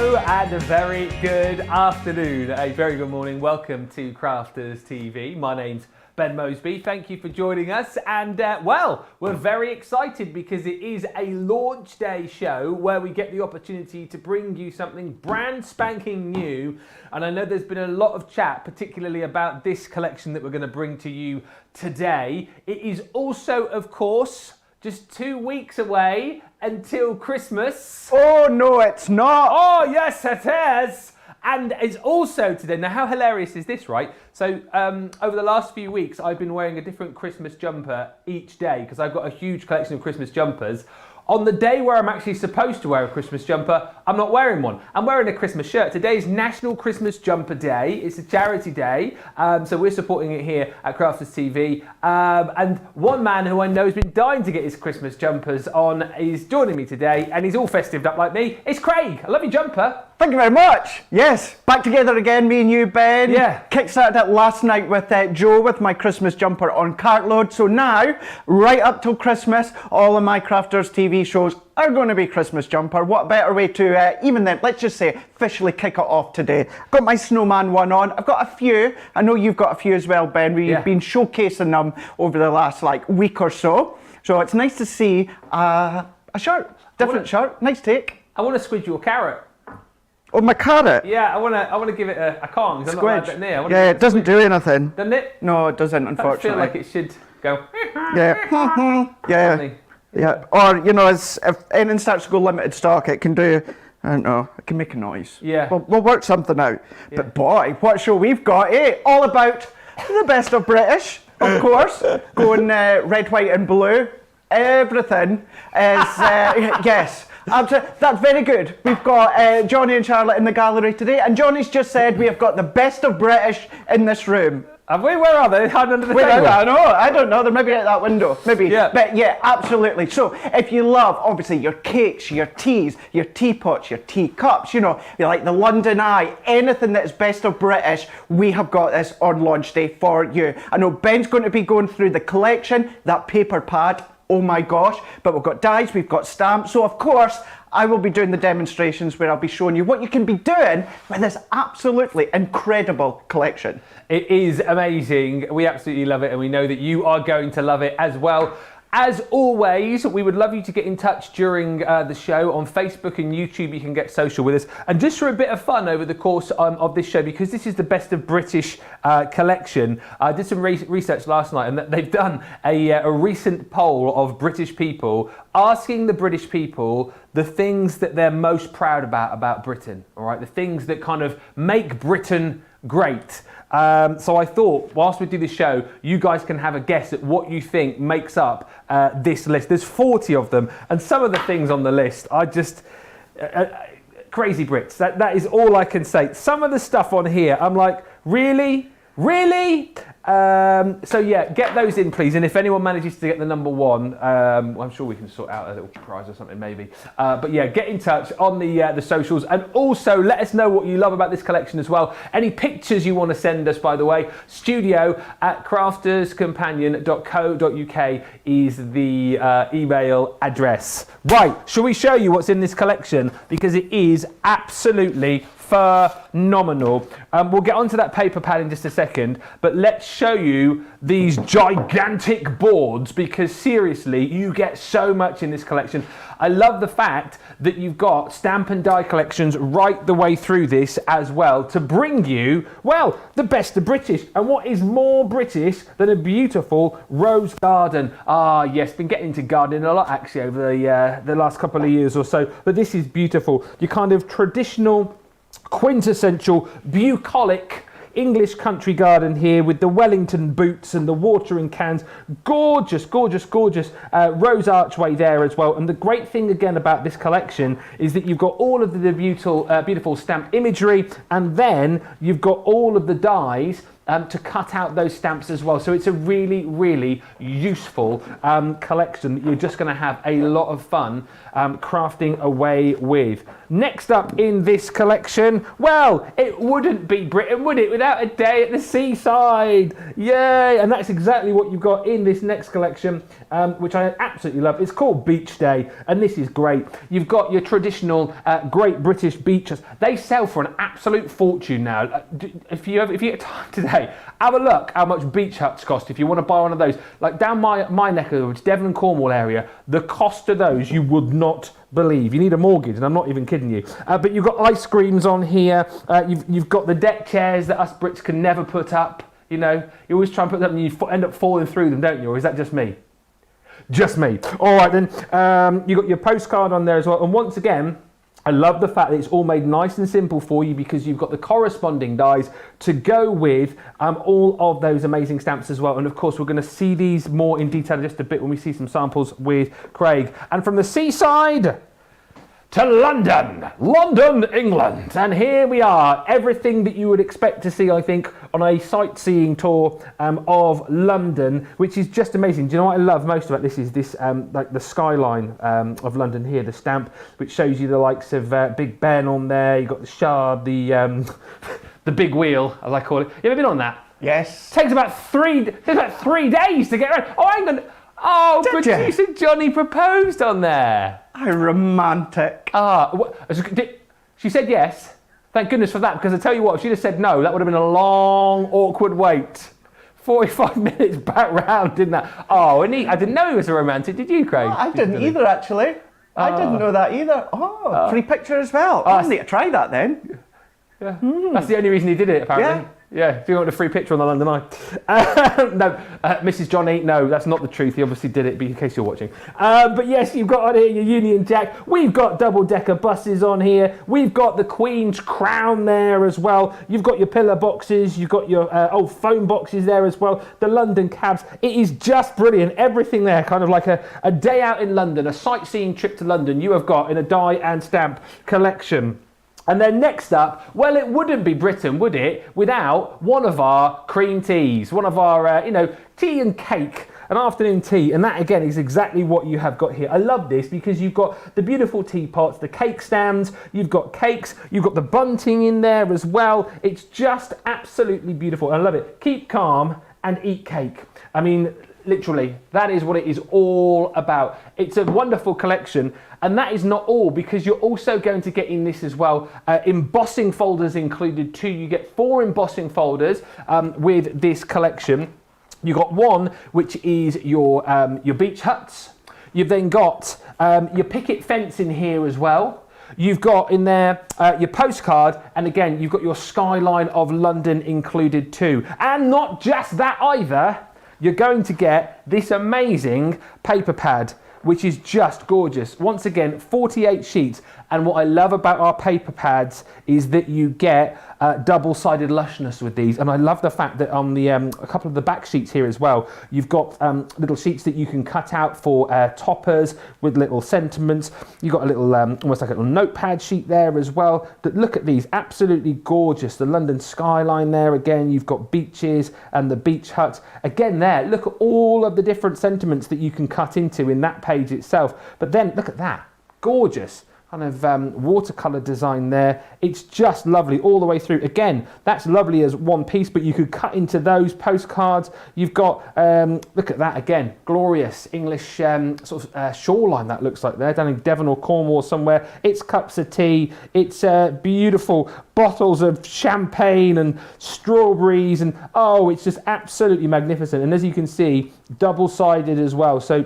Hello and a very good afternoon, a very good morning. Welcome to Crafters TV. My name's Ben Mosby. Thank you for joining us. And well, we're very excited because it is a launch day show where we get the opportunity to bring you something brand spanking new. And I know there's been a lot of chat, particularly about this collection that we're going to bring to you today. It is also, of course, just 2 weeks away until Christmas. Oh, no, it's not. Oh, yes, it is. And it's also today. Now, how hilarious is this, right? So, over the last few weeks, I've been wearing a different Christmas jumper each day because I've got a huge collection of Christmas jumpers. On the day where I'm actually supposed to wear a Christmas jumper, I'm not wearing one. I'm wearing a Christmas shirt. Today is National Christmas Jumper Day. It's a charity day, so we're supporting it here at Crafters TV. And one man who I know has been dying to get his Christmas jumpers on is joining me today, and he's all festived up like me. It's Craig. I love your jumper. Thank you very much. Yes, back together again, me and you, Ben. Yeah. Kickstarted it last night with Joe with my Christmas jumper on cartload. So now, right up till Christmas, all of my Crafters TV shows are going to be Christmas jumper. What better way to, even then, let's just say, officially kick it off today. Got my snowman one on. I've got a few. I know you've got a few as well, Ben. We've been showcasing them over the last week or so. So it's nice to see a shirt, different shirt. Nice take. I want to squid you a carrot. Oh, my carrot? Yeah, I want to give it a Kong. I'm not that near. Yeah, it doesn't do anything. Doesn't it? No, it doesn't, unfortunately. I feel like it should go. Yeah. Yeah. Yeah. Or, if anything starts to go limited stock, it can do, I don't know, it can make a noise. Yeah. We'll work something out. Yeah. But boy, what show we've got, eh? All about the best of British, of course. Going red, white and blue. Everything is, yes. That's very good. We've got Johnny and Charlotte in the gallery today, and Johnny's just said we have got the best of British in this room. Have we? Where are they? Hiding under the table? I don't know. They're maybe out that window. Maybe. Yeah. But yeah, absolutely. So if you love, obviously, your cakes, your teas, your teapots, your teacups, you like the London Eye, anything that is best of British, we have got this on launch day for you. I know Ben's going to be going through the collection, that paper pad. Oh my gosh, but we've got dies, we've got stamps, so of course I will be doing the demonstrations where I'll be showing you what you can be doing with this absolutely incredible collection. It is amazing, we absolutely love it, and we know that you are going to love it as well. As always, we would love you to get in touch during the show on Facebook and YouTube. You can get social with us. And just for a bit of fun over the course of this show, because this is the best of British collection, I did some research last night, and they've done a recent poll of British people asking the British people the things that they're most proud about Britain, all right? The things that kind of make Britain great. So I thought, whilst we do this show, you guys can have a guess at what you think makes up this list. There's 40 of them, and some of the things on the list are just crazy Brits. That is all I can say. Some of the stuff on here, I'm like, really? Really? So yeah, get those in, please. And if anyone manages to get the number one, I'm sure we can sort out a little prize or something, maybe. But yeah, get in touch on the socials, and also let us know what you love about this collection as well. Any pictures you want to send us, by the way, studio@crafterscompanion.co.uk is the email address. Right, shall we show you what's in this collection? Because it is absolutely phenomenal. We'll get onto that paper pad in just a second, but let's show you these gigantic boards, because seriously, you get so much in this collection. I love the fact that you've got stamp and die collections right the way through this as well, to bring you, well, the best of British. And what is more British than a beautiful rose garden? Ah, yes, been getting into gardening a lot actually over the last couple of years or so, but this is beautiful. Your kind of traditional, quintessential, bucolic English country garden here with the Wellington boots and the watering cans. Gorgeous, gorgeous, gorgeous rose archway there as well. And the great thing again about this collection is that you've got all of the beautiful stamped imagery, and then you've got all of the dies to cut out those stamps as well. So it's a really, really useful collection that you're just going to have a lot of fun crafting away with. Next up in this collection, well, it wouldn't be Britain, would it, without a day at the seaside? Yay! And that's exactly what you've got in this next collection, which I absolutely love. It's called Beach Day, and this is great. You've got your traditional Great British beaches. They sell for an absolute fortune now. If you get time today, have a look how much beach huts cost if you want to buy one of those. Like down my neck of the woods, Devon and Cornwall area, the cost of those you would not believe. You need a mortgage, and I'm not even kidding you. But you've got ice screens on here. You've got the deck chairs that us Brits can never put up. You know, you always try and put them, and you end up falling through them, don't you? Or is that just me? Just me. All right then. You've got your postcard on there as well. And once again, I love the fact that it's all made nice and simple for you, because you've got the corresponding dies to go with all of those amazing stamps as well. And of course, we're going to see these more in detail in just a bit when we see some samples with Craig. And from the seaside to London, England. And here we are, everything that you would expect to see, I think, on a sightseeing tour of London, which is just amazing. Do you know what I love most about this is this, like the skyline of London here, the stamp, which shows you the likes of Big Ben on there. You've got the Shard, the big wheel, as I call it. You ever been on that? Yes. Takes about 3 days to get around. Oh, hang on. Oh, producer Johnny proposed on there. How romantic. She said yes. Thank goodness for that, because I tell you what, if she'd have said no, that would have been a long, awkward wait. 45 minutes back round, didn't that? Oh, and I didn't know he was a romantic. Did you, Craig? Oh, I didn't either, actually. I didn't know that either. Oh, free picture as well. I need to try that then. Yeah. That's the only reason he did it, apparently. Yeah, if you want a free picture on the London Eye. No, Mrs. Johnny, no, that's not the truth. He obviously did it, but in case you're watching. But yes, you've got on here your Union Jack. We've got double-decker buses on here. We've got the Queen's Crown there as well. You've got your pillar boxes. You've got your old phone boxes there as well. The London cabs. It is just brilliant. Everything there, kind of like a day out in London, a sightseeing trip to London you have got in a die and stamp collection. And then next up, well, it wouldn't be Britain, would it, without one of our cream teas, one of our, tea and cake, an afternoon tea. And that, again, is exactly what you have got here. I love this because you've got the beautiful teapots, the cake stands, you've got cakes, you've got the bunting in there as well. It's just absolutely beautiful. I love it. Keep calm and eat cake. I mean, literally, that is what it is all about. It's a wonderful collection, and that is not all, because you're also going to get in this as well, embossing folders included too. You get 4 embossing folders with this collection. You've got one which is your beach huts. You've then got your picket fence in here as well. You've got in there your postcard, and again, you've got your skyline of London included too. And not just that either. You're going to get this amazing paper pad, which is just gorgeous. Once again, 48 sheets. And what I love about our paper pads is that you get double-sided lushness with these. And I love the fact that on the a couple of the back sheets here as well, you've got little sheets that you can cut out for toppers with little sentiments. You've got a little, almost like a little notepad sheet there as well. But look at these, absolutely gorgeous. The London skyline there again. You've got beaches and the beach huts. Again there, look at all of the different sentiments that you can cut into in that page itself. But then look at that, gorgeous. Kind of watercolor design there. It's just lovely all the way through. Again, that's lovely as one piece, but you could cut into those postcards. You've got, look at that again, glorious English sort of shoreline that looks like there, down in Devon or Cornwall somewhere. It's cups of tea. It's beautiful bottles of champagne and strawberries, and oh, it's just absolutely magnificent. And as you can see, double-sided as well. So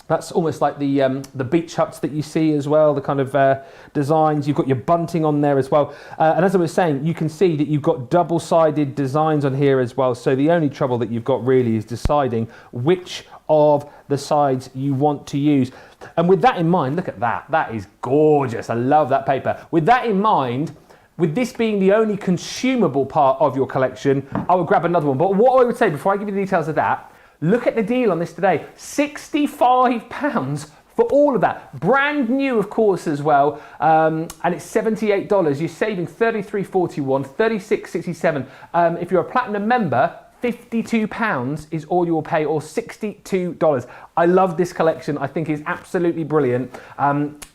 that's almost like the beach huts that you see as well, the kind of designs. You've got your bunting on there as well. And as I was saying, you can see that you've got double-sided designs on here as well. So the only trouble that you've got really is deciding which of the sides you want to use. And with that in mind, look at that. That is gorgeous. I love that paper. With that in mind, with this being the only consumable part of your collection, I would grab another one. But what I would say, before I give you the details of that, look at the deal on this today. £65 for all of that. Brand new, of course, as well, and it's $78. You're saving $33.41, $36.67. If you're a platinum member, £52 is all you will pay, or $62. I love this collection. I think it's absolutely brilliant.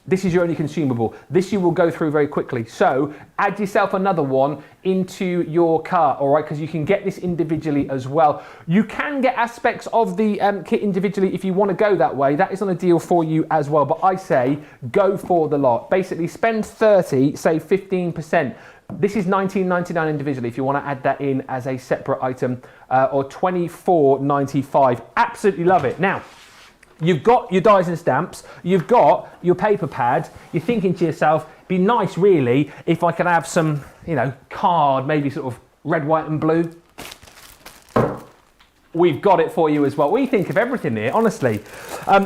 This is your only consumable. This you will go through very quickly. So add yourself another one into your cart, all right? Because you can get this individually as well. You can get aspects of the kit individually if you want to go that way. That is on a deal for you as well. But I say go for the lot. Basically, spend 30, save 15%. This is $19.99 individually if you want to add that in as a separate item, or $24.95. Absolutely love it. Now, you've got your dies and stamps, you've got your paper pad. You're thinking to yourself, be nice really if I could have some, you know, card, maybe sort of red, white and blue. We've got it for you as well. We think of everything here, honestly.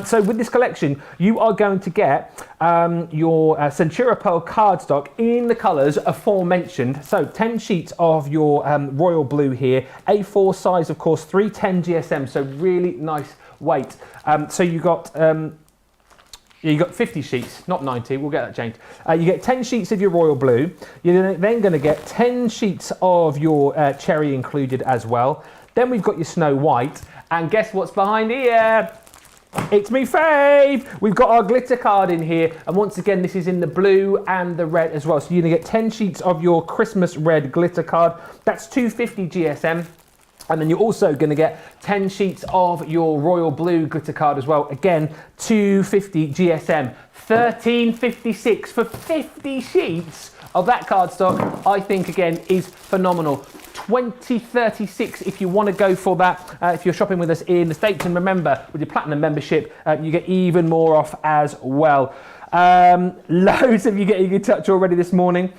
So with this collection, you are going to get your Centura Pearl cardstock in the colours aforementioned. So 10 sheets of your royal blue here, A4 size, of course, 310 GSM. So really nice weight. So you got 50 sheets, not 90. We'll get that changed. You get 10 sheets of your royal blue. You're then going to get 10 sheets of your cherry included as well. Then we've got your Snow White, and guess what's behind here? It's me fave! We've got our glitter card in here, and once again, this is in the blue and the red as well. So you're gonna get 10 sheets of your Christmas red glitter card. That's 250 GSM. And then you're also gonna get 10 sheets of your royal blue glitter card as well. Again, 250 GSM. 1356 for 50 sheets of that cardstock, I think again is phenomenal. 2036 if you want to go for that, if you're shopping with us in the States. And remember, with your platinum membership, you get even more off as well. Loads of you getting in touch already this morning.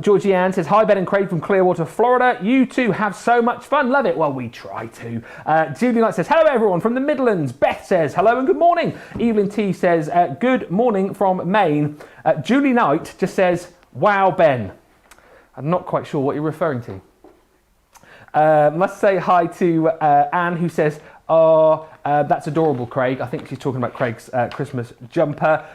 Georgie Ann says, hi Ben and Craig from Clearwater, Florida. You two have so much fun. Love it. Well, we try to. Julie Knight says, hello everyone from the Midlands. Beth says, hello and good morning. Evelyn T says, good morning from Maine. Julie Knight just says, wow, Ben. I'm not quite sure what you're referring to. Let's say hi to Anne, who says, oh, that's adorable, Craig. I think she's talking about Craig's Christmas jumper.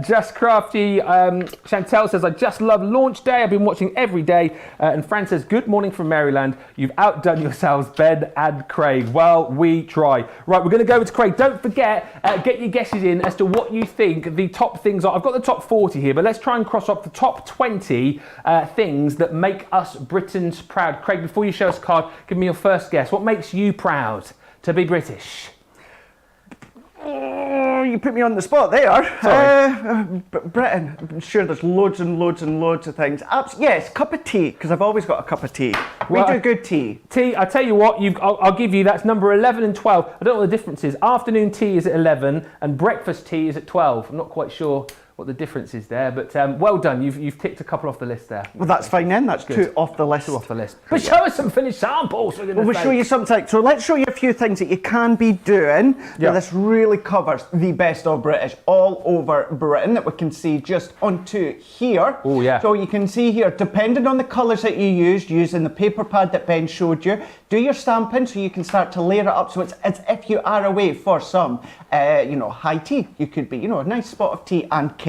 Just Crafty, Chantel says, I just love launch day. I've been watching every day. And Fran says, good morning from Maryland. You've outdone yourselves, Ben and Craig. Well, we try. Right, we're going to go over to Craig. Don't forget, get your guesses in as to what you think the top things are. I've got the top 40 here, but let's try and cross off the top 20 things that make us Britons proud. Craig, before you show us a card, give me your first guess. What makes you proud to be British? Oh, you put me on the spot there. Sorry. Britain, I'm sure there's loads and loads and loads of things. Yes, cup of tea, because I've always got a cup of tea. We do good tea. Tea, I tell you what, I'll give you, that's number 11 and 12. I don't know what the difference is. Afternoon tea is at 11 and breakfast tea is at 12. I'm not quite sure what the difference is there, but well done. You've ticked a couple off the list there. Well, that's fine then. That's good. Two off the list. Two off the list. But show us some finished samples. Well, we'll show you something. So let's show you a few things that you can be doing. Yeah. This really covers the best of British all over Britain that we can see just onto here. Oh yeah. So you can see here, depending on the colours that you used, using the paper pad that Ben showed you, do your stamping so you can start to layer it up. So it's as if you are away for some, high tea. You could be, a nice spot of tea and cake.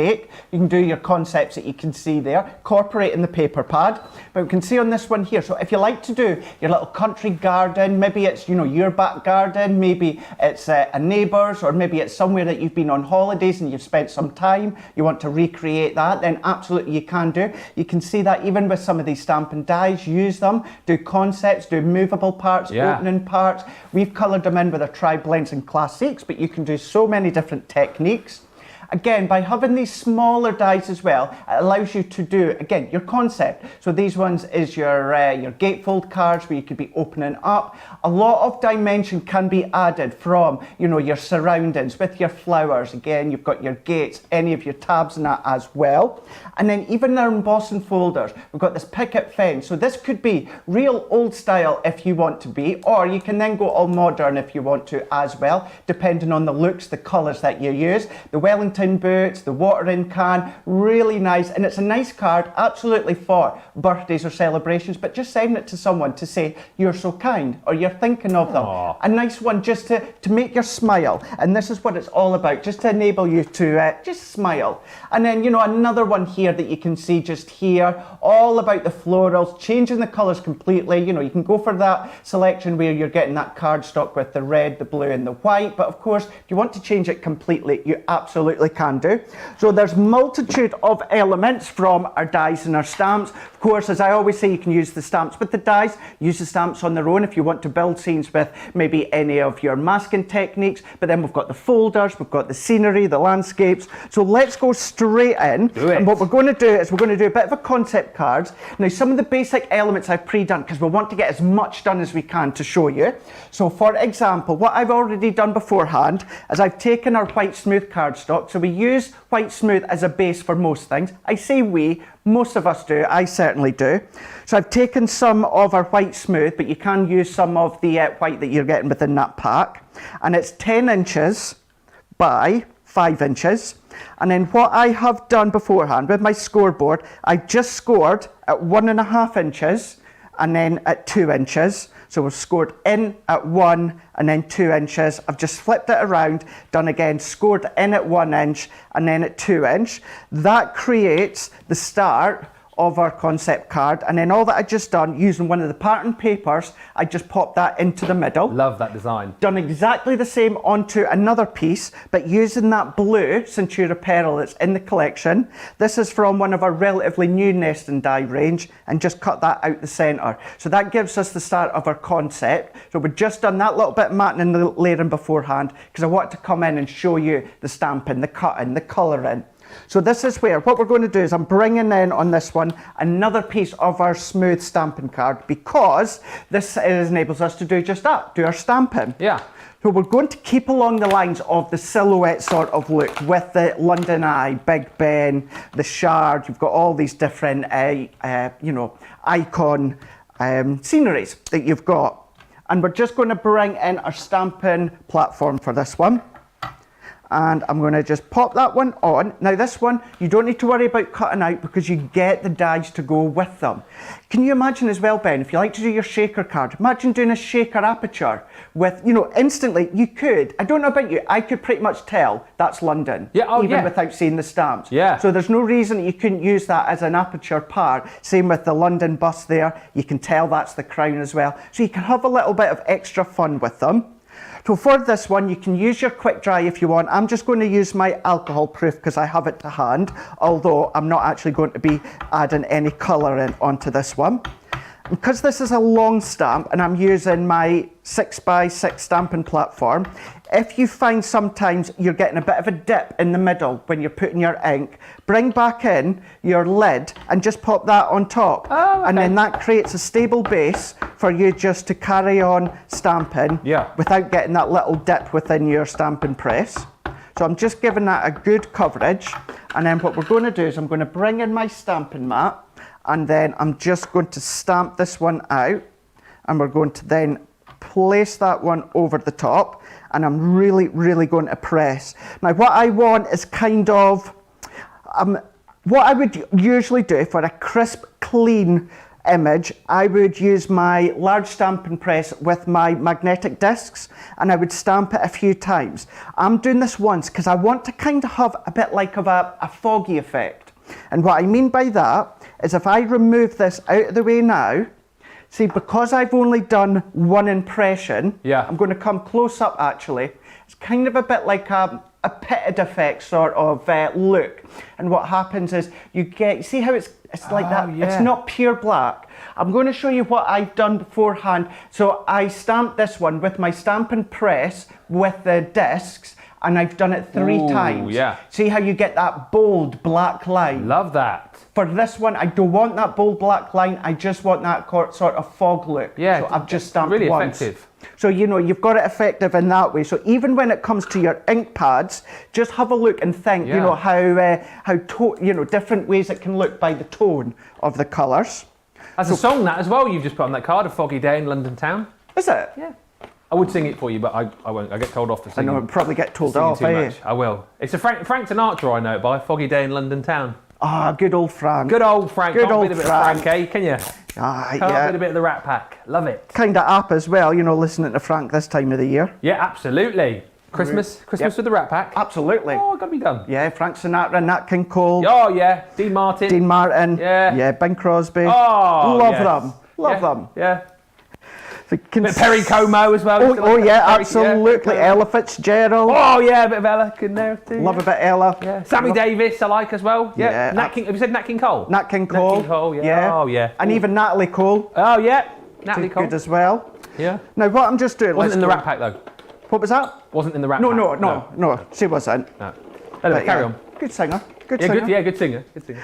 You can do your concepts that you can see there, incorporating the paper pad. But we can see on this one here, so if you like to do your little country garden, maybe it's, your back garden, maybe it's a neighbour's, or maybe it's somewhere that you've been on holidays and you've spent some time, you want to recreate that, then absolutely you can do. You can see that even with some of these stamp and dies, use them, do concepts, do movable parts, opening parts. We've coloured them in with our tri-blends and classics, but you can do so many different techniques. Again, by having these smaller dies as well, it allows you to do, again, your concept. So these ones is your gatefold cards where you could be opening up. A lot of dimension can be added from, your surroundings with your flowers. Again, you've got your gates, any of your tabs and that as well. And then even our embossing folders, we've got this picket fence. So this could be real old style if you want to be, or you can then go all modern if you want to as well, depending on the looks, the colours that you use. The Wellington Wellington boots, the watering can, really nice. And it's a nice card, absolutely for birthdays or celebrations, but just send it to someone to say you're so kind or you're thinking of them. Aww. A nice one just to make you smile. And this is what it's all about, just to enable you to just smile. And then, you know, another one here that you can see just here, all about the florals, changing the colours completely. You know, you can go for that selection where you're getting that cardstock with the red, the blue and the white. But of course, if you want to change it completely, you absolutely can do. So there's multitude of elements from our dies and our stamps. Of course, as I always say, you can use the stamps with the dies, use the stamps on their own if you want to build scenes with maybe any of your masking techniques. But then we've got the folders, we've got the scenery, the landscapes. So let's go straight in. Do it. And what we're going to do is we're going to do a bit of a concept cards. Now, some of the basic elements I've pre-done because we want to get as much done as we can to show you. So for example, what I've already done beforehand is I've taken our white smooth cardstock. So we use white smooth as a base for most things. I say we, most of us do, I certainly do. So I've taken some of our white smooth, but you can use some of the white that you're getting within that pack. And it's 10 inches by 5 inches. And then what I have done beforehand with my scoreboard, I just scored at 1.5 inches and then at 2 inches. So we've scored in at 1 and then 2 inches. I've just flipped it around, done again, scored in at 1 inch and then at 2 inch. That creates the start of our concept card. And then all that I just done, using one of the pattern papers, I just popped that into the middle. Love that design. Done exactly the same onto another piece, but using that blue Centura Pearl that's in the collection. This is from one of our relatively new nest and die range, and just cut that out the centre. So that gives us the start of our concept. So we've just done that little bit of matting and the layering beforehand, because I want to come in and show you the stamping, the cutting, the colouring. So this is where, what we're going to do is I'm bringing in on this one another piece of our smooth stamping card, because this enables us to do just that, do our stamping. Yeah. So we're going to keep along the lines of the silhouette sort of look with the London Eye, Big Ben, the Shard. You've got all these different, you know, icon sceneries that you've got. And we're just going to bring in our stamping platform for this one. And I'm going to just pop that one on. Now this one, you don't need to worry about cutting out because you get the dies to go with them. Can you imagine as well, Ben, if you like to do your shaker card, imagine doing a shaker aperture with, you know, instantly, you could, I don't know about you, I could pretty much tell that's London, even without seeing the stamps. Yeah. So there's no reason you couldn't use that as an aperture part. Same with the London bust there, you can tell that's the crown as well. So you can have a little bit of extra fun with them. So for this one, you can use your quick dry if you want. I'm just going to use my alcohol proof because I have it to hand, although I'm not actually going to be adding any colour in onto this one. Because this is a long stamp and I'm using my 6x6 stamping platform, if you find sometimes you're getting a bit of a dip in the middle when you're putting your ink, bring back in your lid and just pop that on top. Oh, okay. And then that creates a stable base for you just to carry on stamping without getting that little dip within your stamping press. So I'm just giving that a good coverage. And then what we're going to do is I'm going to bring in my stamping mat, and then I'm just going to stamp this one out, and we're going to then place that one over the top, and I'm really going to press. Now what I want is kind of, what I would usually do for a crisp, clean image, I would use my large stamping press with my magnetic discs, and I would stamp it a few times. I'm doing this once because I want to kind of have a bit like of a foggy effect. And what I mean by that is if I remove this out of the way now, see, because I've only done one impression, I'm going to come close up actually. It's kind of a bit like a pitted effect sort of look. And what happens is you get, see how it's like that? It's not pure black. I'm going to show you what I've done beforehand. So I stamped this one with my stamping press with the discs, and I've done it 3 times. Yeah. See how you get that bold black line? Love that. For this one, I don't want that bold black line. I just want that sort of fog look. Yeah. So I've just stamped really once. Effective. So, you know, you've got it effective in that way. So even when it comes to your ink pads, just have a look and think, you know, how you know, different ways it can look by the tone of the colours. That's a song that as well you've just put on that card, A Foggy Day in London Town. Is it? Yeah. I would sing it for you, but I won't. I get told off for I singing. know, I'd probably get told singing off, too eh? much. I will. It's a Frank Sinatra I know it by. Foggy Day in London Town. Ah, good old Frank. Good old Frank. Good Can't old beat a bit Frank. of Frank, eh? Can you? Ah, Can't yeah. beat a bit of the Rat Pack. Love it. Kind of app as well, you know, listening to Frank this time of the year. Yeah, absolutely. Christmas Yep. with the Rat Pack. Absolutely. Oh, gotta be done. Yeah, Frank Sinatra, Nat King Cole, Oh yeah, Dean Martin. Dean Martin. Yeah. Yeah, Bing Crosby. Oh, Love yes. them. Love Yeah, them. Yeah. So can Bit of Perry Como as well. Oh yeah, Perry- absolutely. yeah. Ella Fitzgerald. Oh yeah, a bit of Ella in there too. Love a bit of Ella. Yeah. Sammy Davis, I like as well. Yeah. Yeah, Nat King. Have you said Nat King Cole? Nat King Cole. Nat King Cole. Yeah. Oh yeah. And even Natalie Cole. Oh yeah. Natalie Did Cole. good as well. Yeah. Now what I'm just doing. Wasn't let's in the go- Rat Pack though. What was that? Wasn't in the Rat No, Pack. no, she wasn't. No. Anyway, But carry yeah, on. Good singer. Good Yeah, singer. good. Yeah, good singer. Good singer.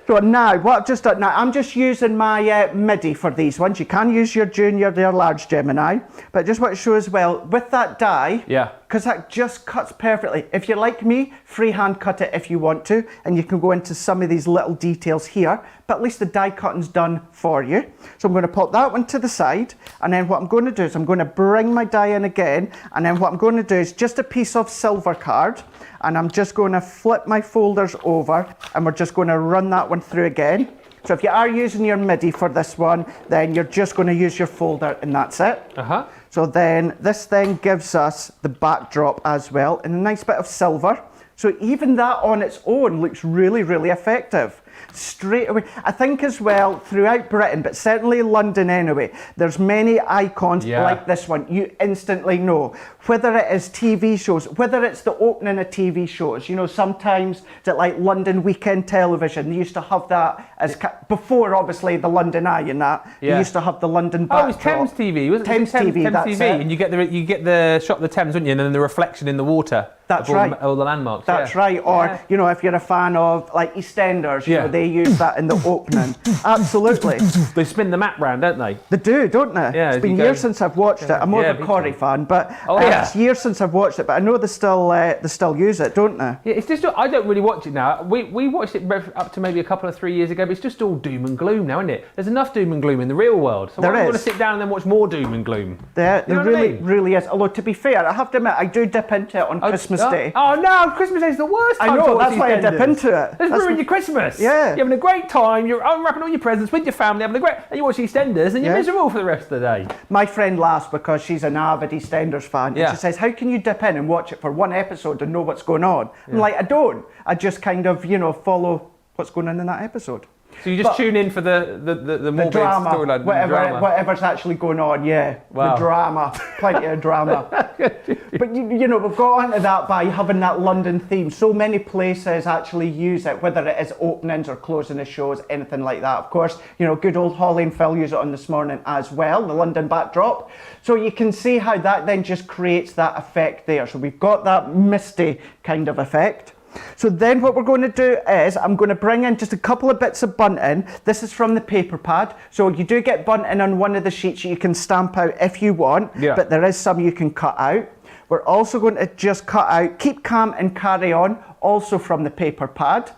So now, what I've just done, now I'm just using my MIDI for these ones. You can use your junior, their large Gemini, but I just want to show as well, with that die, Yeah. because that just cuts perfectly. If you're like me, freehand cut it if you want to, and you can go into some of these little details here, but at least the die cutting's done for you. So I'm going to pop that one to the side, and then what I'm going to do is I'm going to bring my die in again, and then what I'm going to do is just a piece of silver card, and I'm just going to flip my folders over, and we're just going to run that one through again. So if you are using your MIDI for this one, then you're just going to use your folder, and that's it. Uh-huh. So then this then gives us the backdrop as well, and a nice bit of silver. So even that on its own looks really, really effective. Straight away, I think as well throughout Britain, but certainly London anyway, there's many icons like this one. You instantly know whether it is TV shows, whether it's the opening of TV shows. You know, sometimes that like London Weekend Television, they used to have that as before, obviously the London Eye and that. They used to have the London backdrop. Oh, it was Thames TV, wasn't it? Thames TV, Thames that's TV, it. and you get the shot of the Thames, wouldn't you? And then the reflection in the water. That's of right. All the landmarks. That's right. Or, you know, if you're a fan of like EastEnders, you know, they use that in the opening. Absolutely. They spin the map round, don't they? They do, don't they? Yeah, it's been years since I've watched it. I'm more of a Corrie fan, but it's years since I've watched it. But I know they still use it, don't they? Yeah, it's just I don't really watch it now. We watched it up to maybe a couple of 3 years ago, but it's just all doom and gloom now, isn't it? There's enough doom and gloom in the real world. So why am I going to sit down and then watch more doom and gloom? There You know what I really, mean? really is. Although to be fair, I have to admit, I do dip into it on Christmas Day. Oh no, Christmas Day is the worst time I to know, watch that's why I dip EastEnders. into it. It's ruined your Christmas. Yeah. You're having a great time, you're unwrapping all your presents with your family, having a great, and you watch EastEnders and you're miserable for the rest of the day. My friend laughs because she's an avid EastEnders fan. Yeah. And she says, how can you dip in and watch it for one episode and know what's going on? I'm like, I don't. I just kind of, you know, follow what's going on in that episode. So you just tune in for the more drama, storyline, whatever's actually going on, Wow. The drama, plenty of drama. But you know, we've got onto that by having that London theme. So many places actually use it, whether it is openings or closing of shows, anything like that. Of course, you know, good old Holly and Phil use it on This Morning as well, the London backdrop. So you can see how that then just creates that effect there. So we've got that misty kind of effect. So then what we're going to do is I'm going to bring in just a couple of bits of bunting. This is from the paper pad. So you do get bunting on one of the sheets you can stamp out if you want, but there is some you can cut out. We're also going to just cut out Keep Calm and Carry On, also from the paper pad.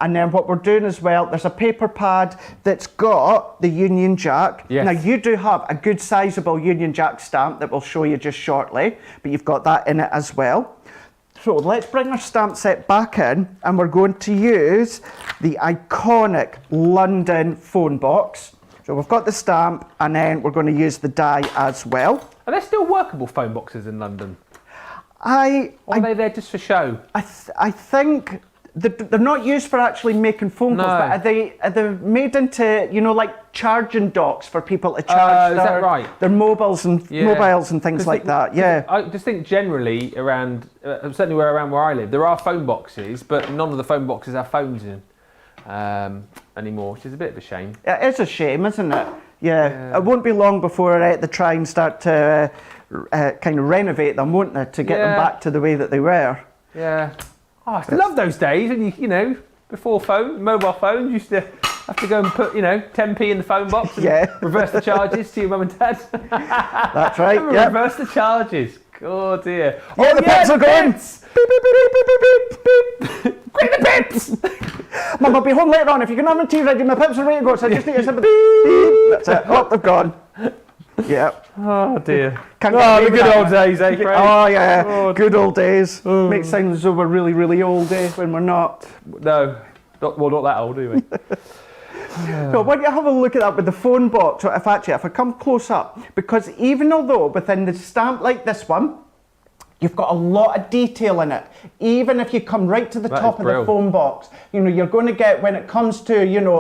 And then what we're doing as well, there's a paper pad that's got the Union Jack. Yes. Now you do have a good sizable Union Jack stamp that we'll show you just shortly, but you've got that in it as well. So let's bring our stamp set back in, and we're going to use the iconic London phone box. So we've got the stamp, and then we're going to use the die as well. Are there still workable phone boxes in London? Or Are they there just for show? I think they're not used for actually making phone calls, but are they made into, you know, like charging docks for people to charge is that right? their mobiles and things like that? Yeah. I just think generally around, certainly around where I live, there are phone boxes, but none of the phone boxes have phones in anymore, which is a bit of a shame. It is a shame, isn't it? Yeah. It won't be long before they try and start to kind of renovate them, won't they, to get them back to the way that they were. Yeah. Oh, I love those days when you know, before mobile phones, you used to have to go and put, 10p in the phone box and reverse the charges to your mum and dad. That's right, Reverse the charges. Oh dear. Yeah, the pips are going. Beep, beep, beep, beep, beep, beep, beep. Quick, the pips! Mum, I'll be home later on. If you can have my tea ready, my pips are ready to go, so I just need to beep. That's it. Oh, they've gone. Yeah. Oh dear. Can't get Oh, away the with good that old one. days, eh, Craig? Oh yeah, Oh, good old days. Makes sound as though we're really, really old, when we're not. No, not that old, are we? So why don't you have a look at that with the phone box? So if I come close up, because even although within the stamp like this one, you've got a lot of detail in it. Even if you come right to the top of the phone box, you're going to get, when it comes to,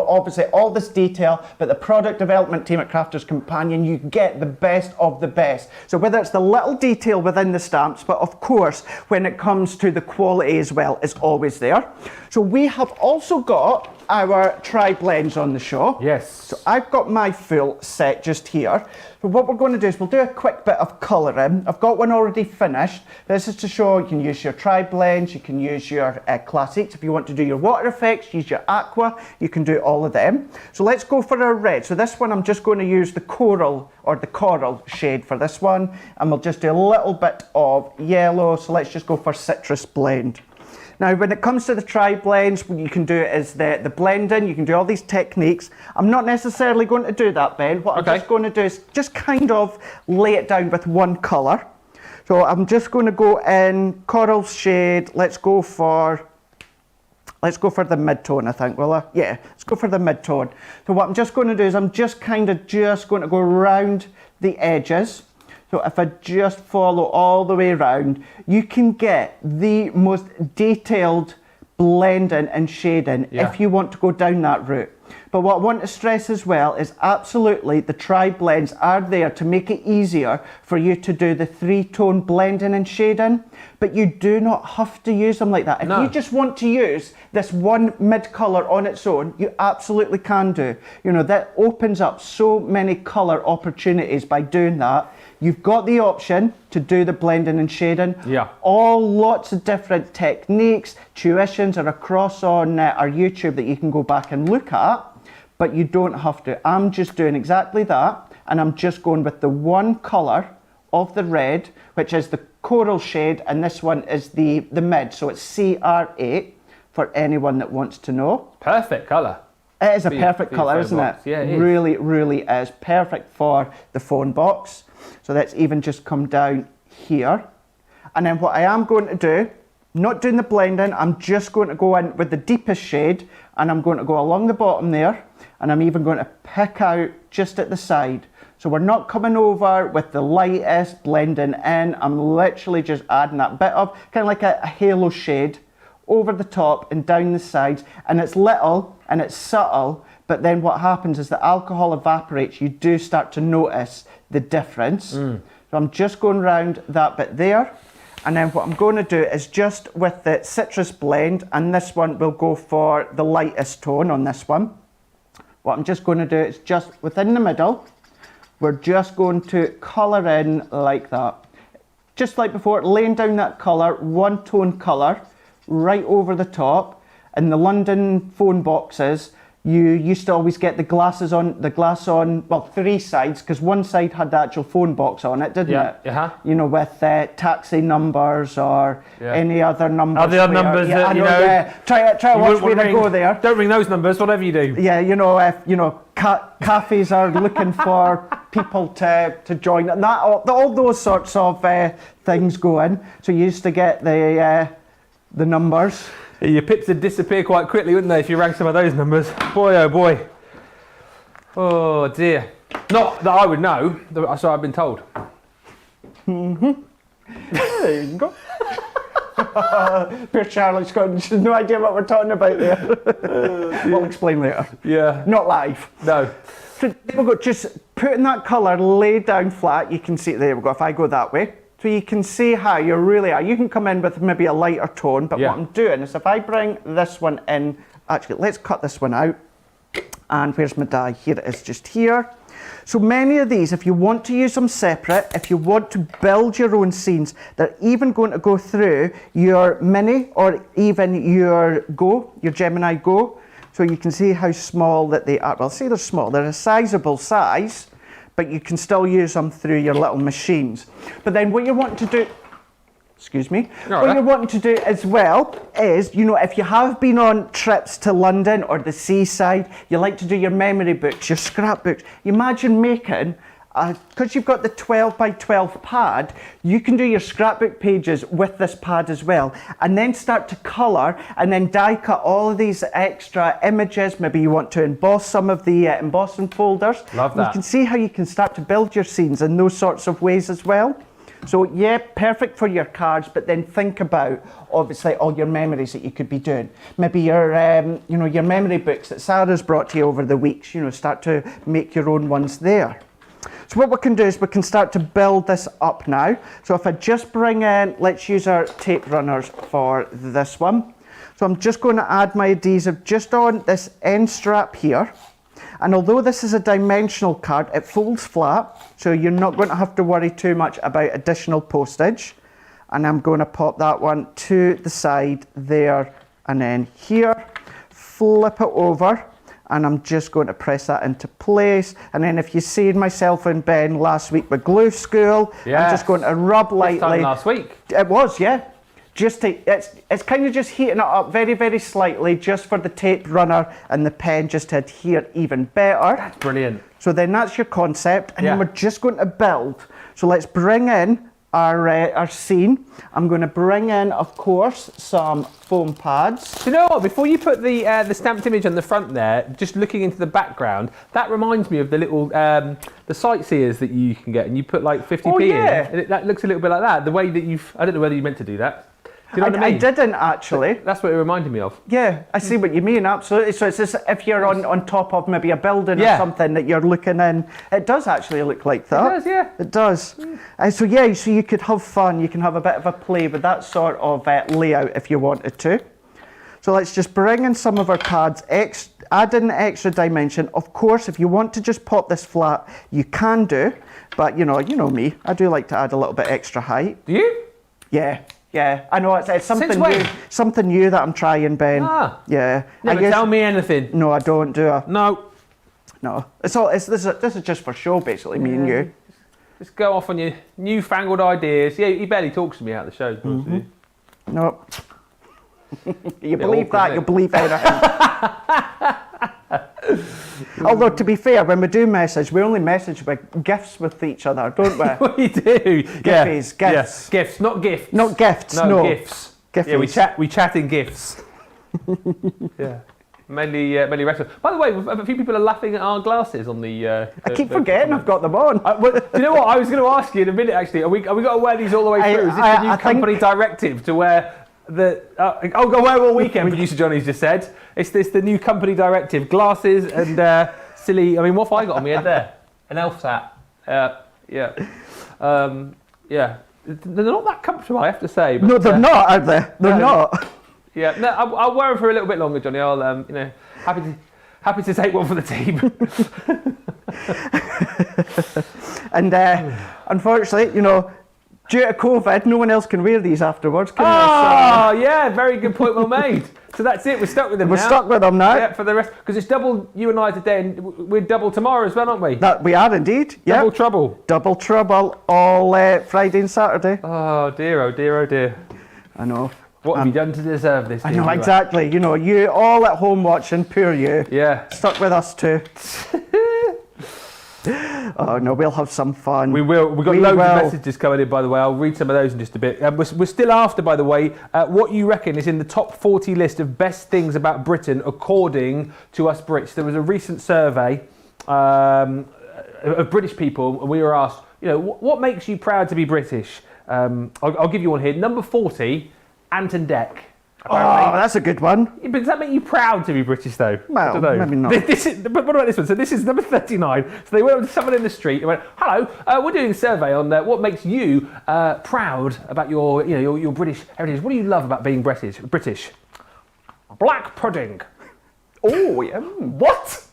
obviously all this detail, but the product development team at Crafters Companion, you get the best of the best. So whether it's the little detail within the stamps, but of course, when it comes to the quality as well, is always there. So we have also got our tri-blends on the show. Yes. So I've got my full set just here. So what we're going to do is we'll do a quick bit of colouring. I've got one already finished. This is to show you can use your tri-blends, you can use your classics. If you want to do your water effects, use your aqua, you can do all of them. So let's go for our red. So this one I'm just going to use the coral or the coral shade for this one. And we'll just do a little bit of yellow. So let's just go for citrus blend. Now, when it comes to the tri-blends, what you can do is the blending. You can do all these techniques. I'm not necessarily going to do that, Ben. What I'm just going to do is just kind of lay it down with one colour. So I'm just going to go in coral shade. Let's go for the mid-tone, I think, will I? Yeah, let's go for the mid-tone. So what I'm just going to do is I'm just going to go around the edges. So if I just follow all the way around, you can get the most detailed blending and shading if you want to go down that route. But what I want to stress as well is absolutely the tri-blends are there to make it easier for you to do the three-tone blending and shading, but you do not have to use them like that. If you just want to use this one mid-colour on its own, you absolutely can do. That opens up so many colour opportunities by doing that. You've got the option to do the blending and shading. Yeah. Lots of different techniques, tuitions are across on our YouTube that you can go back and look at, but you don't have to. I'm just doing exactly that, and I'm just going with the one colour of the red, which is the coral shade, and this one is the mid, so it's CR8 for anyone that wants to know. Perfect colour. It is a perfect colour, isn't it? Yeah, it is. Really, really is. Perfect for the phone box. So let's even just come down here. And then what I am going to do, not doing the blending, I'm just going to go in with the deepest shade, and I'm going to go along the bottom there, and I'm even going to pick out just at the side. So we're not coming over with the lightest blending in. I'm literally just adding that bit of kind of like a halo shade over the top and down the sides, and it's little and it's subtle, but then what happens is the alcohol evaporates. You do start to notice the difference. So I'm just going around that bit there, and then what I'm going to do is just with the citrus blend, and this one will go for the lightest tone on this one. What I'm just going to do is just within the middle, we're just going to colour in like that. Just like before, laying down that colour, one tone colour, right over the top. In the London phone boxes, you used to always get the glass on, well, three sides, because one side had the actual phone box on it, didn't it? With taxi numbers or any other numbers. Other numbers that, Try to watch where I go there. Don't ring those numbers, whatever you do. Yeah, if, cafes are looking for people to join, and that all those sorts of things go in. So you used to get the numbers. Your pips would disappear quite quickly, wouldn't they, if you rang some of those numbers? Boy, oh boy. Oh dear. Not that I would know, so I've been told. There you go. Poor Charlotte's got she's no idea what we're talking about there. We'll explain later. Yeah. Not live. No. So there we go, just putting that colour laid down flat, you can see, there we go, if I go that way. So you can see how you really are. You can come in with maybe a lighter tone, but what I'm doing is if I bring this one in, actually let's cut this one out. And where's my die? Here it is, just here. So many of these, if you want to use them separate, if you want to build your own scenes, they're even going to go through your Mini or even your Go, your Gemini Go. So you can see how small that they are. Well, say they're small, they're a sizable size, but you can still use them through your little machines. But then what you want to do, what you're wanting to do as well is, if you have been on trips to London or the seaside, you like to do your memory books, your scrapbooks. You imagine making because you've got the 12 by 12 pad, you can do your scrapbook pages with this pad as well, and then start to colour and then die cut all of these extra images. Maybe you want to emboss some of the embossing folders. Love that. You can see how you can start to build your scenes in those sorts of ways as well. So yeah, perfect for your cards, but then think about obviously all your memories that you could be doing. Maybe your your memory books that Sarah's brought to you over the weeks, start to make your own ones there. So what we can do is we can start to build this up now. So if I just bring in, let's use our tape runners for this one. So I'm just going to add my adhesive just on this end strap here. And although this is a dimensional card, it folds flat, so you're not going to have to worry too much about additional postage. And I'm going to pop that one to the side there, and then here, flip it over, and I'm just going to press that into place. And then if you seen myself and Ben last week with glue school, yes. I'm just going to rub lightly. This time last week. It was, yeah. It's kind of just heating it up very, very slightly, just for the tape runner and the pen just to adhere even better. That's brilliant. So then that's your concept, and then we're just going to build. So let's bring in our scene. I'm going to bring in, of course, some foam pads. Do you know what? Before you put the stamped image on the front there, just looking into the background, that reminds me of the little the sightseers that you can get, and you put like 50p in, and that looks a little bit like that. The way that I don't know whether you meant to do that. Do you know what I mean? I didn't actually. That's what it reminded me of. Yeah, I see what you mean, absolutely. So it's just if you're on top of maybe a building or something that you're looking in, it does actually look like that. It does, yeah. It does. So you could have fun, you can have a bit of a play with that sort of layout if you wanted to. So let's just bring in some of our pads, add in the extra dimension. Of course, if you want to just pop this flat, you can do, but you know me, I do like to add a little bit extra height. Do you? Yeah. Yeah, I know it's something new that I'm trying, Ben. Yeah. Never tell me anything. No, I don't do it. No. This is just for show, basically, me and you. Just go off on your newfangled ideas. Yeah, he barely talks to me out of the show. Mm-hmm. No. You believe that, you believe anything. Although, to be fair, when we do message, we only message with gifts with each other, don't we? We do. Gifts. Yes. Gifts, not gifts. Not gifts, no. Gifts. Giffies. Yeah, we chat in gifts. Yeah. Mainly restaurants. By the way, a few people are laughing at our glasses on the... I keep forgetting I've got them on. Well, do you know what? I was going to ask you in a minute, actually. Are we got to wear these all the way through? Is this the new company directive to wear... go wear all weekend, producer Johnny's just said. It's the new company directive. Glasses and silly... I mean, what have I got on my head there? An elf's hat. Yeah. They're not that comfortable, I have to say. But, no, they're not, are they? They're not. Yeah, no, I'll wear them for a little bit longer, Johnny. I'll, happy to take one for the team. And unfortunately, due to COVID, no one else can wear these afterwards, can they? Yeah, very good point, well made. So that's it, we're stuck with them now. We're stuck with them now. Yeah, for the rest, because it's double you and I today, and we're double tomorrow as well, aren't we? That we are indeed, yeah. Double trouble. Double trouble all Friday and Saturday. Oh dear, oh dear, oh dear. I know. What have you done to deserve this? I know, exactly. You all at home watching, poor you. Yeah. Stuck with us too. Oh no, we'll have some fun. We will. We've got loads of messages coming in, by the way. I'll read some of those in just a bit. We're still after, by the way, what you reckon is in the top 40 list of best things about Britain according to us Brits. There was a recent survey of British people, and we were asked, what makes you proud to be British? I'll give you one here. Number 40, Ant and Dec. Apparently. Oh, that's a good one. But does that make you proud to be British, though? Well, maybe not. But what about this one? So this is number 39. So they went up to someone in the street and went, "Hello, we're doing a survey on what makes you proud about your British heritage. What do you love about being British? Black pudding." Oh, yeah. What?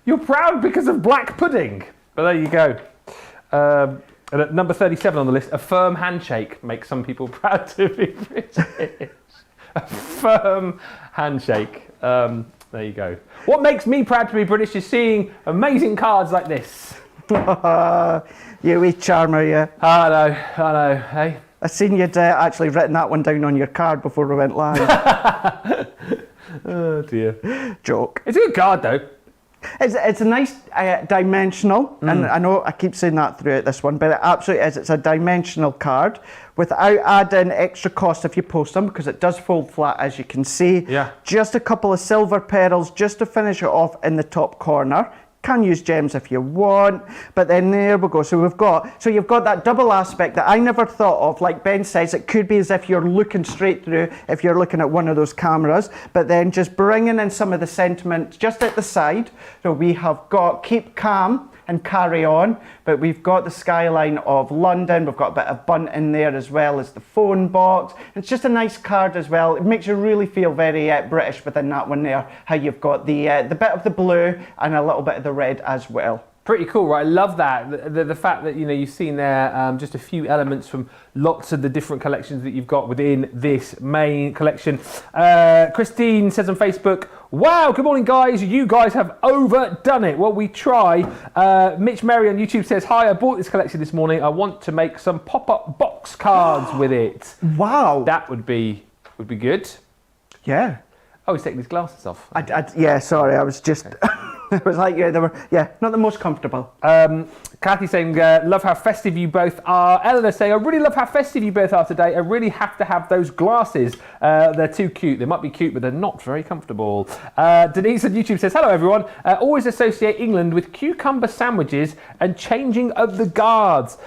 You're proud because of black pudding? But there you go. And at number 37 on the list, a firm handshake makes some people proud to be British. A firm handshake. There you go. What makes me proud to be British is seeing amazing cards like this. You wee charmer, yeah. I know, hey? I seen you'd actually written that one down on your card before we went live. Oh dear. Joke. It's a good card though. It's a nice dimensional, and I know I keep saying that throughout this one, but it absolutely is. It's a dimensional card without adding extra cost if you post them, because it does fold flat, as you can see. Yeah. Just a couple of silver petals just to finish it off in the top corner. Can use gems if you want, but then there we go. So you've got that double aspect that I never thought of. Like Ben says, it could be as if you're looking straight through if you're looking at one of those cameras, but then just bringing in some of the sentiment just at the side. So we have got keep calm and carry on, but we've got the skyline of London. We've got a bit of bunt in there as well as the phone box. It's just a nice card as well. It makes you really feel very British within that one there, how you've got the bit of the blue and a little bit of the red as well. Pretty cool, right? I love that. The fact that, you know, you've seen there just a few elements from lots of the different collections that you've got within this main collection. Christine says on Facebook, wow, good morning, guys. You guys have overdone it. Well, we try. Mitch Merry on YouTube says, hi, I bought this collection this morning. I want to make some pop-up box cards with it. Wow. That would be good. Yeah. Oh, he's taking his glasses off. Yeah, sorry, I was just... It was like, yeah, they were, not the most comfortable. Kathy saying, love how festive you both are. Eleanor saying, I really love how festive you both are today. I really have to have those glasses. They're too cute. They might be cute, but they're not very comfortable. Denise on YouTube says, hello everyone. Always associate England with cucumber sandwiches and changing of the guards.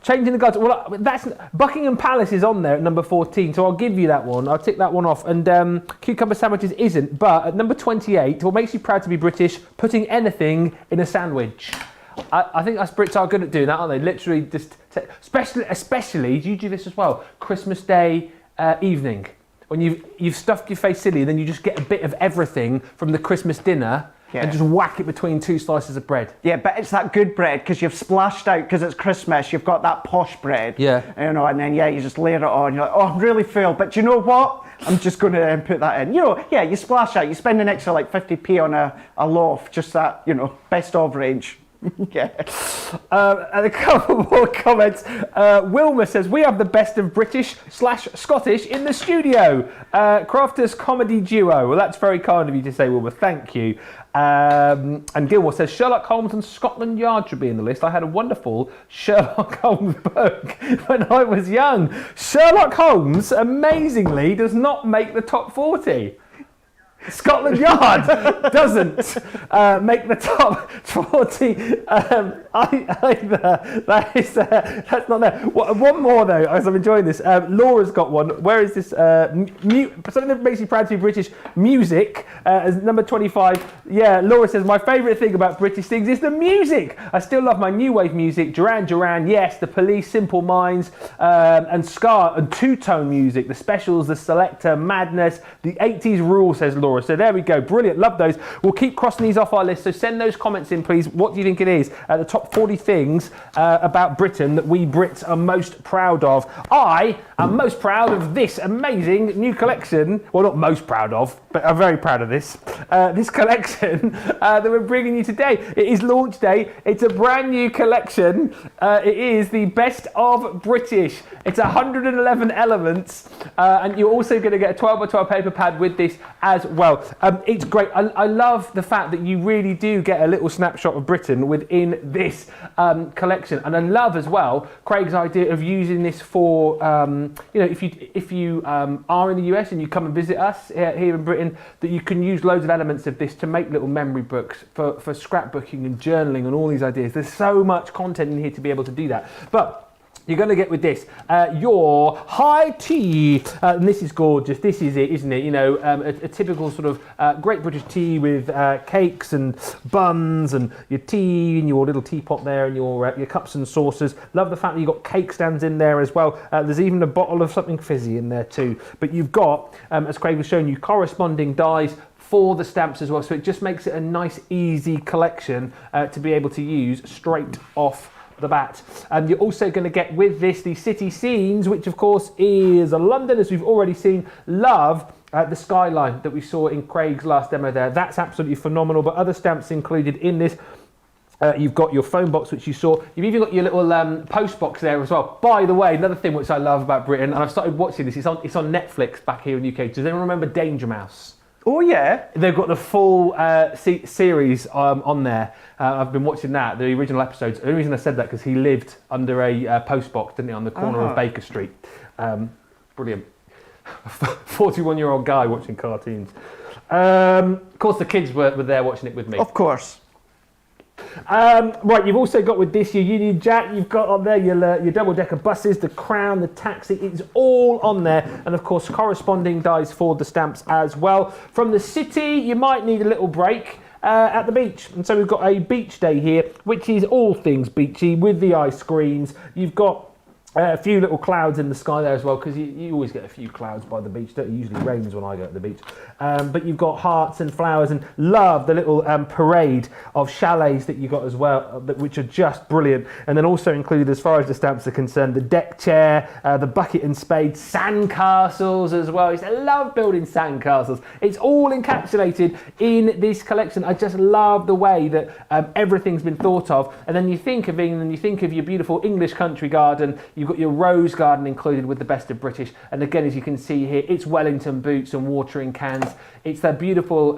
Changing the guards. Well, that's Buckingham Palace is on there at number 14, so I'll give you that one. I'll tick that one off. And cucumber sandwiches isn't, but at number 28, what makes you proud to be British? Putting anything in a sandwich. I think us Brits are good at doing that, aren't they? Literally, just especially. Do you do this as well? Christmas Day evening, when you've stuffed your face silly, and then you just get a bit of everything from the Christmas dinner. Yeah. And just whack it between two slices of bread. Yeah, but it's that good bread because you've splashed out because it's Christmas. You've got that posh bread. Yeah. You know, and then you just layer it on. You're like, oh, I'm really full. But you know what? I'm just going to put that in. You know, yeah, you splash out. You spend an extra like 50p on a loaf. Just that, you know, best of range. Yeah. And a couple more comments. Wilma says, we have the best of British/Scottish in the studio. Crafters comedy duo. Well, that's very kind of you to say, Wilma. Thank you. And Gilmore says, Sherlock Holmes and Scotland Yard should be in the list. I had a wonderful Sherlock Holmes book when I was young. Sherlock Holmes, amazingly, does not make the top 40. Scotland Yard doesn't make the top 40 either. That's not there. One more though, as I'm enjoying this. Laura's got one. Where is this? Something that makes you proud to be British. Music as number 25. Yeah, Laura says my favourite thing about British things is the music. I still love my new wave music. Duran Duran, yes. The Police, Simple Minds, and ska and two-tone music. The Specials, the Selector, Madness, the 80s Rule, says Laura. So there we go, brilliant, love those. We'll keep crossing these off our list, so send those comments in please. What do you think it is? The top 40 things about Britain that we Brits are most proud of. I am most proud of this amazing new collection. Well, not most proud of, but I'm very proud of this. This collection that we're bringing you today. It is launch day. It's a brand new collection. It is the best of British. It's 111 elements, and you're also going to get a 12 by 12 paper pad with this as well. It's great. I love the fact that you really do get a little snapshot of Britain within this collection, and I love as well Craig's idea of using this for you know, if you are in the US and you come and visit us here in Britain, that you can use loads of elements of this to make little memory books for scrapbooking and journaling and all these ideas. There's so much content in here to be able to do that. But you're going to get with this your high tea, and this is gorgeous. This is it, isn't it? You know, a typical sort of Great British tea with cakes and buns and your tea and your little teapot there and your cups and saucers. Love the fact that you've got cake stands in there as well. There's even a bottle of something fizzy in there too. But you've got, as Craig was showing you, corresponding dies for the stamps as well. So it just makes it a nice, easy collection to be able to use straight off the bat. And you're also going to get with this the city scenes, which of course is London, as we've already seen. Love the skyline that we saw in Craig's last demo there. That's absolutely phenomenal. But other stamps included in this. You've got your phone box, which you saw. You've even got your little post box there as well. By the way, another thing which I love about Britain, and I've started watching this, it's on Netflix back here in the UK. Does anyone remember Danger Mouse? Oh yeah. They've got the full series on there. I've been watching that, the original episodes. The only reason I said that because he lived under a post box, didn't he, on the corner of Baker Street. Brilliant. 41-year-old guy watching cartoons. Of course, the kids were there watching it with me. Of course. Right, you've also got with this your Union Jack, you've got on there your double-decker buses, the Crown, the taxi, it's all on there, and of course corresponding dies for the stamps as well. From the city, you might need a little break at the beach, and so we've got a beach day here, which is all things beachy with the ice screens. You've got a few little clouds in the sky there as well, because you always get a few clouds by the beach. It usually rains when I go to the beach. But you've got hearts and flowers, and love the little parade of chalets that you got as well, which are just brilliant. And then also included, as far as the stamps are concerned, the deck chair, the bucket and spade, sandcastles as well. I love building sandcastles. It's all encapsulated in this collection. I just love the way that everything's been thought of. And then you think of England, you think of your beautiful English country garden. You've got your rose garden included with the best of British. And again, as you can see here, it's Wellington boots and watering cans. It's their beautiful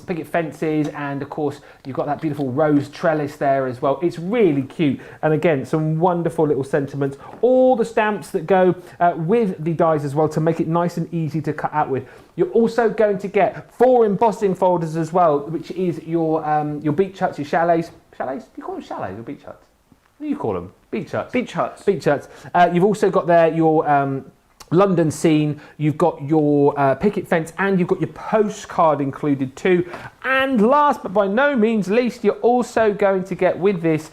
picket fences. And of course, you've got that beautiful rose trellis there as well. It's really cute. And again, some wonderful little sentiments. All the stamps that go with the dies as well to make it nice and easy to cut out with. You're also going to get 4 embossing folders as well, which is your beach huts, your chalets. Chalets? Do you call them chalets or beach huts? What do you call them? Beach huts. Beach huts. Beach huts. You've also got there your London scene, you've got your picket fence, and you've got your postcard included too. And last but by no means least, you're also going to get with this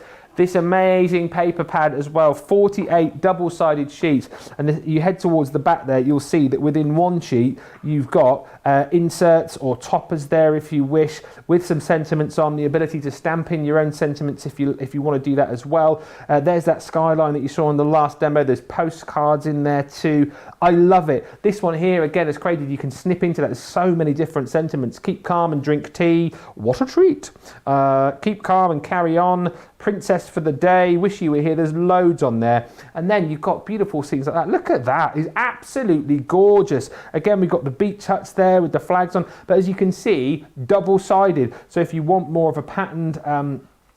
amazing paper pad as well, 48 double-sided sheets. And if you head towards the back there, you'll see that within one sheet, you've got inserts or toppers there if you wish, with some sentiments on, the ability to stamp in your own sentiments if you want to do that as well. There's that skyline that you saw in the last demo. There's postcards in there too. I love it. This one here, again, is created. You can snip into that. There's so many different sentiments. Keep calm and drink tea. What a treat. Keep calm and carry on. Princess for the day, wish you were here. There's loads on there. And then you've got beautiful scenes like that. Look at that. It's absolutely gorgeous. Again, we've got the beach huts there with the flags on. But as you can see, double-sided. So if you want more of a patterned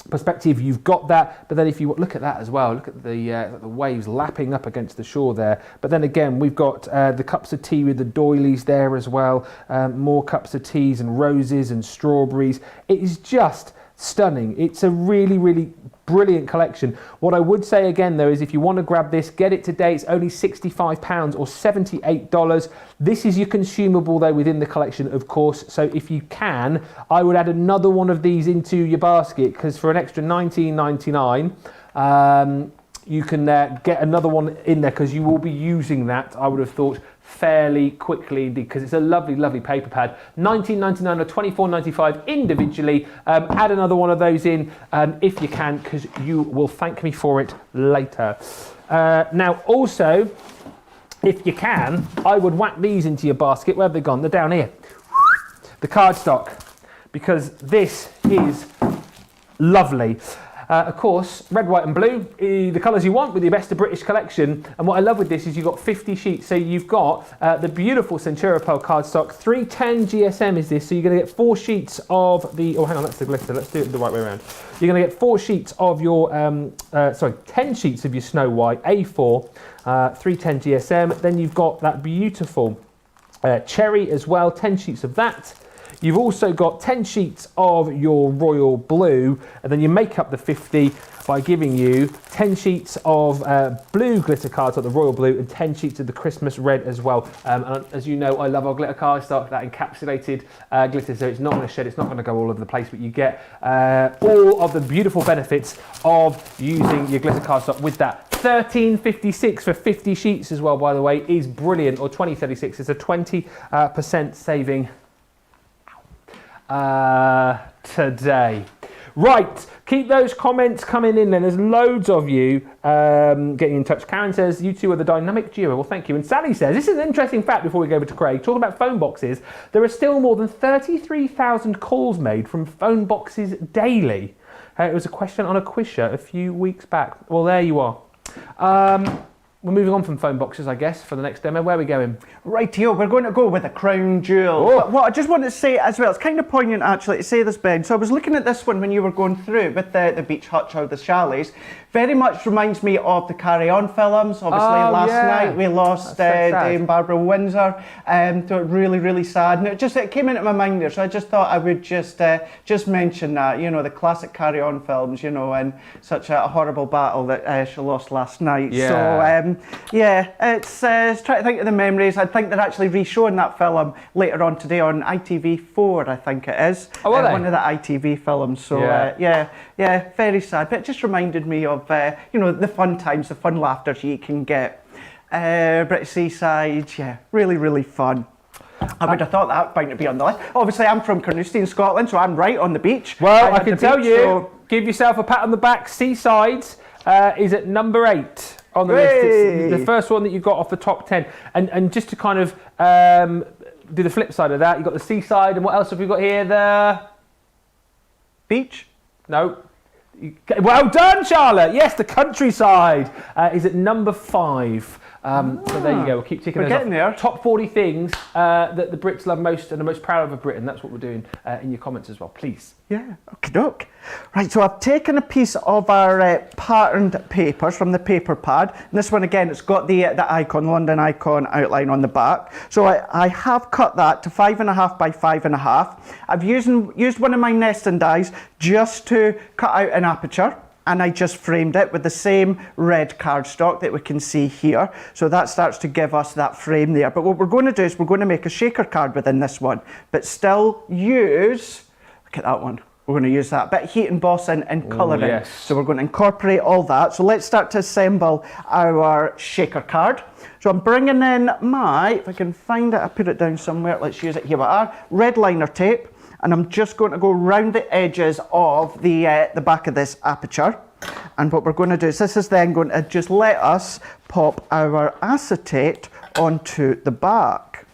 perspective, you've got that. But then if you look at that as well, look at the waves lapping up against the shore there. But then again, we've got the cups of tea with the doilies there as well. More cups of teas and roses and strawberries. It is just stunning. It's a really, really brilliant collection. What I would say again though is if you want to grab this, get it today. It's only £65 or $78. This is your consumable though within the collection, of course. So if you can, I would add another one of these into your basket, because for an extra $19.99 you can get another one in there, because you will be using that, I would have thought, fairly quickly, because it's a lovely, lovely paper pad. $19.99 or $24.95 individually. Add another one of those in if you can, because you will thank me for it later. Now, also, if you can, I would whack these into your basket. Where have they gone? They're down here. The cardstock, because this is lovely. Of course, red, white and blue, the colours you want with your Best of British collection. And what I love with this is you've got 50 sheets. So you've got the beautiful Centura Pearl cardstock. 310 GSM is this. So you're going to get 4 sheets of the... Oh, hang on, that's the glitter. Let's do it the right way around. You're going to get 4 sheets of your... 10 sheets of your Snow White A4, 310 GSM. Then you've got that beautiful cherry as well, 10 sheets of that. You've also got 10 sheets of your royal blue, and then you make up the 50 by giving you 10 sheets of blue glitter cards, like the royal blue, and 10 sheets of the Christmas red as well. And as you know, I love our glitter cardstock, that encapsulated glitter, so it's not going to shed, it's not going to go all over the place, but you get all of the beautiful benefits of using your glitter cardstock with that. $13.56 for 50 sheets as well, by the way, is brilliant, or $20.36. It's a 20% saving today. Right, keep those comments coming in then. There's loads of you getting in touch. Karen says, you two are the dynamic duo. Well, thank you. And Sally says, this is an interesting fact before we go over to Craig. Talking about phone boxes, there are still more than 33,000 calls made from phone boxes daily. It was a question on a quiz show a few weeks back. Well, there you are. we're moving on from phone boxes, I guess, for the next demo. Where are we going? Rightio, we're going to go with a crown jewel. Oh. But what I just want to say as well, it's kind of poignant actually to say this, Ben. So I was looking at this one when you were going through with the beach hutch or the chalets. Very much reminds me of the Carry On films. Obviously, last night we lost Dame Barbara Windsor. So really, really sad. And it came into my mind there, so I just thought I would just mention that, you know, the classic Carry On films, you know, and such a horrible battle that she lost last night. Yeah. So, it's trying to think of the memories. I think they're actually re-showing that film later on today on ITV4, I think it is. Oh, are they? One of the ITV films. So, very sad. But it just reminded me of, you know, the fun times, the fun laughter you can get. British Seaside, really, really fun. I would have thought that might be on the list. Obviously, I'm from Carnoustie in Scotland, so I'm right on the beach. Well, I can tell you, give yourself a pat on the back. Seaside is at number 8 on the list. It's the first one that you got off the top 10. And just to kind of do the flip side of that, you've got the Seaside, and what else have we got here? The beach? No. Well done, Charlotte. Yes, the Countryside is at number 5. So there you go. We'll keep ticking those off. There. Top 40 things that the Brits love most and are most proud of Britain. That's what we're doing in your comments as well, please. Yeah, okie doke. Right, so I've taken a piece of our patterned papers from the paper pad. And this one again, it's got the icon, London icon outline on the back. So I have cut that to 5.5 by 5.5. I've used one of my nesting dies just to cut out an aperture. And I just framed it with the same red cardstock that we can see here. So that starts to give us that frame there. But what we're going to do is we're going to make a shaker card within this one, but still use, look at that one. We're going to use that bit of heat embossing and colouring. Yes. So we're going to incorporate all that. So let's start to assemble our shaker card. So I'm bringing in my, if I can find it, I put it down somewhere. Let's use it. Here we are. Red liner tape. And I'm just going to go round the edges of the back of this aperture. And what we're going to do is this is then going to just let us pop our acetate onto the back.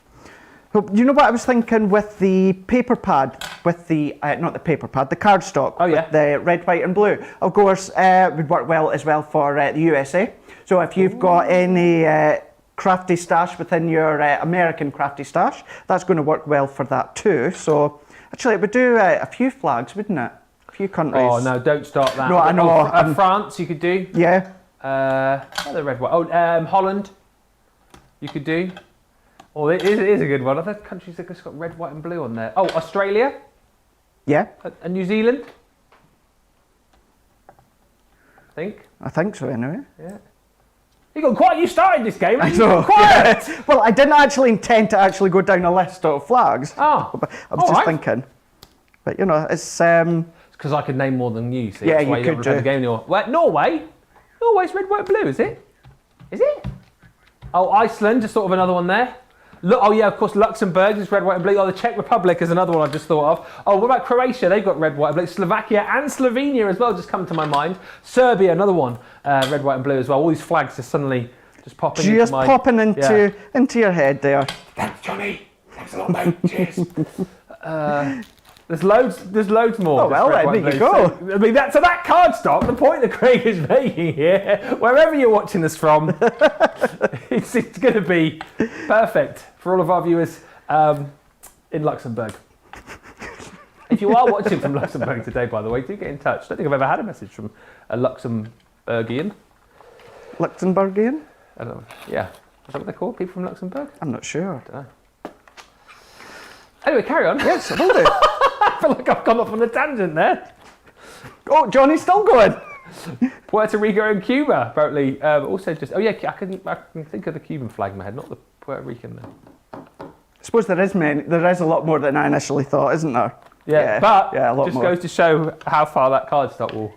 So you know what I was thinking with the paper pad, with the, not the paper pad, the cardstock, with the red, white and blue. Of course, would work well as well for the USA. So if you've got any crafty stash within your American crafty stash, that's going to work well for that too. So actually, it would do a few flags, wouldn't it? A few countries. Oh, no, don't start that. No, I know. France, you could do. Yeah. The red, white. Oh, Holland, you could do. Oh, it is a good one. Other countries that just got red, white and blue on there. Oh, Australia. Yeah. And New Zealand. I think so, anyway. Yeah. You started this game. I know. Quiet. Yeah. Well, I didn't actually intend to actually go down a list of flags. Oh. But I was just thinking. But you know, it's because I could name more than you. See, yeah, that's why you don't could play do. the game anymore. Well, Norway. Norway's red, white, blue. Is it? Is it? Oh, Iceland. Just thought of another one there. Look. Oh yeah, of course. Luxembourg is red, white, and blue. Oh, the Czech Republic is another one I just thought of. Oh, what about Croatia? They've got red, white, and blue. Slovakia and Slovenia as well just come to my mind. Serbia, another one. Red, white, and blue as well. All these flags just suddenly. Just popping into your head there. Thanks, Johnny. Thanks a lot, mate. Cheers. There's loads more. Oh well, there you go. So, I mean, that cardstock. The point that Craig is making here, wherever you're watching this from, it's going to be perfect for all of our viewers in Luxembourg. If you are watching from Luxembourg today, by the way, do get in touch. I don't think I've ever had a message from a Luxembourgian. Luxembourgian? I don't know. Yeah. Is that what they're called? People from Luxembourg? I'm not sure. I don't know. Anyway, carry on. Yes, I will do. I feel like I've gone off on a tangent there. Oh, Johnny's still going. Puerto Rico and Cuba, apparently. Also just... Oh, yeah, I can think of the Cuban flag in my head, not the Puerto Rican then. I suppose there is a lot more than I initially thought, isn't there? Yeah, but a lot just more. goes to show how far that cardstock will...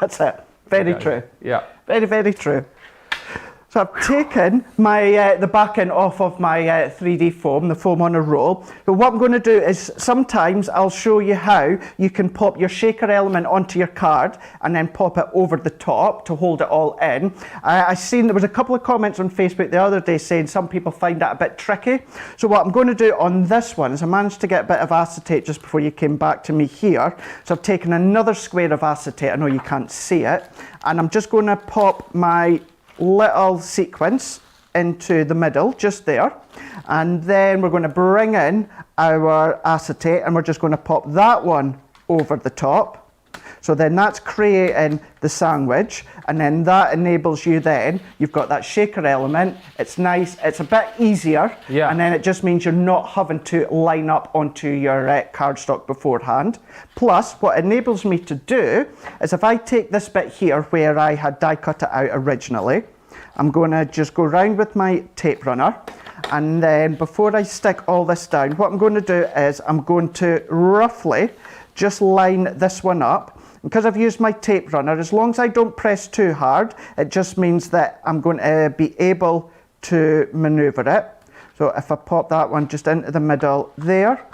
That's it. Very true. Yeah. Very, very true. So I've taken my the back end off of my 3D foam, the foam on a roll. But what I'm going to do is sometimes I'll show you how you can pop your shaker element onto your card and then pop it over the top to hold it all in. I've seen there was a couple of comments on Facebook the other day saying some people find that a bit tricky. So what I'm going to do on this one is I managed to get a bit of acetate just before you came back to me here. So I've taken another square of acetate. I know you can't see it. And I'm just going to pop my little sequence into the middle, just there. And then we're going to bring in our acetate and we're just going to pop that one over the top. So then that's creating the sandwich, and then that enables you then, you've got that shaker element, it's nice, it's a bit easier, and then it just means you're not having to line up onto your cardstock beforehand. Plus, what it enables me to do is if I take this bit here where I had die cut it out originally, I'm going to just go round with my tape runner, and then before I stick all this down, what I'm going to do is I'm going to roughly just line this one up. Because I've used my tape runner, as long as I don't press too hard, it just means that I'm going to be able to maneuver it. So if I pop that one just into the middle there,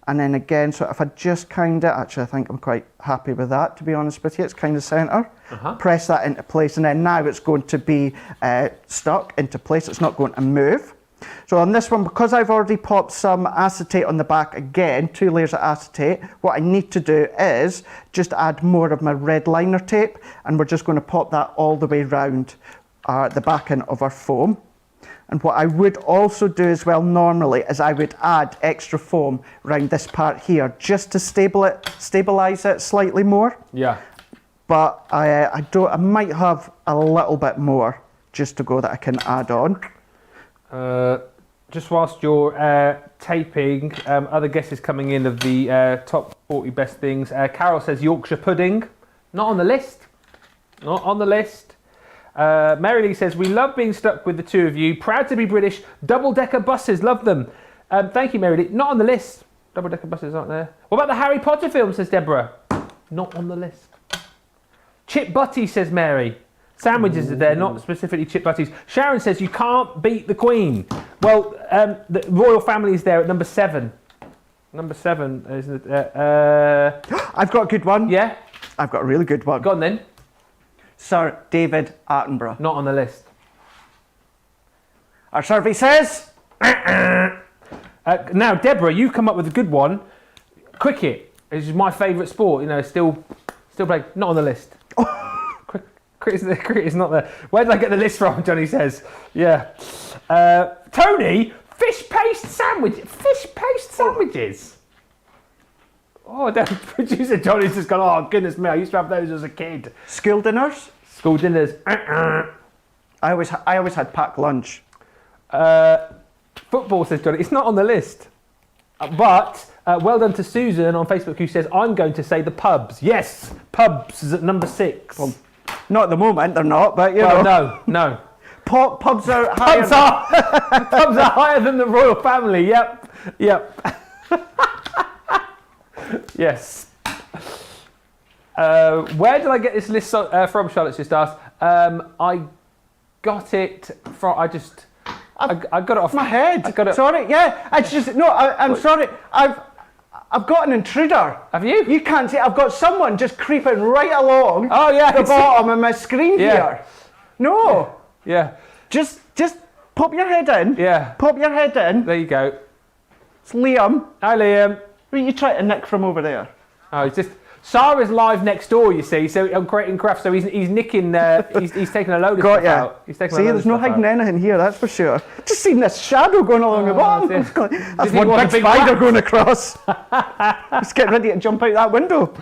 and then again, so if I just kind of, actually I think I'm quite happy with that, to be honest with you, it's kind of centre. Press that into place, and then now it's going to be stuck into place, it's not going to move. So on this one, because I've already popped some acetate on the back again, 2 layers of acetate, what I need to do is just add more of my red liner tape, and we're just going to pop that all the way round the back end of our foam. And what I would also do as well normally is I would add extra foam around this part here just to stabilize it slightly more. Yeah. But I might have a little bit more just to go that I can add on. Just whilst you're taping, other guesses coming in of the top 40 best things. Carol says Yorkshire pudding. Not on the list. Not on the list. Mary Lee says, we love being stuck with the two of you. Proud to be British. Double-decker buses. Love them. Thank you, Mary Lee. Not on the list. Double-decker buses aren't there. What about the Harry Potter film, says Deborah. Not on the list. Chip butty, says Mary. Sandwiches are there, not specifically chip butties. Sharon says you can't beat the Queen. Well, the royal family is there at number 7. Number 7 is I've got a good one. Yeah? I've got a really good one. Go on then. Sir David Attenborough. Not on the list. Our survey says... Now, Deborah, you've come up with a good one. Cricket is my favourite sport. You know, still play. Not on the list. Cricket is not there. Where did I get the list from? Johnny says. Yeah. Tony, fish paste sandwiches. Fish paste sandwiches. Oh, producer Johnny's just gone, oh, goodness me, I used to have those as a kid. School dinners? School dinners. I always had packed lunch. Football, says Johnny. It's not on the list. But well done to Susan on Facebook who says, I'm going to say the pubs. Yes, pubs is at number 6. Well, not at the moment, they're not, but you know. No. Pubs are higher. Pubs are higher than the royal family. Yep. Yes. Where did I get this list from? Charlotte's just asked. I got it from. I got it off my head. I got it. Sorry. Yeah. I'm sorry. I've got an intruder. Have you? You can't see. I've got someone just creeping right along. Oh yeah. The bottom of my screen here. No. Yeah. Just pop your head in. Yeah. Pop your head in. There you go. It's Liam. Hi, Liam. What are you trying to nick from over there? Oh, it's just Sarah's live next door. You see, so I'm creating craft. So he's nicking. He's taking a load of stuff out. He's taking. See, there's no hiding anything here. That's for sure. Just seen this shadow going along the bottom. That's one big spider going across. He's getting ready to jump out that window.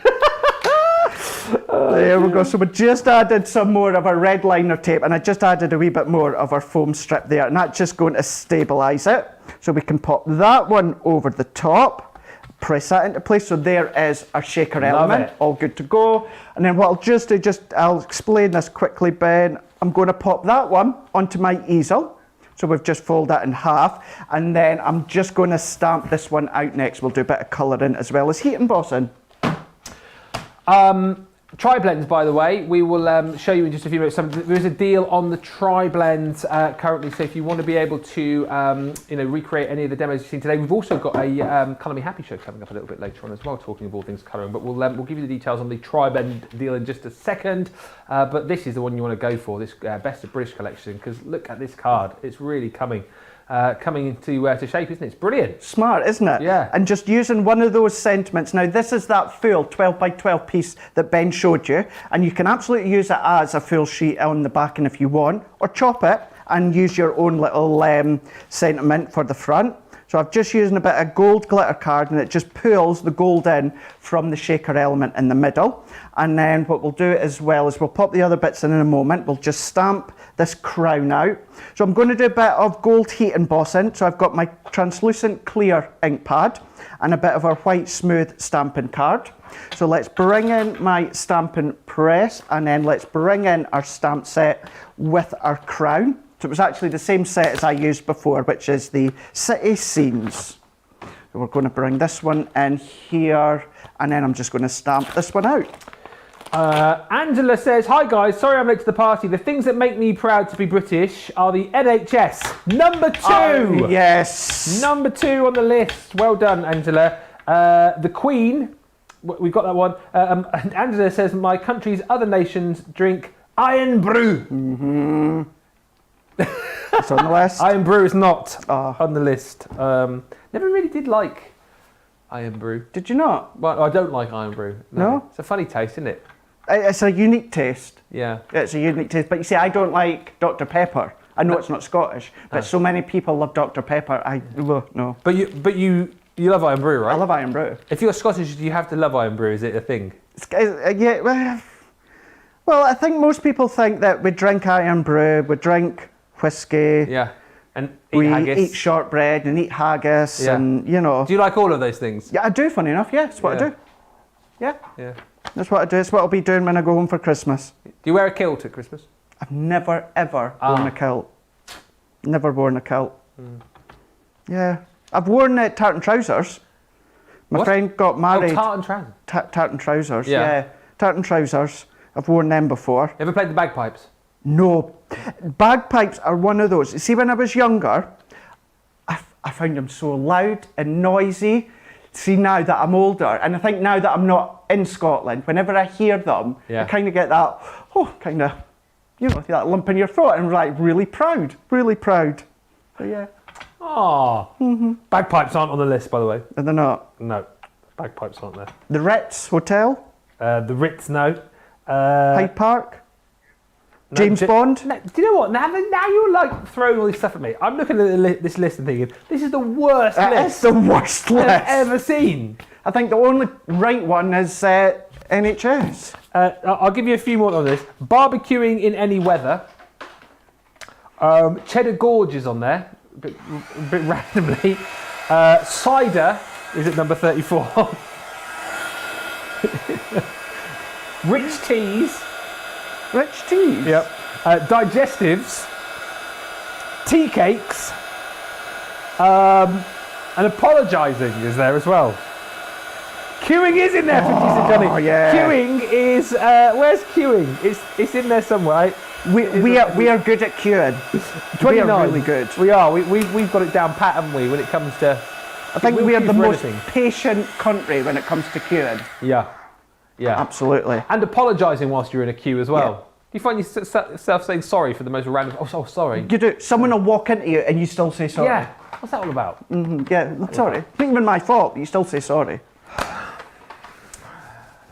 There we go. So we just added some more of our red liner tape, and I just added a wee bit more of our foam strip there, and that's just going to stabilise it. So we can pop that one over the top, press that into place. So there is our shaker element, all good to go. And then what I'll just do, I'll explain this quickly, Ben. I'm going to pop that one onto my easel. So we've just folded that in half, and then I'm just going to stamp this one out next. We'll do a bit of colouring as well as heat embossing. Tri-blends, by the way, we will show you in just a few minutes. There is a deal on the tri-blends currently, so if you want to be able to recreate any of the demos you've seen today, we've also got a Colour Me Happy show coming up a little bit later on as well, talking of all things colouring, but we'll give you the details on the tri-blend deal in just a second. But this is the one you want to go for, this Best of British collection, because look at this card, it's really coming. coming into to shape, isn't it? It's brilliant. Smart, isn't it? Yeah. And just using one of those sentiments. Now, this is that full 12 by 12 piece that Ben showed you, and you can absolutely use it as a full sheet on the back, and if you want, or chop it and use your own little sentiment for the front. So I've just using a bit of gold glitter card, and it just pulls the gold in from the shaker element in the middle. And then what we'll do as well is we'll pop the other bits in a moment. We'll just stamp this crown out. So I'm going to do a bit of gold heat embossing. So I've got my translucent clear ink pad and a bit of our white smooth stamping card. So let's bring in my stamping press, and then let's bring in our stamp set with our crown. So it was actually the same set as I used before, which is the City Scenes. So we're going to bring this one in here, and then I'm just going to stamp this one out. Angela says, hi guys, sorry I'm late to the party. The things that make me proud to be British are the NHS. Number 2! Oh, yes! Number 2 on the list. Well done, Angela. The Queen, we've got that one. And Angela says, my country's other nations drink iron brew. Mm-hmm. It's on the list. Iron brew is not on the list. Never really did like iron brew. Did you not? Well, I don't like iron brew. No? It's a funny taste, isn't it? It's a unique taste. Yeah. It's a unique taste. But you see, I don't like Dr. Pepper. I know it's not Scottish, but so many people love Dr. Pepper. No. But you love iron brew, right? I love iron brew. If you're Scottish, you have to love iron brew. Is it a thing? Yeah. Well, I think most people think that we drink iron brew, we drink whiskey. Yeah. And we haggis. eat shortbread and eat haggis, Yeah. and you know. Do you like all of those things? Yeah, I do. Funny enough, yeah, that's what I do. Yeah. Yeah. That's what I do. It's what I'll be doing when I go home for Christmas. Do you wear a kilt at Christmas? I've never ever worn a kilt. Never worn a kilt. Yeah, I've worn tartan trousers. My friend got married. Oh, tartan trousers. Tartan trousers. Yeah. Yeah, tartan trousers. I've worn them before. Ever played the bagpipes? No, bagpipes are one of those. You see, when I was younger, I found them so loud and noisy. See, now that I'm older, and I think now that I'm not in Scotland, whenever I hear them, I kind of get that, that lump in your throat, and like really proud. So yeah. Oh. Bagpipes aren't on the list, by the way. Are they not? No, bagpipes aren't there. The Ritz Hotel? The Ritz, no. Hyde Park? No, James Bond? No, do you know what? Now you're like throwing all this stuff at me. I'm looking at this list and thinking, this is the worst list. It's the worst list I've ever seen. I think the only right one is NHS. I'll give you a few more on this. Barbecuing in any weather. Cheddar Gorge is on there, a bit randomly. Cider is at number 34. Rich teas. Rich teas? Yep. Digestives. Tea cakes. And apologising is there as well. Queuing is in there, 56 Johnny. Oh, yeah. Queuing is, where's queuing? It's in there somewhere. We are good at queuing. 29. We are really good. We are. We've got it down pat, haven't we, when it comes to... I think we are the most anything. patient country when it comes to queuing. Yeah. Yeah. Absolutely. And apologising whilst you're in a queue as well. Do you find yourself saying sorry for the most random... Oh, sorry. You do. Someone will walk into you and you still say sorry. Yeah. What's that all about? Yeah, sorry. It's not even my fault, but you still say sorry.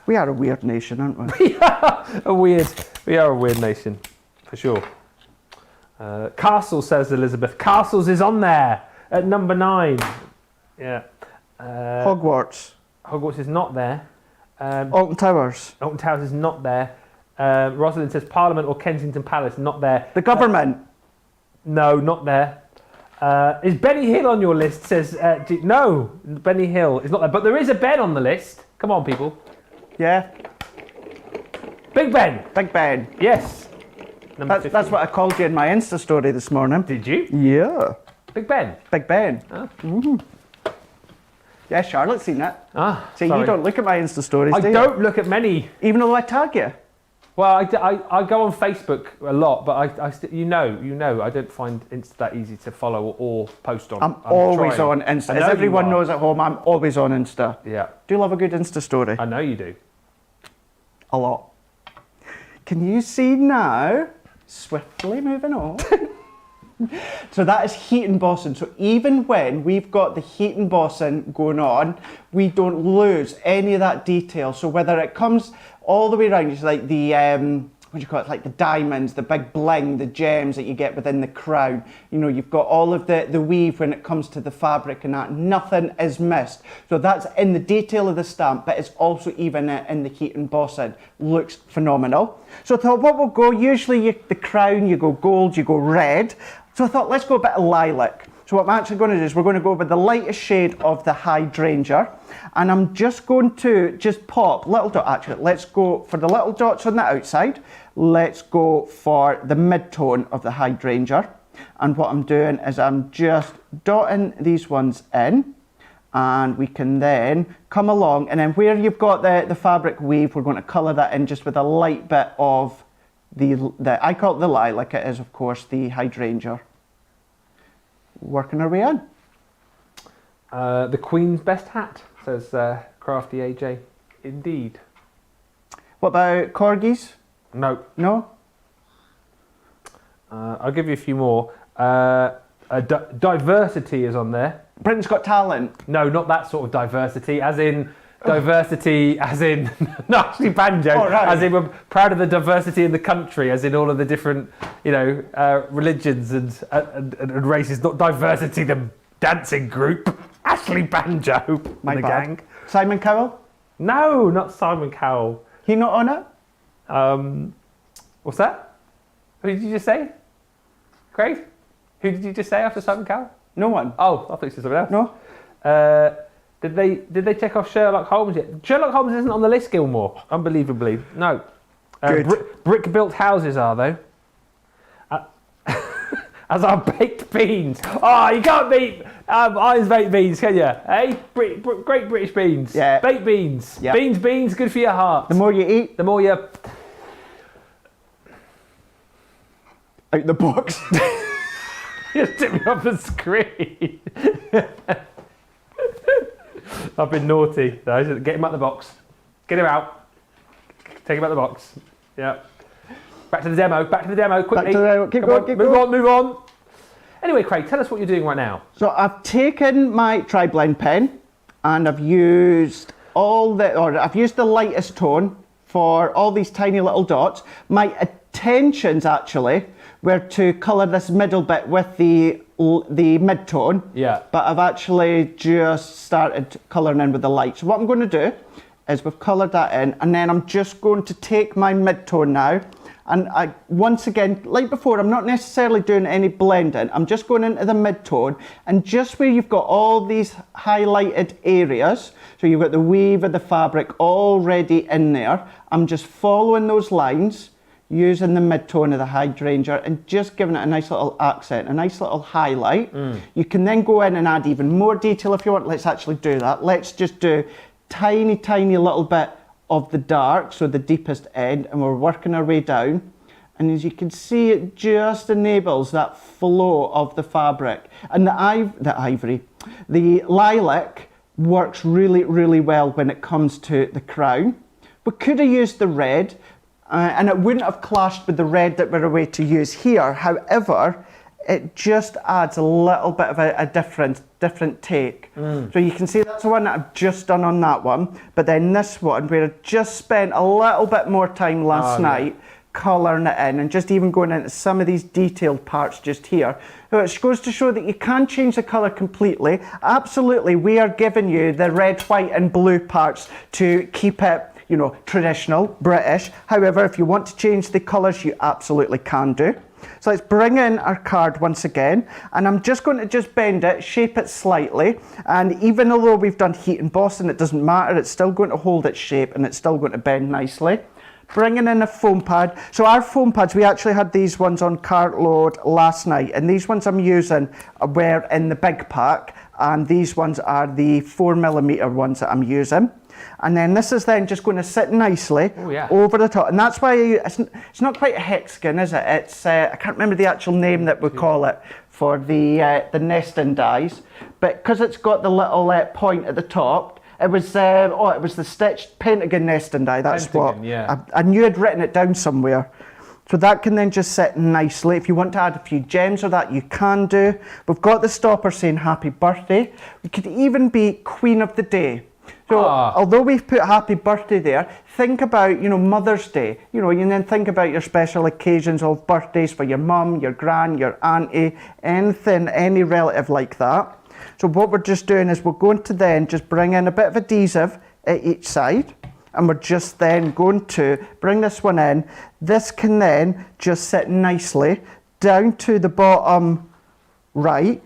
We are a weird nation, aren't we? We are a weird nation, for sure. Castles, says Elizabeth. Castles is on there at number 9. Yeah. Hogwarts. Hogwarts is not there. Alton Towers. Alton Towers is not there. Rosalind says Parliament or Kensington Palace, not there. The government. No, not there. Is Benny Hill on your list? Says no, Benny Hill is not there. But there is a Ben on the list. Come on, people. Yeah. Big Ben. Big Ben. Yes. That's what I called you in my Insta story this morning. Did you? Yeah. Big Ben. Big Ben. Oh. Mm-hmm. Yeah, Charlotte's seen it. See, sorry. you don't look at my Insta stories, do you? I don't look at many. Even though I tag you. Well, I go on Facebook a lot, but you know, I don't find Insta that easy to follow or post on. I'm always on Insta. As everyone knows at home, I'm always on Insta. Yeah. Do you love a good Insta story? I know you do. A lot. Can you see now? Swiftly moving on. So that is heat embossing. So even when we've got the heat embossing going on, we don't lose any of that detail. So whether it comes all the way around, it's like the, what do you call it, like the diamonds, the big bling, the gems that you get within the crown. You know, you've got all of the weave when it comes to the fabric and that. Nothing is missed. So that's in the detail of the stamp, but it's also even in the heat embossing. Looks phenomenal. So I thought, what we'll go, usually the crown, you go gold, you go red. So I thought, let's go a bit of lilac. So what I'm actually going to do is we're going to go with the lightest shade of the hydrangea. And I'm just going to pop little dot. Actually, let's go for the little dots on the outside. Let's go for the mid-tone of the hydrangea. And what I'm doing is I'm just dotting these ones in. And we can then come along. And then where you've got the fabric weave, we're going to colour that in just with a light bit of I call it the lilac. It is, of course, the hydrangea. Working our way in. The Queen's best hat, says Crafty AJ. Indeed. What about corgis? No. No? I'll give you a few more. Diversity is on there. Britain's Got Talent. No, not that sort of diversity, as in diversity, as in, no, actually banjo, oh, right. As in we're proud of the diversity in the country, as in all of the different, you know, religions and races, not diversity, the dancing group. Ashley Banjo and My the bad. gang. Simon Cowell? No, not Simon Cowell. He not on it? What's that? Who did you just say? Craig? Who did you just say after Simon Cowell? No one. Oh, I thought you said something else. No? Did they check off Sherlock Holmes yet? Sherlock Holmes isn't on the list, Gilmore. Unbelievably. No. Good. Brick-built houses are, though. As are baked beans. Oh, you can't beat Iron's baked beans, can you? Hey, great British beans. Yeah. Baked beans. Yep. Beans, good for your heart. The more you eat, The more you... out the box. You just took me off the screen. I've been naughty. No, get him out the box. Get him out. Take him out the box. Yeah. Back to the demo. Quickly. Back to the demo. Keep going. Move on. Anyway, Craig, tell us what you're doing right now. So I've taken my tri-blend pen and I've used the lightest tone for all these tiny little dots. My intentions actually were to colour this middle bit with the mid-tone. Yeah. But I've actually just started colouring in with the light. So what I'm going to do is we've coloured that in, and then I'm just going to take my mid-tone now. And once again, like before, I'm not necessarily doing any blending. I'm just going into the mid-tone, and just where you've got all these highlighted areas, so you've got the weave of the fabric already in there, I'm just following those lines, using the mid-tone of the hydrangea and just giving it a nice little accent, a nice little highlight. You can then go in and add even more detail if you want. Let's actually do that. Let's just do tiny little bit of the dark, so the deepest end, and we're working our way down. And as you can see, it just enables that flow of the fabric. And the lilac works really well when it comes to the crown. We could have used the red, and it wouldn't have clashed with the red that we're away to use here. However, it just adds a little bit of a different take. So you can see that's the one that I've just done on that one. But then this one, where I just spent a little bit more time last night colouring it in and just even going into some of these detailed parts just here. Which goes to show that you can change the colour completely. Absolutely, we are giving you the red, white and blue parts to keep it, you know, traditional, British. However, if you want to change the colours, you absolutely can do. So let's bring in our card once again, and I'm just going to bend it, shape it slightly, and even though we've done heat embossing, it doesn't matter, it's still going to hold its shape and it's still going to bend nicely. Bringing in a foam pad. So our foam pads, we actually had these ones on cartload last night, and these ones I'm using were in the big pack, and these ones are the 4mm ones that I'm using. And then this is then just going to sit nicely over the top. And that's why it's not quite a hexagon, is it? It's, I can't remember the actual name that we call it for the nesting dies. But because it's got the little point at the top, it was the stitched pentagon nesting die. That's pentagon, what I knew I'd written it down somewhere. So that can then just sit nicely. If you want to add a few gems or that, you can do. We've got the stopper saying happy birthday. We could even be Queen of the Day. So although we've put happy birthday there, think about, Mother's Day, and then think about your special occasions of birthdays for your mum, your gran, your auntie, anything, any relative like that. So what we're just doing is we're going to then just bring in a bit of adhesive at each side, and we're just then going to bring this one in. This can then just sit nicely down to the bottom right.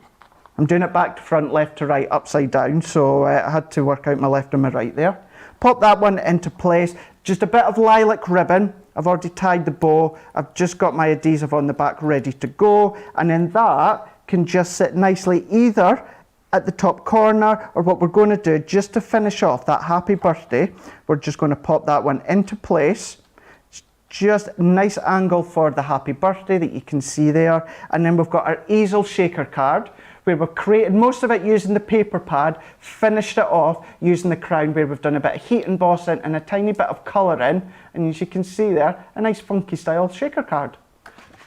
I'm doing it back to front, left to right, upside down, so I had to work out my left and my right there. Pop that one into place. Just a bit of lilac ribbon. I've already tied the bow. I've just got my adhesive on the back ready to go. And then that can just sit nicely either at the top corner, or what we're going to do, just to finish off that happy birthday, we're just going to pop that one into place. Just nice angle for the happy birthday that you can see there. And then we've got our easel shaker card, where we've created most of it using the paper pad, finished it off using the crown, where we've done a bit of heat embossing and a tiny bit of colour in. And as you can see there, a nice funky style shaker card.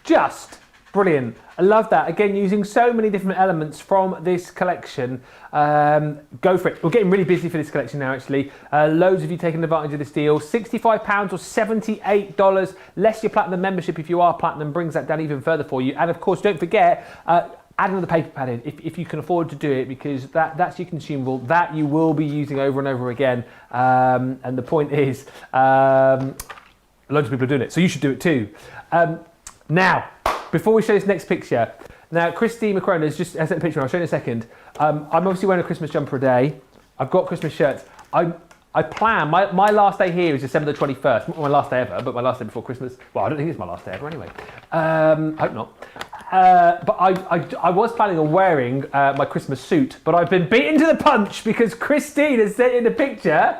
Just brilliant. I love that. Again, using so many different elements from this collection. Go for it. We're getting really busy for this collection now, actually. Loads of you taking advantage of this deal. £65 or $78, less your Platinum membership if you are Platinum, brings that down even further for you. And of course, don't forget, add another paper pad in if you can afford to do it, because that's your consumable that you will be using over and over again. And the point is, loads of people are doing it, so you should do it too. Now, before we show this next picture, now Christy McCrone has sent a picture. I'll show you in a second. I'm obviously wearing a Christmas jumper today. I've got Christmas shirts. I plan, my last day here is December the 21st. Not my last day ever, but my last day before Christmas. Well, I don't think it's my last day ever anyway. Hope not. But I was planning on wearing my Christmas suit, but I've been beaten to the punch because Christine has sent in a picture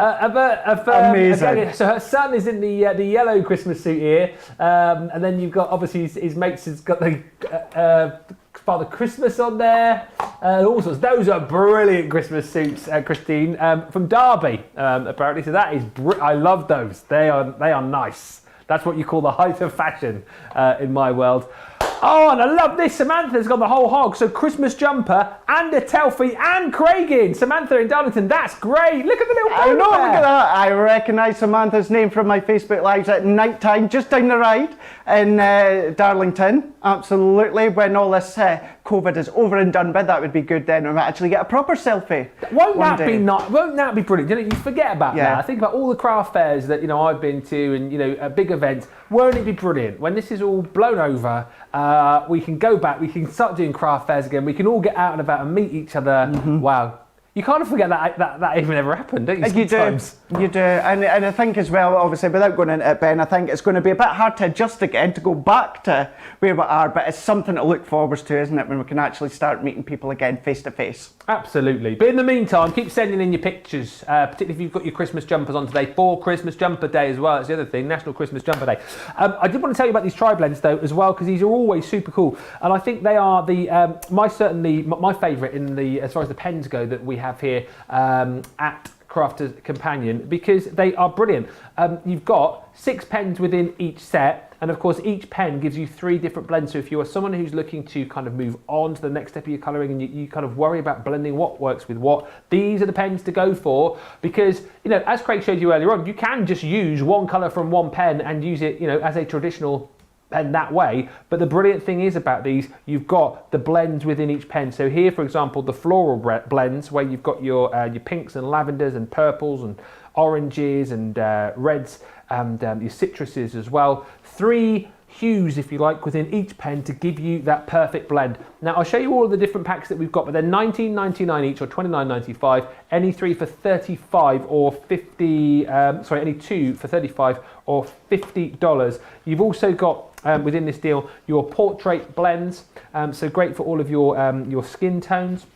amazing. So her son is in the yellow Christmas suit here, and then you've got obviously his mates has got the Father Christmas on there, all sorts. Those are brilliant Christmas suits, Christine, from Derby, apparently. So that is, I love those. They are nice. That's what you call the height of fashion in my world. Oh, and I love this. Samantha's got the whole hog. So Christmas jumper and a Telfie and Craig in. Samantha in Darlington. That's great. Look at the little I know, look at that. I recognise Samantha's name from my Facebook Lives at night time, just down the ride in Darlington. Absolutely. When all this COVID is over and done with, that would be good then. We might actually get a proper selfie. Won't that be brilliant? You forget about that. I think about all the craft fairs that I've been to, and big events. Won't it be brilliant when this is all blown over? We can go back. We can start doing craft fairs again. We can all get out and about and meet each other. Mm-hmm. Wow. You kind of forget that even ever happened, don't you? You do. And I think as well, obviously, without going into it, Ben, I think it's going to be a bit hard to adjust again, to go back to where we are, but it's something to look forward to, isn't it, when we can actually start meeting people again face to face. Absolutely. But in the meantime, keep sending in your pictures, particularly if you've got your Christmas jumpers on today, for Christmas Jumper Day as well. That's the other thing, National Christmas Jumper Day. I did want to tell you about these tri-blends, though, as well, because these are always super cool. And I think they are my favourite as far as the pens go that we have here at Crafter's Companion, because they are brilliant. You've got 6 pens within each set, and of course each pen gives you 3 different blends. So if you are someone who's looking to kind of move on to the next step of your colouring, and you kind of worry about blending what works with what, these are the pens to go for, because as Craig showed you earlier on, you can just use one colour from one pen and use it as a traditional pen that way. But the brilliant thing is about these, you've got the blends within each pen. So here, for example, the floral blends, where you've got your pinks and lavenders and purples and oranges and reds and your citruses as well. 3 hues, if you like, within each pen to give you that perfect blend. Now, I'll show you all of the different packs that we've got, but they're $19.99 each or $29.95. Any 3 for $35 or $50. Any 2 for $35 or $50. You've also got within this deal your portrait blends, so great for all of your skin tones.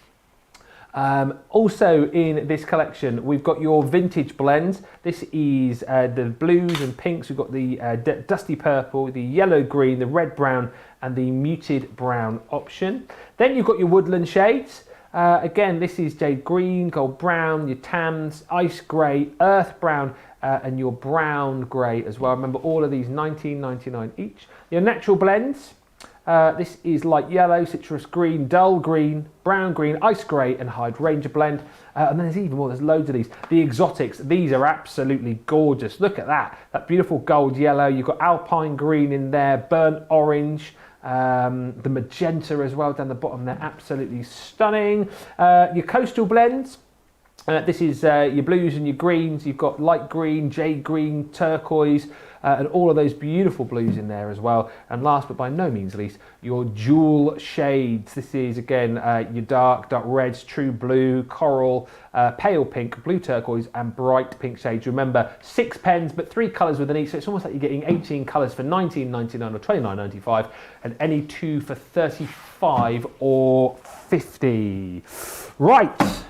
Also in this collection, we've got your vintage blends. This is the blues and pinks. We've got the dusty purple, the yellow green, the red brown, and the muted brown option. Then you've got your woodland shades. Again, this is jade green, gold brown, your tans, ice grey, earth brown, and your brown grey as well. Remember, all of these $19.99 each. Your natural blends. This is light yellow, citrus green, dull green, brown green, ice grey, and hydrangea blend. And then there's even more, there's loads of these. The exotics, these are absolutely gorgeous. Look at that beautiful gold yellow. You've got alpine green in there, burnt orange, the magenta as well down the bottom. They're absolutely stunning. Your coastal blends. This is your blues and your greens. You've got light green, jade green, turquoise, and all of those beautiful blues in there as well. And last but by no means least, your jewel shades. This is again your dark reds, true blue, coral, pale pink, blue turquoise, and bright pink shades. Remember, 6 pens, but 3 colours within each. So it's almost like you're getting 18 colours for $19.99 or $29.95, and any 2 for $35 or $50. Right.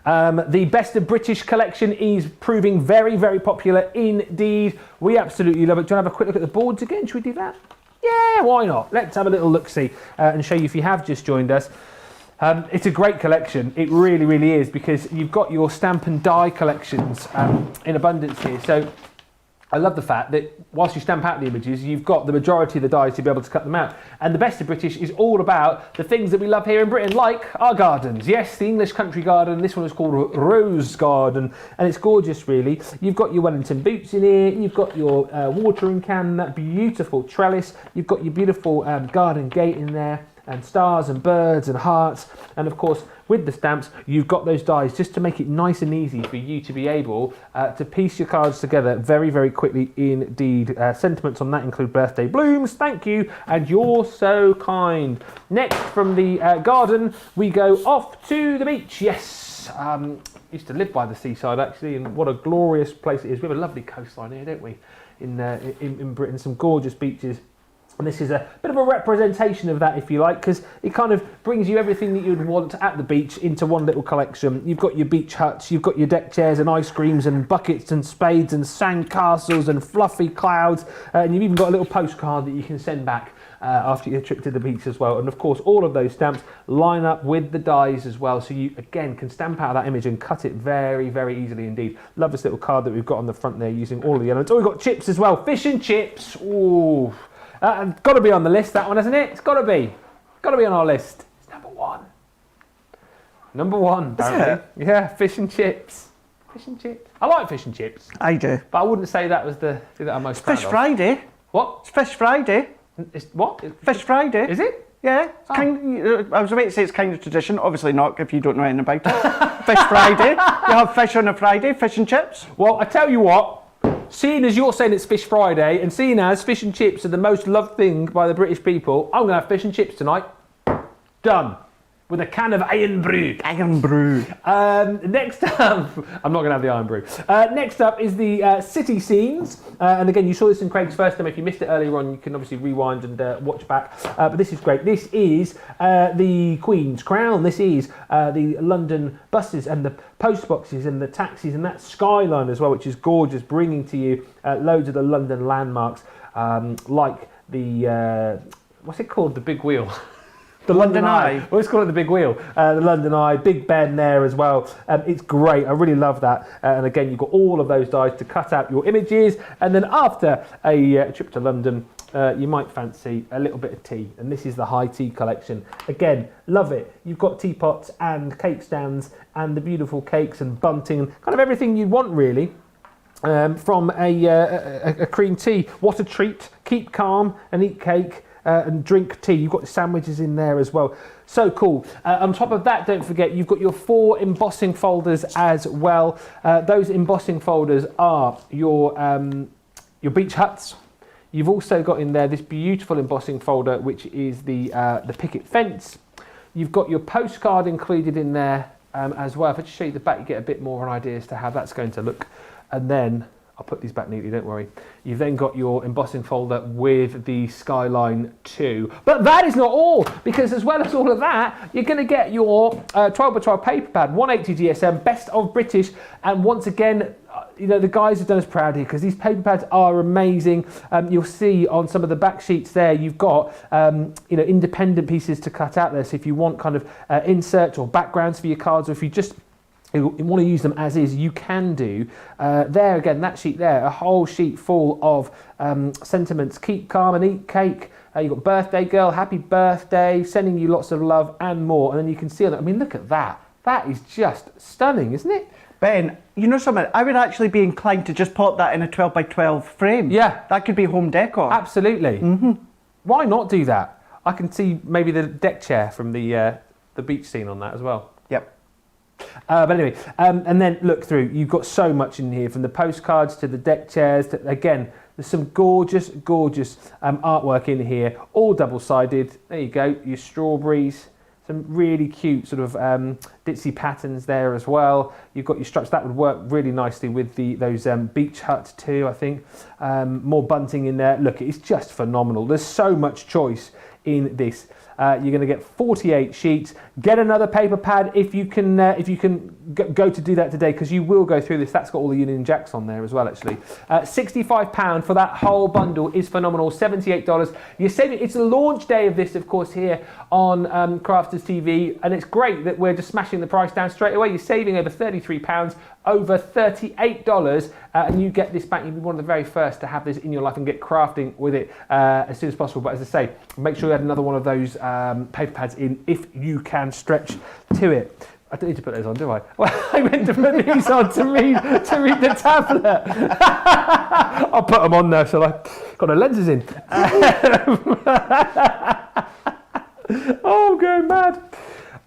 The Best of British collection is proving very, very popular indeed. We absolutely love it. Do you want to have a quick look at the boards again? Should we do that? Yeah, why not? Let's have a little look-see and show you if you have just joined us. It's a great collection. It really, really is, because you've got your stamp and die collections in abundance here. So I love the fact that whilst you stamp out the images, you've got the majority of the dies to be able to cut them out. And the Best of British is all about the things that we love here in Britain, like our gardens. Yes, the English country garden. This one is called Rose Garden, and it's gorgeous, really. You've got your Wellington boots in here. You've got your watering can, that beautiful trellis. You've got your beautiful garden gate in there, and stars and birds and hearts. And of course, with the stamps, you've got those dies just to make it nice and easy for you to be able to piece your cards together very, very quickly indeed. Sentiments on that include birthday blooms, thank you, and you're so kind. Next, from the garden, we go off to the beach. Yes, used to live by the seaside actually, and what a glorious place it is. We have a lovely coastline here, don't we, in Britain, some gorgeous beaches. And this is a bit of a representation of that, if you like, because it kind of brings you everything that you'd want at the beach into one little collection. You've got your beach huts, you've got your deck chairs and ice creams and buckets and spades and sand castles and fluffy clouds. And you've even got a little postcard that you can send back after your trip to the beach as well. And of course, all of those stamps line up with the dies as well. So you, again, can stamp out that image and cut it very, very easily indeed. Love this little card that we've got on the front there using all of the elements. Oh, we've got chips as well. Fish and chips. Ooh. Got to be on the list, that one, hasn't it? It's got to be. Got to be on our list. It's number one. Number one, apparently. Yeah, fish and chips. Fish and chips. I like fish and chips. I do. But I wouldn't say that was the thing that I'm most proud of. Fish Friday. What? It's Fish Friday. It's what? Fish Friday. Is it? Yeah. It's I was about to say it's kind of tradition. Obviously not, if you don't know anything about it. Fish Friday. You have fish on a Friday, fish and chips. Well, I tell you what. Seeing as you're saying it's Fish Friday, and seeing as fish and chips are the most loved thing by the British people, I'm going to have fish and chips tonight. Done. With a can of Iron Brew. Iron Brew. Next up, I'm not going to have the Iron Brew. Next up is the city scenes. And again, you saw this in Craig's first time. If you missed it earlier on, you can obviously rewind and watch back. But this is great. This is the Queen's Crown. This is the London buses and the post boxes and the taxis and that skyline as well, which is gorgeous, bringing to you loads of the London landmarks, like the, what's it called? The Big Wheel. The London Eye. Let's call it the Big Wheel. The London Eye, Big Ben there as well. It's great. I really love that. And again, you've got all of those dies to cut out your images. And then after a trip to London, you might fancy a little bit of tea. And this is the high tea collection. Again, love it. You've got teapots and cake stands and the beautiful cakes and bunting, kind of everything you'd want really. From a cream tea. What a treat. Keep calm and eat cake. And drink tea. You've got the sandwiches in there as well. So cool. On top of that, don't forget, you've got your 4 embossing folders as well. Those embossing folders are your beach huts. You've also got in there this beautiful embossing folder, which is the picket fence. You've got your postcard included in there as well. If I just show you the back, you get a bit more of an idea as to how that's going to look. And then I'll put these back neatly, don't worry. You've then got your embossing folder with the Skyline 2. But that is not all, because as well as all of that, you're going to get your 12x12 paper pad, 180 GSM, best of British, and once again, you know, the guys have done us proud here because these paper pads are amazing. You'll see on some of the back sheets there, you've got you know, independent pieces to cut out there. So if you want kind of inserts or backgrounds for your cards, or if you just you want to use them as is, you can do. There again, that sheet there, a whole sheet full of sentiments. Keep calm and eat cake. You've got birthday girl, happy birthday, sending you lots of love and more. And then you can see on that. I mean, look at that. That is just stunning, isn't it? Ben, you know something? I would actually be inclined to just pop that in a 12x12 frame. Yeah. That could be home decor. Absolutely. Mm-hmm. Why not do that? I can see maybe the deck chair from the beach scene on that as well. Yep. But anyway, and then look through, you've got so much in here, from the postcards to the deck chairs, to, again, there's some gorgeous, gorgeous artwork in here, all double-sided. There you go, your strawberries, some really cute sort of ditzy patterns there as well. You've got your stripes, that would work really nicely with those beach huts too, I think. More bunting in there. Look, it's just phenomenal. There's so much choice in this. You're going to get 48 sheets. Get another paper pad if you can go to do that today, because you will go through this. That's got all the Union Jacks on there as well, actually. £65 for that whole bundle is phenomenal. $78. You're saving. It's the launch day of this, of course, here on Crafters TV, and it's great that we're just smashing the price down straight away. You're saving over £33, over $38, and you get this back. You'll be one of the very first to have this in your life and get crafting with it as soon as possible. But as I say, make sure you add another one of those paper pads in if you can stretch to it. I don't need to put those on, do I? Well, I meant to put these on to read the tablet. I'll put them on there, shall I? Got no lenses in. Oh, I'm going mad.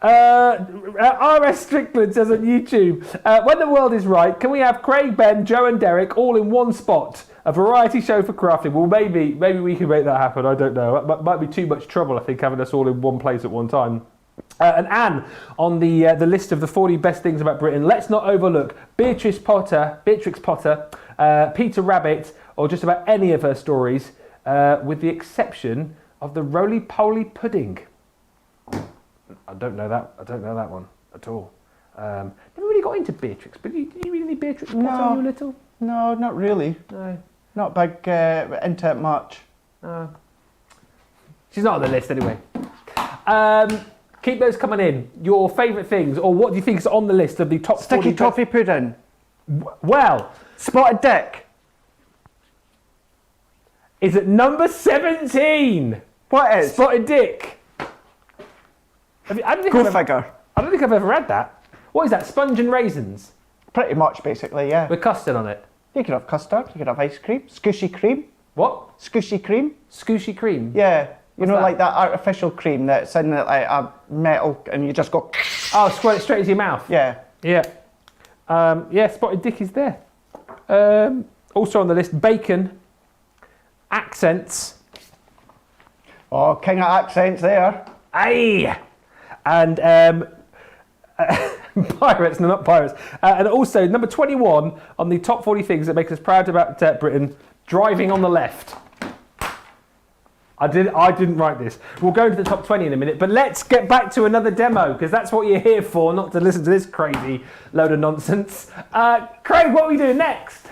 RS Strickland says on YouTube, when the world is right, can we have Craig, Ben, Joe and Derek all in one spot? A variety show for crafting. Well, maybe we can make that happen. I don't know. It might be too much trouble, I think, having us all in one place at one time. And Anne, on the list of the 40 best things about Britain, let's not overlook Beatrix Potter, Peter Rabbit, or just about any of her stories, with the exception of the roly-poly pudding. I don't know that one at all. Never really got into Beatrix, but did you read any Beatrix Potter when you were little? No, not really. No. Not big into it much. No. She's not on the list anyway. Keep those coming in. Your favourite things, or what do you think is on the list of the top 40 Sticky toffee pudding. Well, Spotted dick. is it number 17? What is? Spotted dick. Go figure. I don't think I've ever had that. What is that? Sponge and raisins Pretty much, basically, yeah. with custard on it. You could have custard, you could have ice cream, squishy cream. What? Squishy cream? Scooshy cream. Yeah. You know, that? like that artificial cream that's in like a metal and you just go... Oh, squirt it straight into your mouth. Yeah. Yeah. Yeah, spotted dick is there. Also on the list, bacon, accents. Oh, king of accents there. Aye. And pirates, no, not pirates. And also number 21 on the top 40 things that make us proud about Britain, driving on the left. I didn't write this. We'll go into the top 20 in a minute, but let's get back to another demo, because that's what you're here for, not to listen to this crazy load of nonsense. Craig, what are we doing next?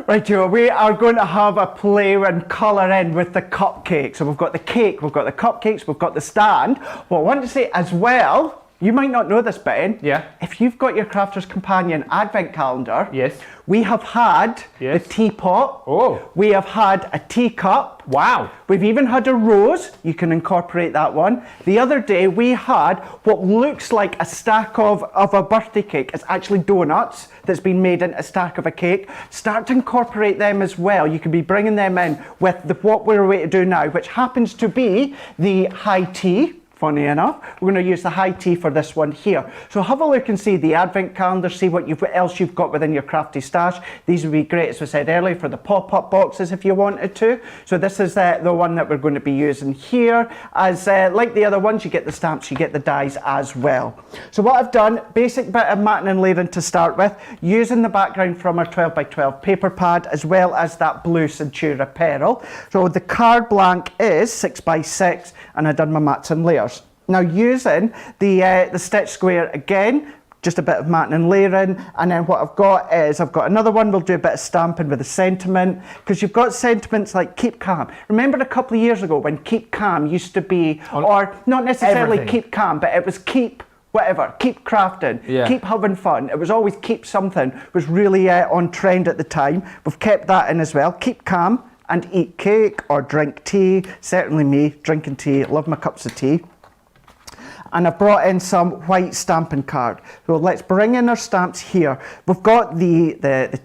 Right, Joe, we are going to have a play and colour in with the cupcakes. So we've got the cake, we've got the cupcakes, we've got the stand. What I want to say as well, you might not know this, Ben. Yeah. If you've got your Crafter's Companion advent calendar, Yes. we have had Yes. the teapot. Oh. We have had a teacup. Wow. We've even had a rose. You can incorporate that one. The other day we had what looks like a stack of a birthday cake. It's actually donuts that's been made into a stack of a cake. Start to incorporate them as well. You can be bringing them in with what we're away to do now, which happens to be the high tea funny enough. We're going to use the high tea for this one here. So have a look and see the advent calendar, see what else you've got within your crafty stash. These would be great, as we said earlier, for the pop-up boxes if you wanted to. So this is the one that we're going to be using here. As like the other ones, you get the stamps, you get the dies as well. So what I've done, basic bit of matting and layering to start with, using the background from our 12 by 12 paper pad, as well as that blue Centura Pearl. So the card blank is 6 by 6, and I've done my mats and layers. Now using the stitch square again, just a bit of matting and layering, and then what I've got is I've got another one. We'll do a bit of stamping with a sentiment, because you've got sentiments like keep calm. Remember a couple of years ago when keep calm used to be, or not necessarily everything. Keep calm, but it was keep whatever, keep crafting, keep having fun. It was always keep something. It was really on trend at the time. We've kept that in as well. Keep calm and eat cake or drink tea. Certainly me, drinking tea, love my cups of tea. And I've brought in some white stamping card. So let's bring in our stamps here. We've got the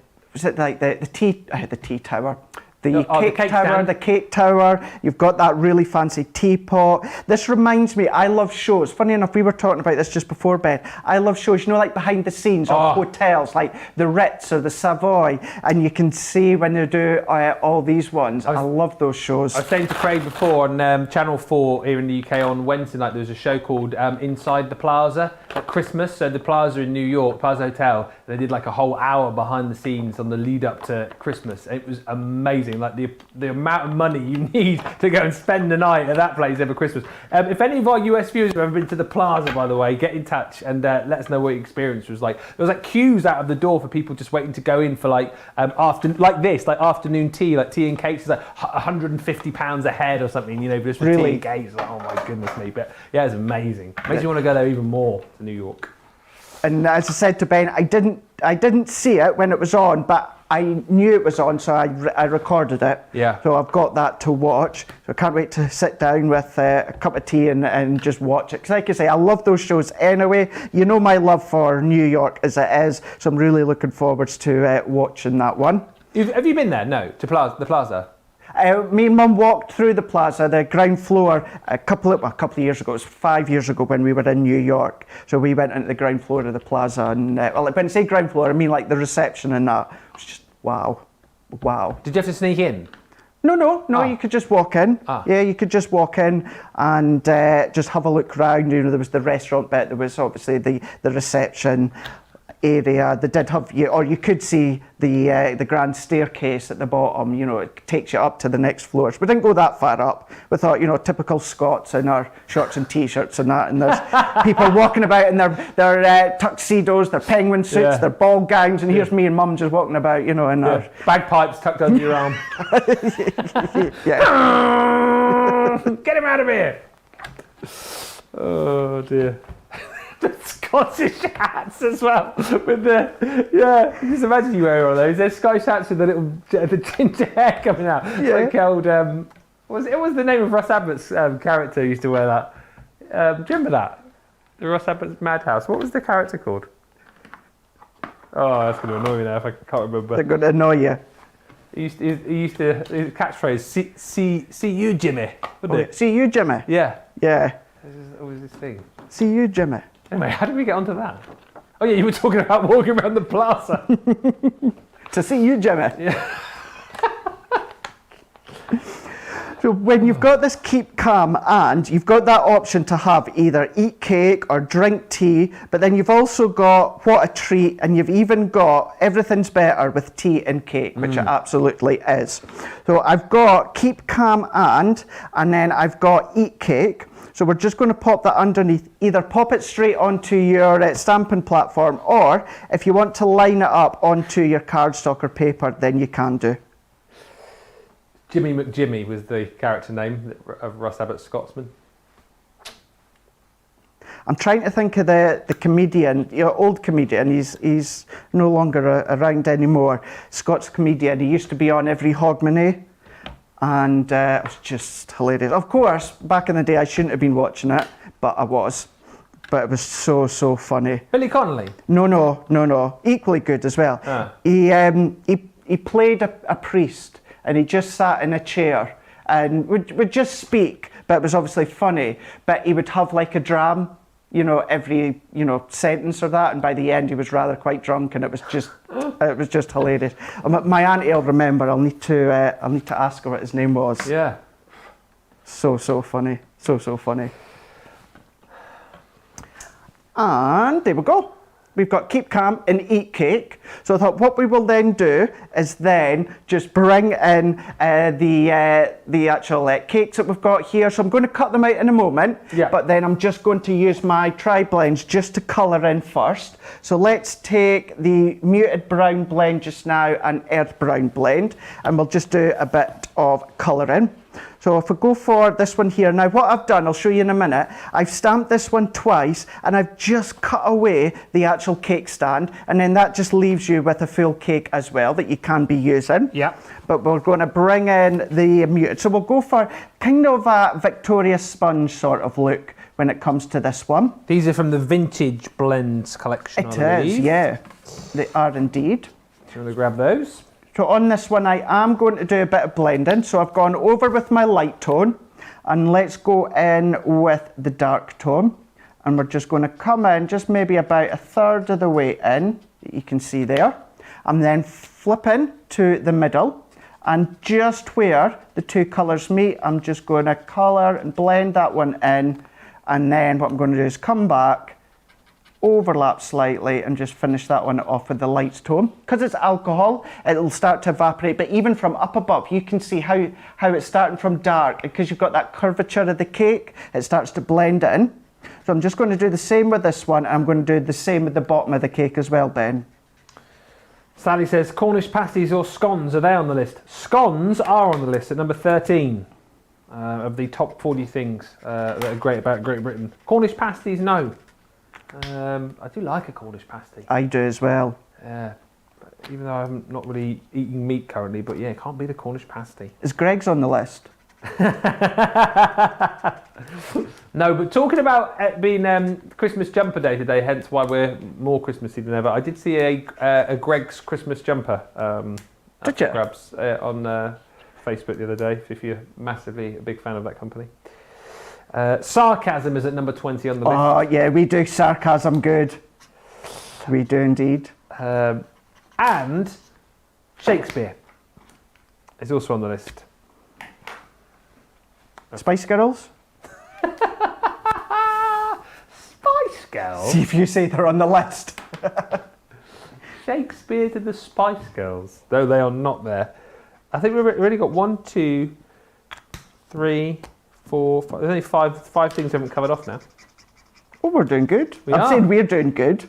tea tower. The cake tower, you've got that really fancy teapot. This reminds me, I love shows. Funny enough, we were talking about this just before bed. I love shows, you know, like behind the scenes of hotels, like the Ritz or the Savoy, and you can see when they do all these ones. I love those shows. I was saying to Craig before on Channel 4 here in the UK on Wednesday night, there was a show called Inside the Plaza at Christmas. So the Plaza in New York, Plaza Hotel, they did like a whole hour behind the scenes on the lead up to Christmas. It was amazing. Like the amount of money you need to go and spend the night at that place over Christmas. If any of our US viewers have ever been to the Plaza, by the way, get in touch and let us know what your experience was like. There was like queues out of the door for people just waiting to go in for like afternoon tea, like tea and cakes is like £150 a head or something, you know, just for tea and cakes. Like, oh my goodness me. But yeah, it's amazing. Makes you want to go there even more to New York. And as I said to Ben, I didn't see it when it was on, but I knew it was on, so I recorded it. Yeah. So I've got that to watch. So I can't wait to sit down with a cup of tea and just watch it. Because like I say, I love those shows anyway. You know my love for New York as it is, so I'm really looking forward to watching that one. Have you been there? No, to the Plaza? Me and Mum walked through the Plaza, the ground floor, a couple of years ago. It was 5 years ago when we were in New York. So we went into the ground floor of the Plaza, and well, when I say ground floor, I mean like the reception and that. It was just wow. Did you have to sneak in? No, you could just walk in. Yeah, you could just walk in and just have a look around. You know, there was the restaurant bit, there was obviously the reception area. They did have you could see the grand staircase at the bottom. You know, it takes you up to the next floors. We didn't go that far up. We thought, you know, typical Scots in our shorts and t-shirts and that, and there's people walking about in their tuxedos, their penguin suits, their ball gowns, and here's me and Mum just walking about, you know, in our bagpipes tucked under your arm. Get him out of here! Oh dear. The Scottish hats as well, with just imagine you wearing all those. There's Scottish hats with the ginger hair coming out. It's like old, what was the name of Russ Abbott's character who used to wear that? Do you remember that? The Russ Abbott's Madhouse. What was the character called? Oh, that's going to annoy me now if I can't remember. They're going to annoy you. He used to his catchphrase, see you, Jimmy. See you, Jimmy. Yeah. Yeah. What was his thing? See you, Jimmy. Anyway, how did we get onto that? Oh yeah, you were talking about walking around the Plaza. To see you, Jimmy. Yeah. So when you've got this keep calm, and you've got that option to have either eat cake or drink tea, but then you've also got what a treat, and you've even got everything's better with tea and cake, which it absolutely is. So I've got keep calm and then I've got eat cake. So we're just going to pop that underneath, either pop it straight onto your stamping platform, or if you want to line it up onto your cardstock or paper, then you can do. Jimmy McJimmy was the character name of Russ Abbott's Scotsman. I'm trying to think of the comedian, old comedian. He's no longer around anymore. Scots comedian. He used to be on every Hogmanay, and it was just hilarious. Of course, back in the day, I shouldn't have been watching it, but I was. But it was so funny. Billy Connolly? No. Equally good as well. He played a priest, and he just sat in a chair and would just speak, but it was obviously funny. But he would have like a dram, you know, every, you know, sentence or that, and by the end he was rather quite drunk, and it was just hilarious. My auntie will remember. I'll need to ask her what his name was. Yeah. So funny, so funny. And there we go. We've got keep calm and eat cake. So I thought what we will then do is then just bring in the actual cakes that we've got here. So I'm going to cut them out in a moment, but then I'm just going to use my tri-blends just to colour in first. So let's take the muted brown blend just now and earth brown blend, and we'll just do a bit of colouring. So if we go for this one here, now what I've done, I'll show you in a minute, I've stamped this one twice and I've just cut away the actual cake stand, and then that just leaves you with a full cake as well that you can be using. Yeah. But we're going to bring in the muted. So we'll go for kind of a Victoria sponge sort of look when it comes to this one. These are from the Vintage Blends collection, It is, yeah. They are indeed. So I'm going to grab those. So on this one, I am going to do a bit of blending. So I've gone over with my light tone, and let's go in with the dark tone. And we're just going to come in just maybe about a third of the way in, that you can see there. And then flipping to the middle, and just where the two colours meet, I'm just going to colour and blend that one in. And then what I'm going to do is come back, overlap slightly, and just finish that one off with the light tone. Because it's alcohol, it'll start to evaporate, but even from up above you can see how it's starting from dark, because you've got that curvature of the cake, it starts to blend in. So I'm just going to do the same with this one, and I'm going to do the same with the bottom of the cake as well, Ben. Sally says, Cornish pasties or scones, are they on the list? Scones are on the list at number 13 of the top 40 things that are great about Great Britain. Cornish pasties, no. I do like a Cornish pasty. I do as well. Yeah, even though I'm not really eating meat currently, but yeah, it can't be the Cornish pasty. Is Greg's on the list? No, but talking about it being Christmas jumper day today, hence why we're more Christmassy than ever. I did see a Greg's Christmas jumper Did you? grabs on Facebook the other day, if you're massively a big fan of that company. Sarcasm is at number 20 on the list. Oh yeah, we do sarcasm good. We do indeed. And Shakespeare is also on the list. Spice Girls? Spice Girls? See if you say they're on the list. Shakespeare to the Spice Girls. Though they are not there. I think we've already got 1, 2, 3, 4, 5. There's only five things we haven't covered off now. Oh, we're doing good. I'm saying we're doing good.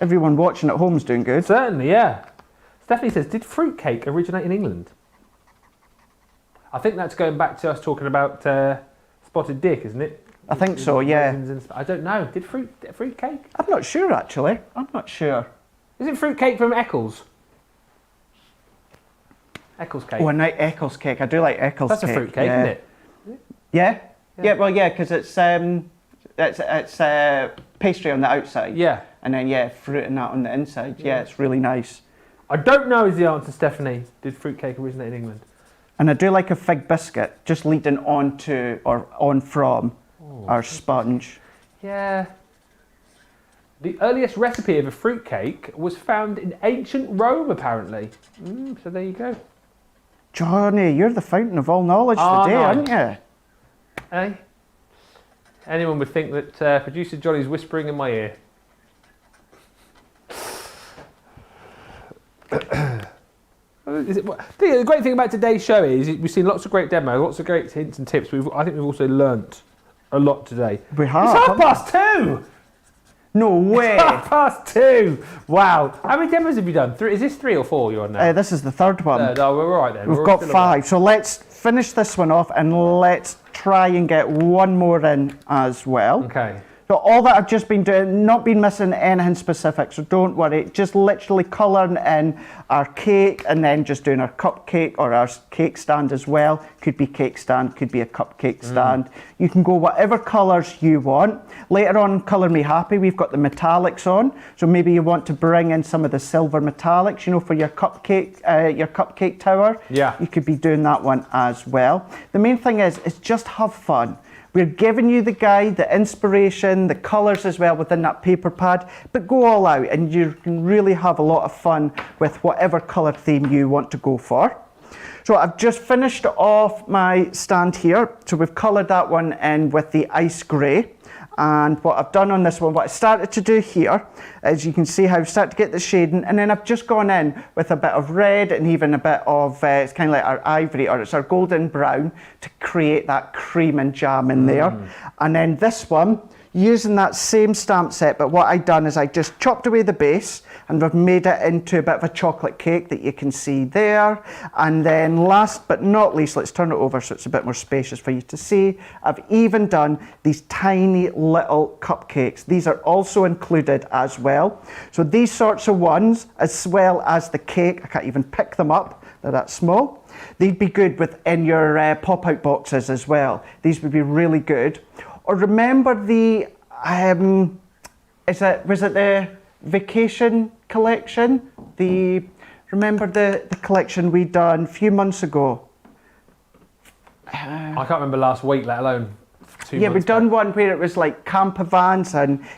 Everyone watching at home's doing good. Certainly, yeah. Stephanie says, did fruitcake originate in England? I think that's going back to us talking about spotted dick, isn't it? I think so, yeah. I don't know. Did fruitcake? I'm not sure, actually. I'm not sure. Is it fruitcake from Eccles? Eccles cake. Oh, and Eccles cake. I do like Eccles cake. That's a fruitcake, isn't it? Yeah? Yeah, well, yeah, because it's pastry on the outside. Yeah. And then, yeah, fruit and that on the inside. Yeah, it's really nice. I don't know is the answer, Stephanie. Did fruitcake originate in England? And I do like a fig biscuit, just leading on to, or on from, our sponge. Yeah. The earliest recipe of a fruitcake was found in ancient Rome, apparently. So there you go. Johnny, you're the fountain of all knowledge today, aren't you? Hey? Anyone would think that producer Johnny's whispering in my ear. The great thing about today's show is we've seen lots of great demos, lots of great hints and tips. I think we've also learnt a lot today. We have. It's 2:30. No way. It's 2:30. Wow. How many demos have you done? Is this 3 or 4 you're on now? This is the third one. No, we're all right then. We've got 5. So let's finish this one off and let's try and get one more in as well. Okay. So all that I've just been doing, not been missing anything specific, so don't worry. Just literally colouring in our cake and then just doing our cupcake or our cake stand as well. Could be cake stand, could be a cupcake stand. You can go whatever colours you want. Later on, Colour Me Happy, we've got the metallics on. So maybe you want to bring in some of the silver metallics, you know, for your cupcake tower. Yeah. You could be doing that one as well. The main thing is just have fun. We're giving you the guide, the inspiration, the colours as well within that paper pad, but go all out and you can really have a lot of fun with whatever colour theme you want to go for. So I've just finished off my stand here. So we've coloured that one in with the ice grey. And what I've done on this one, what I started to do here, is you can see how I've started to get the shading, and then I've just gone in with a bit of red and even a bit of, it's kind of like our ivory, or it's our golden brown, to create that cream and jam in there. And then this one, using that same stamp set, but what I've done is I just chopped away the base and I've made it into a bit of a chocolate cake that you can see there. And then last but not least, let's turn it over so it's a bit more spacious for you to see. I've even done these tiny little cupcakes. These are also included as well. So these sorts of ones, as well as the cake, I can't even pick them up, they're that small. They'd be good within your pop-out boxes as well. These would be really good. Or remember the, was it the vacation collection? Remember the collection we done a few months ago? I can't remember last week, let alone 2 months Yeah, we've done back. one where it was like camper vans and beach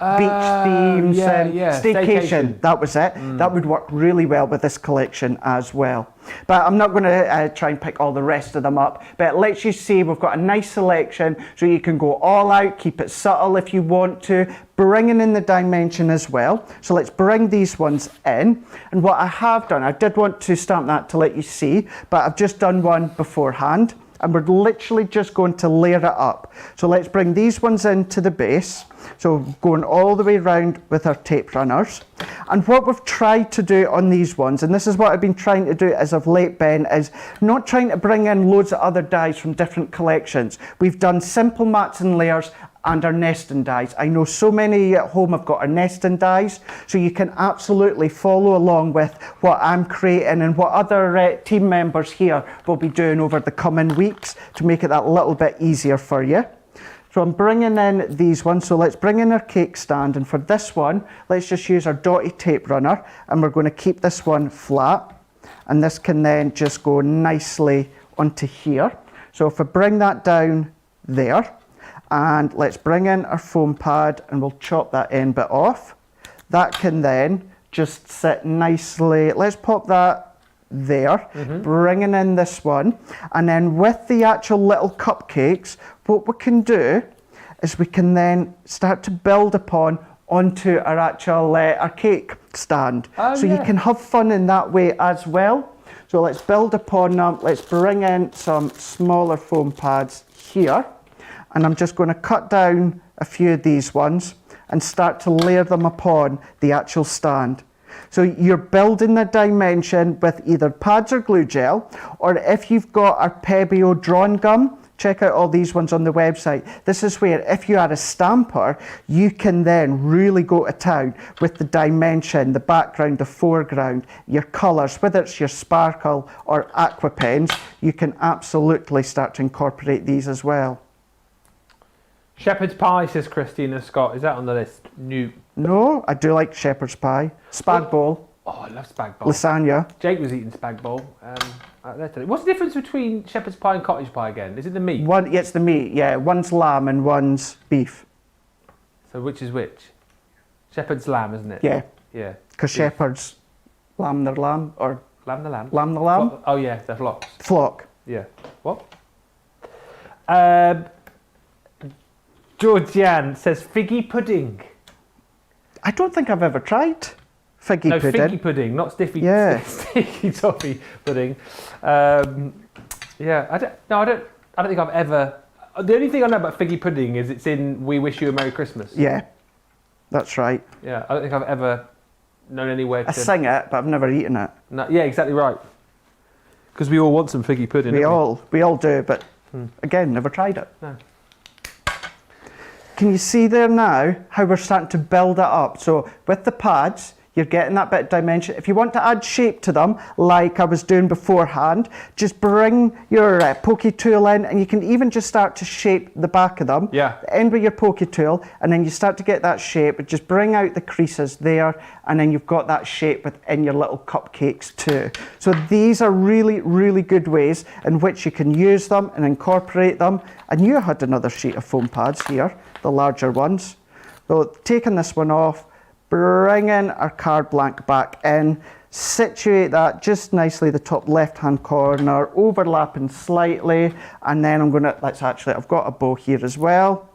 themes and staycation. That was it. That would work really well with this collection as well. But I'm not going to try and pick all the rest of them up. But it lets you see we've got a nice selection, so you can go all out, keep it subtle if you want to, bringing in the dimension as well. So let's bring these ones in. And what I have done, I did want to stamp that to let you see, but I've just done one beforehand. And we're literally just going to layer it up. So let's bring these ones into the base. So going all the way around with our tape runners. And what we've tried to do on these ones, and this is what I've been trying to do as of late, Ben, is not trying to bring in loads of other dies from different collections. We've done simple mats and layers and our nesting dies. I know so many at home have got our nesting dies, so you can absolutely follow along with what I'm creating and what other team members here will be doing over the coming weeks to make it that little bit easier for you. So I'm bringing in these ones, so let's bring in our cake stand, and for this one, let's just use our dotty tape runner, and we're going to keep this one flat, and this can then just go nicely onto here. So if I bring that down there, and let's bring in our foam pad and we'll chop that end bit off. That can then just sit nicely. Let's pop that there, bringing in this one. And then with the actual little cupcakes, what we can do is we can then start to build upon onto our actual our cake stand. So you can have fun in that way as well. So let's build upon them. Let's bring in some smaller foam pads here. And I'm just going to cut down a few of these ones and start to layer them upon the actual stand. So you're building the dimension with either pads or glue gel, or if you've got our Pebeo drawn gum, check out all these ones on the website. This is where if you are a stamper, you can then really go to town with the dimension, the background, the foreground, your colours, whether it's your sparkle or aqua pens, you can absolutely start to incorporate these as well. Shepherd's pie, says Christina Scott. Is that on the list? No, I do like shepherd's pie. Spag bowl. Oh, I love spag bowl. Lasagna. Jake was eating spag bowl. What's the difference between shepherd's pie and cottage pie again? Is it the meat? It's the meat, yeah. One's lamb and one's beef. So which is which? Shepherd's lamb, isn't it? Yeah. Yeah. Because shepherds lamb their lamb, or lamb the lamb. Lamb the lamb? Oh yeah, they're flocks. Flock. Yeah. What? Georgianne says figgy pudding. I don't think I've ever tried figgy pudding. No, figgy pudding, not sticky toffee pudding. Yeah, I don't think I've ever. The only thing I know about figgy pudding is it's in We Wish You a Merry Christmas. Yeah, that's right. Yeah, I don't think I've ever known anywhere to. I sing it, but I've never eaten it. No, yeah, exactly right. Because we all want some figgy pudding. We all do, but again, never tried it. No. can you see there now how we're starting to build it up? So with the pads, you're getting that bit of dimension. If you want to add shape to them, like I was doing beforehand, just bring your pokey tool in, and you can even just start to shape the back of them. Yeah. End with your pokey tool, and then you start to get that shape. Just bring out the creases there, and then you've got that shape within your little cupcakes too. So these are really, really good ways in which you can use them and incorporate them. And you had another sheet of foam pads here, the larger ones. So taking this one off, bringing our card blank back in, situate that just nicely the top left hand corner, overlapping slightly, and then I'm going to, I've got a bow here as well,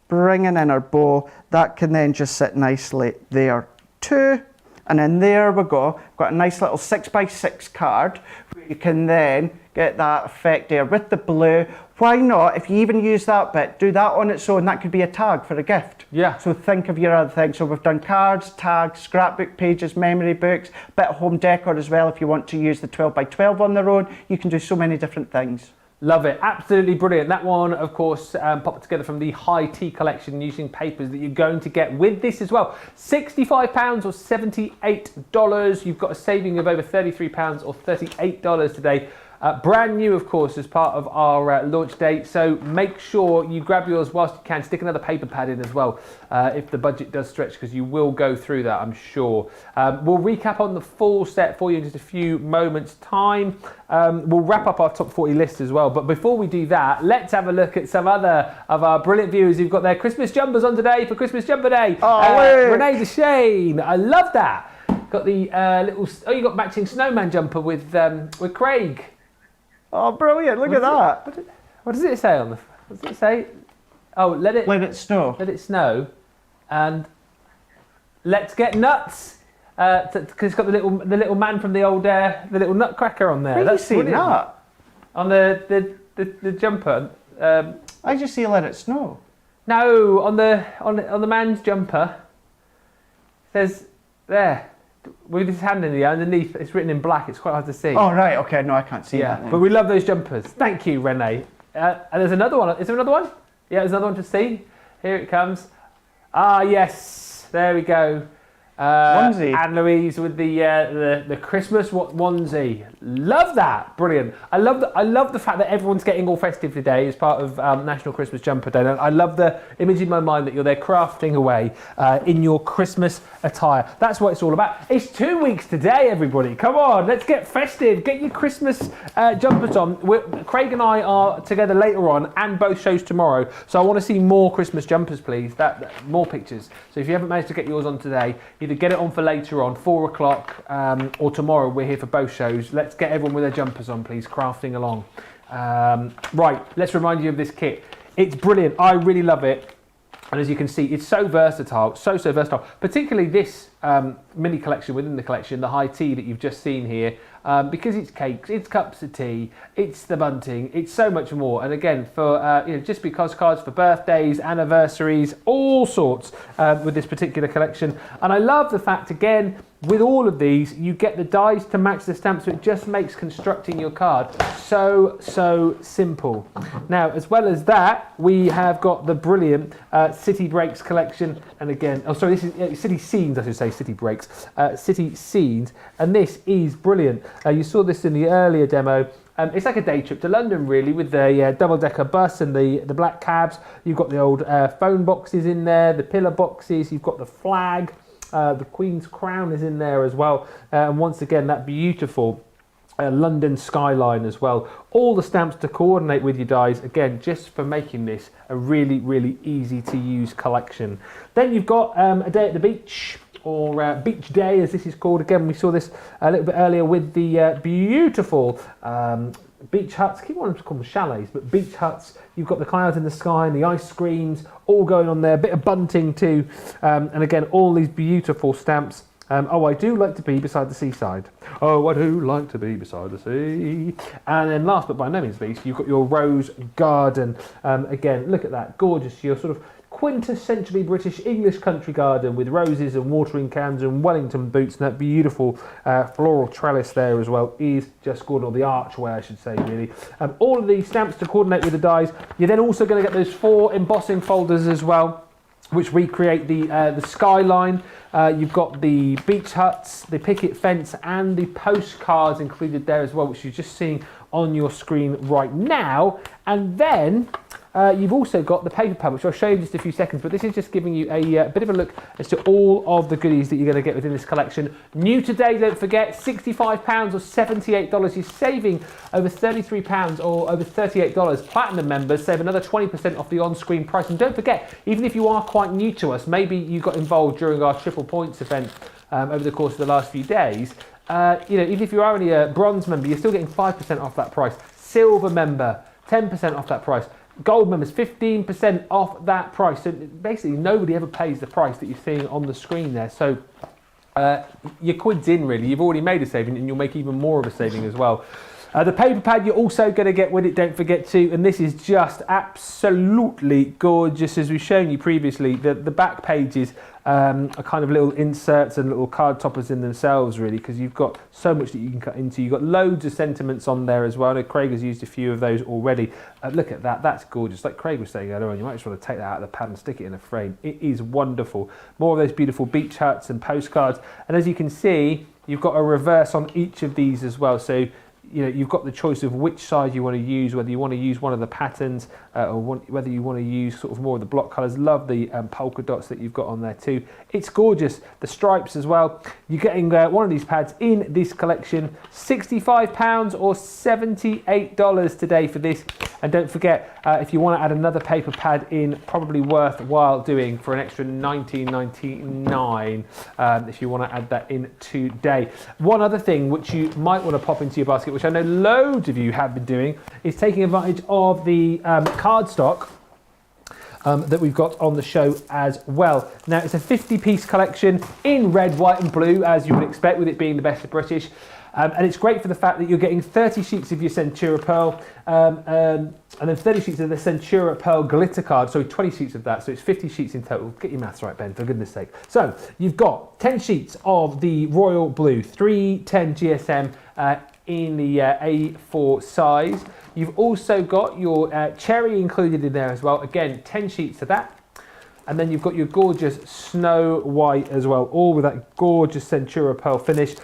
bringing in our bow, that can then just sit nicely there too. And then there we go, got a nice little 6x6 card where you can then get that effect there with the blue. Why not, if you even use that bit, do that on its own, that could be a tag for a gift. Yeah. So think of your other things. So we've done cards, tags, scrapbook pages, memory books, bit of home decor as well. If you want to use the 12x12 on their own, you can do so many different things. Love it, absolutely brilliant. That one, of course, popped together from the High Tea collection using papers that you're going to get with this as well. £65 or $78. You've got a saving of over £33 or $38 today. Brand new, of course, as part of our launch date. So make sure you grab yours whilst you can. Stick another paper pad in as well if the budget does stretch, because you will go through that, I'm sure. We'll recap on the full set for you in just a few moments' time. We'll wrap up our top 40 list as well. But before we do that, let's have a look at some other of our brilliant viewers who've got their Christmas jumpers on today for Christmas Jumper Day. Renee DeShane, I love that. Got the you got matching snowman jumper with Craig. Oh, brilliant, look at that. What does it say on the... What does it say? Oh, let it snow. Let it snow. And let's get nuts. Because it's got the little man from the old... the little nutcracker on there. Where That's you seen that? On the jumper. I just see let it snow. No, on the man's jumper. It says there. With his hand in the air, underneath, it's written in black. It's quite hard to see. Oh, right. Okay. No, I can't see that. But we love those jumpers. Thank you, Renee. And there's another one. Is there another one? Yeah, there's another one to see. Here it comes. Ah, yes. There we go. Onesie. Anne-Louise with the Christmas onesie. Love that. Brilliant. I love the fact that everyone's getting all festive today as part of National Christmas Jumper Day. I love the image in my mind that you're there crafting away in your Christmas attire. That's what it's all about. It's 2 weeks today, everybody. Come on, let's get festive. Get your Christmas jumpers on. Craig and I are together later on, and both shows tomorrow. So I want to see more Christmas jumpers, please. More pictures. So if you haven't managed to get yours on today, either get it on for later on, 4 o'clock, or tomorrow. We're here for both shows. Let's get everyone with their jumpers on, please, crafting along. Right, let's remind you of this kit. It's brilliant. I really love it. And as you can see, it's so versatile, so versatile. Particularly this mini collection within the collection, the high tea that you've just seen here, because it's cakes, it's cups of tea, it's the bunting, it's so much more. And again, for just because cards for birthdays, anniversaries, all sorts with this particular collection. And I love the fact, again, with all of these, you get the dies to match the stamps, so it just makes constructing your card so simple. Now, as well as that, we have got the brilliant City Breaks collection, and again, this is City Scenes, I should say, City Breaks, City Scenes, and this is brilliant. You saw this in the earlier demo. It's like a day trip to London, really, with the double-decker bus and the black cabs. You've got the old phone boxes in there, the pillar boxes, you've got the flag. The Queen's crown is in there as well, and once again that beautiful London skyline as well. All the stamps to coordinate with your dies, again, just for making this a really easy to use collection. Then you've got a day at the beach, or beach day as this is called. Again, we saw this a little bit earlier with the beautiful beach huts. I keep wanting to call them chalets, but beach huts. You've got the clouds in the sky and the ice screens all going on there. A bit of bunting too, and again, all these beautiful stamps. I do like to be beside the seaside. Oh, I do like to be beside the sea. And then last but by no means least, you've got your rose garden. Again, look at that, gorgeous. Your sort of quintessentially British English country garden with roses and watering cans and Wellington boots, and that beautiful floral trellis there as well is just gorgeous, or the archway I should say really. All of these stamps to coordinate with the dies. You're then also going to get those 4 embossing folders as well, which recreate the skyline. You've got the beach huts, the picket fence, and the postcards included there as well, which you're just seeing on your screen right now. And then you've also got the paper pad, which I'll show you in just a few seconds, but this is just giving you a bit of a look as to all of the goodies that you're going to get within this collection. New today, don't forget, £65 or $78. You're saving over £33 or over $38. Platinum members save another 20% off the on-screen price. And don't forget, even if you are quite new to us, maybe you got involved during our Triple Points event over the course of the last few days, even if you are only a bronze member, you're still getting 5% off that price. Silver member, 10% off that price. Gold members, 15% off that price. So basically nobody ever pays the price that you're seeing on the screen there. So your quid's in really. You've already made a saving and you'll make even more of a saving as well. The paper pad you're also going to get with it, don't forget to, and this is just absolutely gorgeous as we've shown you previously. The back pages are kind of little inserts and little card toppers in themselves really, because you've got so much that you can cut into. You've got loads of sentiments on there as well. I know Craig has used a few of those already. Look at that, that's gorgeous. Like Craig was saying earlier on, you might just want to take that out of the pad and stick it in a frame. It is wonderful. More of those beautiful beach huts and postcards. And as you can see, you've got a reverse on each of these as well. So you've got the choice of which side you want to use, whether you want to use one of the patterns or whether you want to use sort of more of the block colours. Love the polka dots that you've got on there too. It's gorgeous. The stripes as well. You're getting one of these pads in this collection. £65 or $78 today for this. And don't forget, if you want to add another paper pad in, probably worthwhile doing for an extra $19.99 if you want to add that in today. One other thing which you might want to pop into your basket, which I know loads of you have been doing, is taking advantage of the cardstock that we've got on the show as well. Now, it's a 50-piece collection in red, white and blue, as you would expect, with it being the best of British. And it's great for the fact that you're getting 30 sheets of your Centura Pearl and then 30 sheets of the Centura Pearl glitter card, so 20 sheets of that, so it's 50 sheets in total. Get your maths right, Ben, for goodness sake. So you've got 10 sheets of the royal blue, 310 GSM in the A4 size. You've also got your cherry included in there as well. Again, 10 sheets of that. And then you've got your gorgeous snow white as well, all with that gorgeous Centura Pearl finish.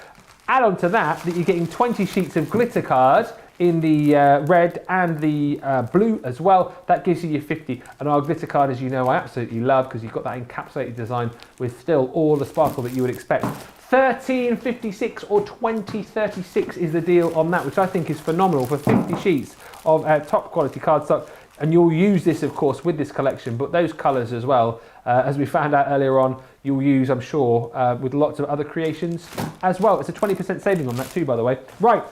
Add on to that you're getting 20 sheets of glitter card in the red and the blue as well. That gives you your 50. And our glitter card, as you know, I absolutely love, because you've got that encapsulated design with still all the sparkle that you would expect. $13.56 or $20.36 is the deal on that, which I think is phenomenal for 50 sheets of top quality cardstock. And you'll use this, of course, with this collection, but those colours as well, as we found out earlier on, you'll use, I'm sure, with lots of other creations as well. It's a 20% saving on that too, by the way. Right,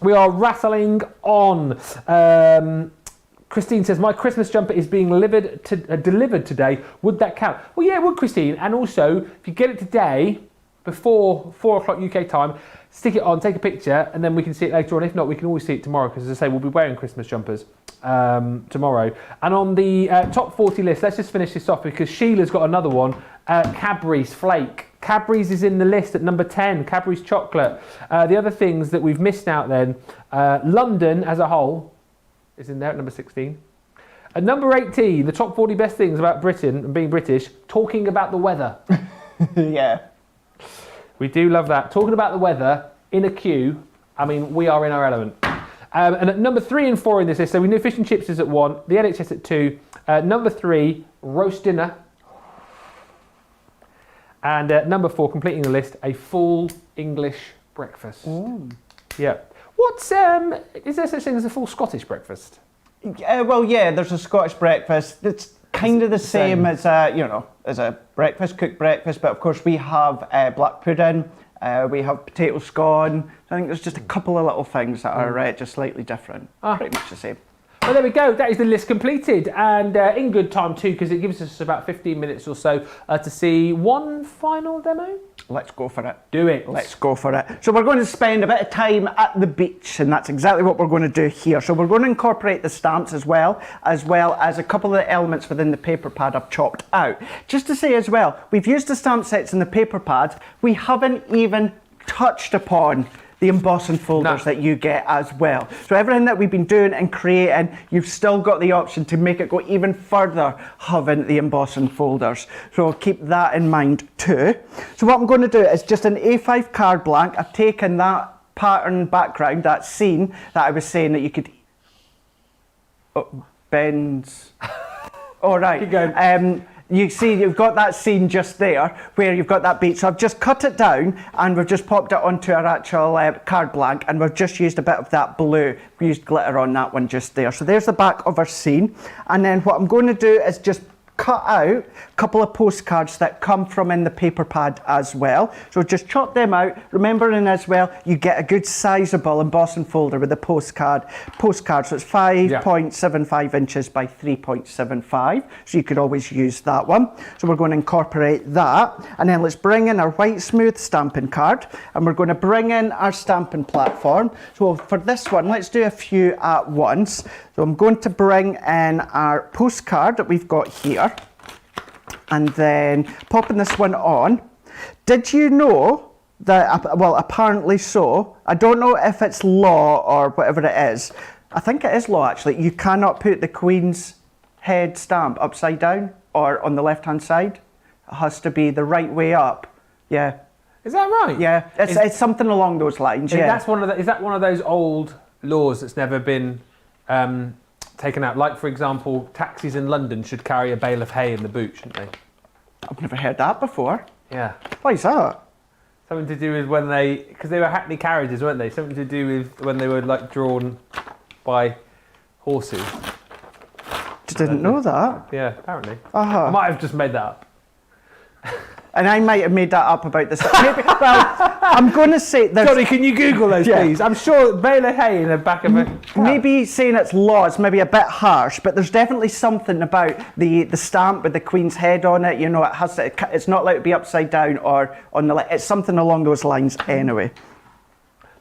we are rattling on. Christine says, my Christmas jumper is being delivered today. Would that count? Well, yeah, it would, Christine. And also, if you get it today, before 4 o'clock UK time, stick it on, take a picture, and then we can see it later on. If not, we can always see it tomorrow, because as I say, we'll be wearing Christmas jumpers tomorrow. And on the top 40 list, let's just finish this off, because Sheila's got another one, Cadbury's Flake. Cadbury's is in the list at number 10, Cadbury's chocolate. The other things that we've missed out then, London as a whole is in there at number 16. At number 18, the top 40 best things about Britain and being British, talking about the weather. Yeah. We do love that. Talking about the weather in a queue, I mean, we are in our element. And at number 3 and 4 in this list, so we know fish and chips is at 1, the NHS at 2, number 3, roast dinner. And number 4, completing the list, a full English breakfast. Ooh. Yeah. What's, is there such thing as a full Scottish breakfast? Well, yeah, there's a Scottish breakfast. It's kind of the same as a breakfast, cooked breakfast, but of course we have black pudding, we have potato scone. I think there's just a couple of little things that are just slightly different. Pretty much the same. Well, there we go. That is the list completed, and in good time too, because it gives us about 15 minutes or so to see one final demo. Let's go for it. Do it. Let's go for it. So we're going to spend a bit of time at the beach, and that's exactly what we're going to do here. So we're going to incorporate the stamps as well as a couple of the elements within the paper pad I've chopped out. Just to say as well, we've used the stamp sets in the paper pad. We haven't even touched upon the embossing folders that you get as well. So everything that we've been doing and creating, you've still got the option to make it go even further having the embossing folders. So keep that in mind too. So what I'm going to do is just an A5 card blank. I've taken that pattern background, that scene that I was saying that you could... Oh, bends. All right. Keep going. You see, you've got that scene just there where you've got that beat. So I've just cut it down and we've just popped it onto our actual card blank, and we've just used a bit of that blue. We used glitter on that one just there. So there's the back of our scene. And then what I'm going to do is just cut out a couple of postcards that come from in the paper pad as well. So just chop them out, remembering as well you get a good sizable embossing folder with a postcard. So it's 5.75 inches by 3.75, so you could always use that one. So we're going to incorporate that, and then let's bring in our white smooth stamping card, and we're going to bring in our stamping platform. So for this one, let's do a few at once. So I'm going to bring in our postcard that we've got here, and then popping this one on. Did you know that, well, apparently so, I don't know if it's law or whatever it is, I think it is law actually, you cannot put the Queen's head stamp upside down or on the left hand side. It has to be the right way up. Yeah. Is that right? Yeah, it's something along those lines. Yeah. That's is that one of those old laws that's never been taken out? Like, for example, taxis in London should carry a bale of hay in the boot, shouldn't they? I've never heard that before. Yeah. Why is that? Something to do with when because they were hackney carriages, weren't they? Something to do with when they were like drawn by horses. Didn't know that. Yeah, apparently. Uh-huh. I might have just made that up. And I might have made that up about this. Maybe, well, I'm going to say... Johnny, can you Google those, please? I'm sure bale of hay in the back of a... Maybe saying it's law is maybe a bit harsh, but there's definitely something about the stamp with the Queen's head on it. You know, it's not allowed to be upside down or on the left. It's something along those lines anyway.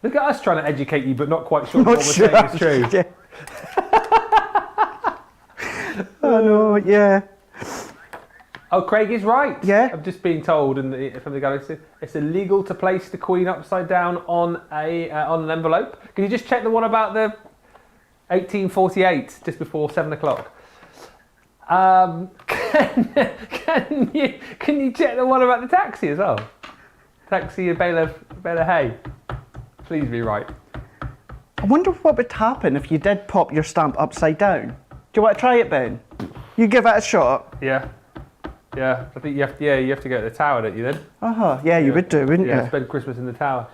Look at us trying to educate you, but not quite sure what we're saying is true. Yeah. I know, yeah. Oh, Craig is right. Yeah. I've just been told from the galaxy it's illegal to place the Queen upside down on an envelope. Can you just check the one about the 1848, just before 7 o'clock? Can you check the one about the taxi as well? Taxi, a bale of hay. Please be right. I wonder what would happen if you did pop your stamp upside down. Do you want to try it, Ben? You give it a shot. Yeah. Yeah, I think you have to go to the tower, don't you then? Yeah, you would do, wouldn't you? Yeah, spend Christmas in the tower.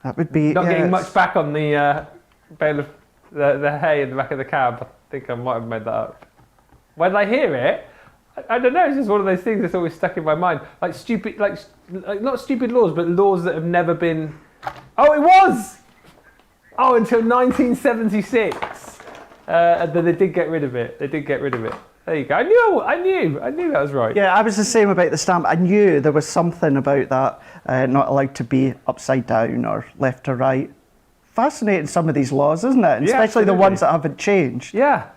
That would be... Not getting much back on the bale of the hay in the back of the cab. I think I might have made that up. When I hear it, I don't know, it's just one of those things that's always stuck in my mind. Like stupid, like not stupid laws, but laws that have never been... Oh, it was! Oh, until 1976. And then they did get rid of it. There you go. I knew that was right. Yeah, I was the same about the stamp. I knew there was something about that not allowed to be upside down or left or right. Fascinating, some of these laws, isn't it? And yeah, especially absolutely. the ones that haven't changed. Yeah.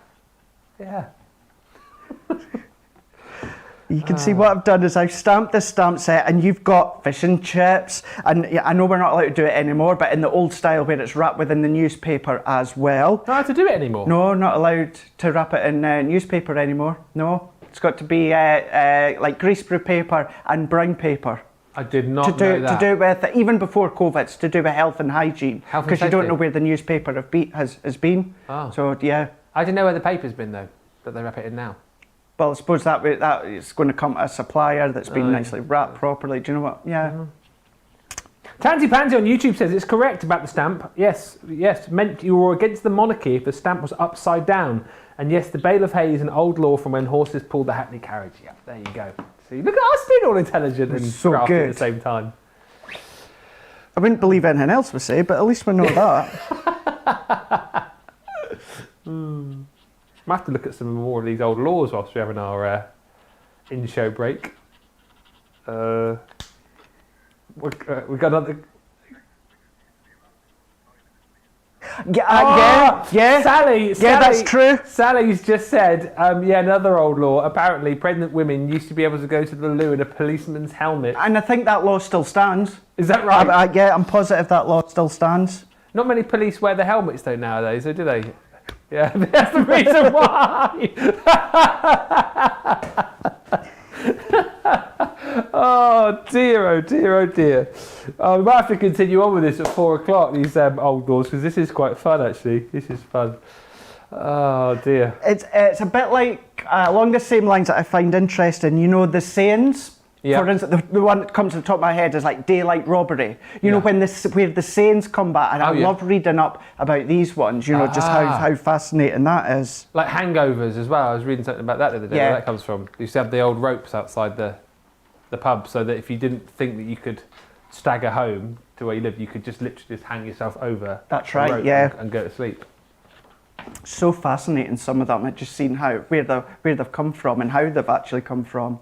You can see what I've done is I've stamped this stamp set, and you've got fish and chips, and I know we're not allowed to do it anymore, but in the old style where it's wrapped within the newspaper as well. Not allowed to do it anymore? No, not allowed to wrap it in newspaper anymore. No, it's got to be like greaseproof paper and brown paper. I did not know that. To do with, even before COVID, it's to do with health and hygiene. Because you don't know where the newspaper has been. Oh. So, yeah. I didn't know where the paper's been, though, that they wrap it in now. Well, I suppose that it's going to come to a supplier that's been nicely wrapped properly. Do you know what? Yeah. Mm-hmm. Tansy Pansy on YouTube says it's correct about the stamp. Yes, meant you were against the monarchy if the stamp was upside down. And yes, the bale of hay is an old law from when horses pulled the hackney carriage. Yeah, there you go. See, look at us being all intelligent and so crafty good at the same time. I wouldn't believe anything else we say, but at least we know that. Might have to look at some more of these old laws whilst we're having our in-show break. We've got another... Yeah. Sally, that's true. Sally's just said, another old law. Apparently, pregnant women used to be able to go to the loo in a policeman's helmet. And I think that law still stands. Is that right? I'm positive that law still stands. Not many police wear the helmets though nowadays, or do they? Yeah, that's the reason why. Oh dear, oh dear, oh dear. We might have to continue on with this at 4 o'clock, these old laws, because this is quite fun actually. This is fun. Oh dear. It's a bit like, along the same lines that I find interesting, you know, the sayings. Yeah. For instance, the one that comes to the top of my head is like daylight robbery. You know, where the sayings come back, and I love reading up about these ones, you know, just how fascinating that is. Like hangovers as well. I was reading something about that the other day, where that comes from. You used to have the old ropes outside the pub, so that if you didn't think that you could stagger home to where you live, you could just literally just hang yourself over. That's right, yeah. And go to sleep. So fascinating, some of them. I've just seen where they've come from and how they've actually come from.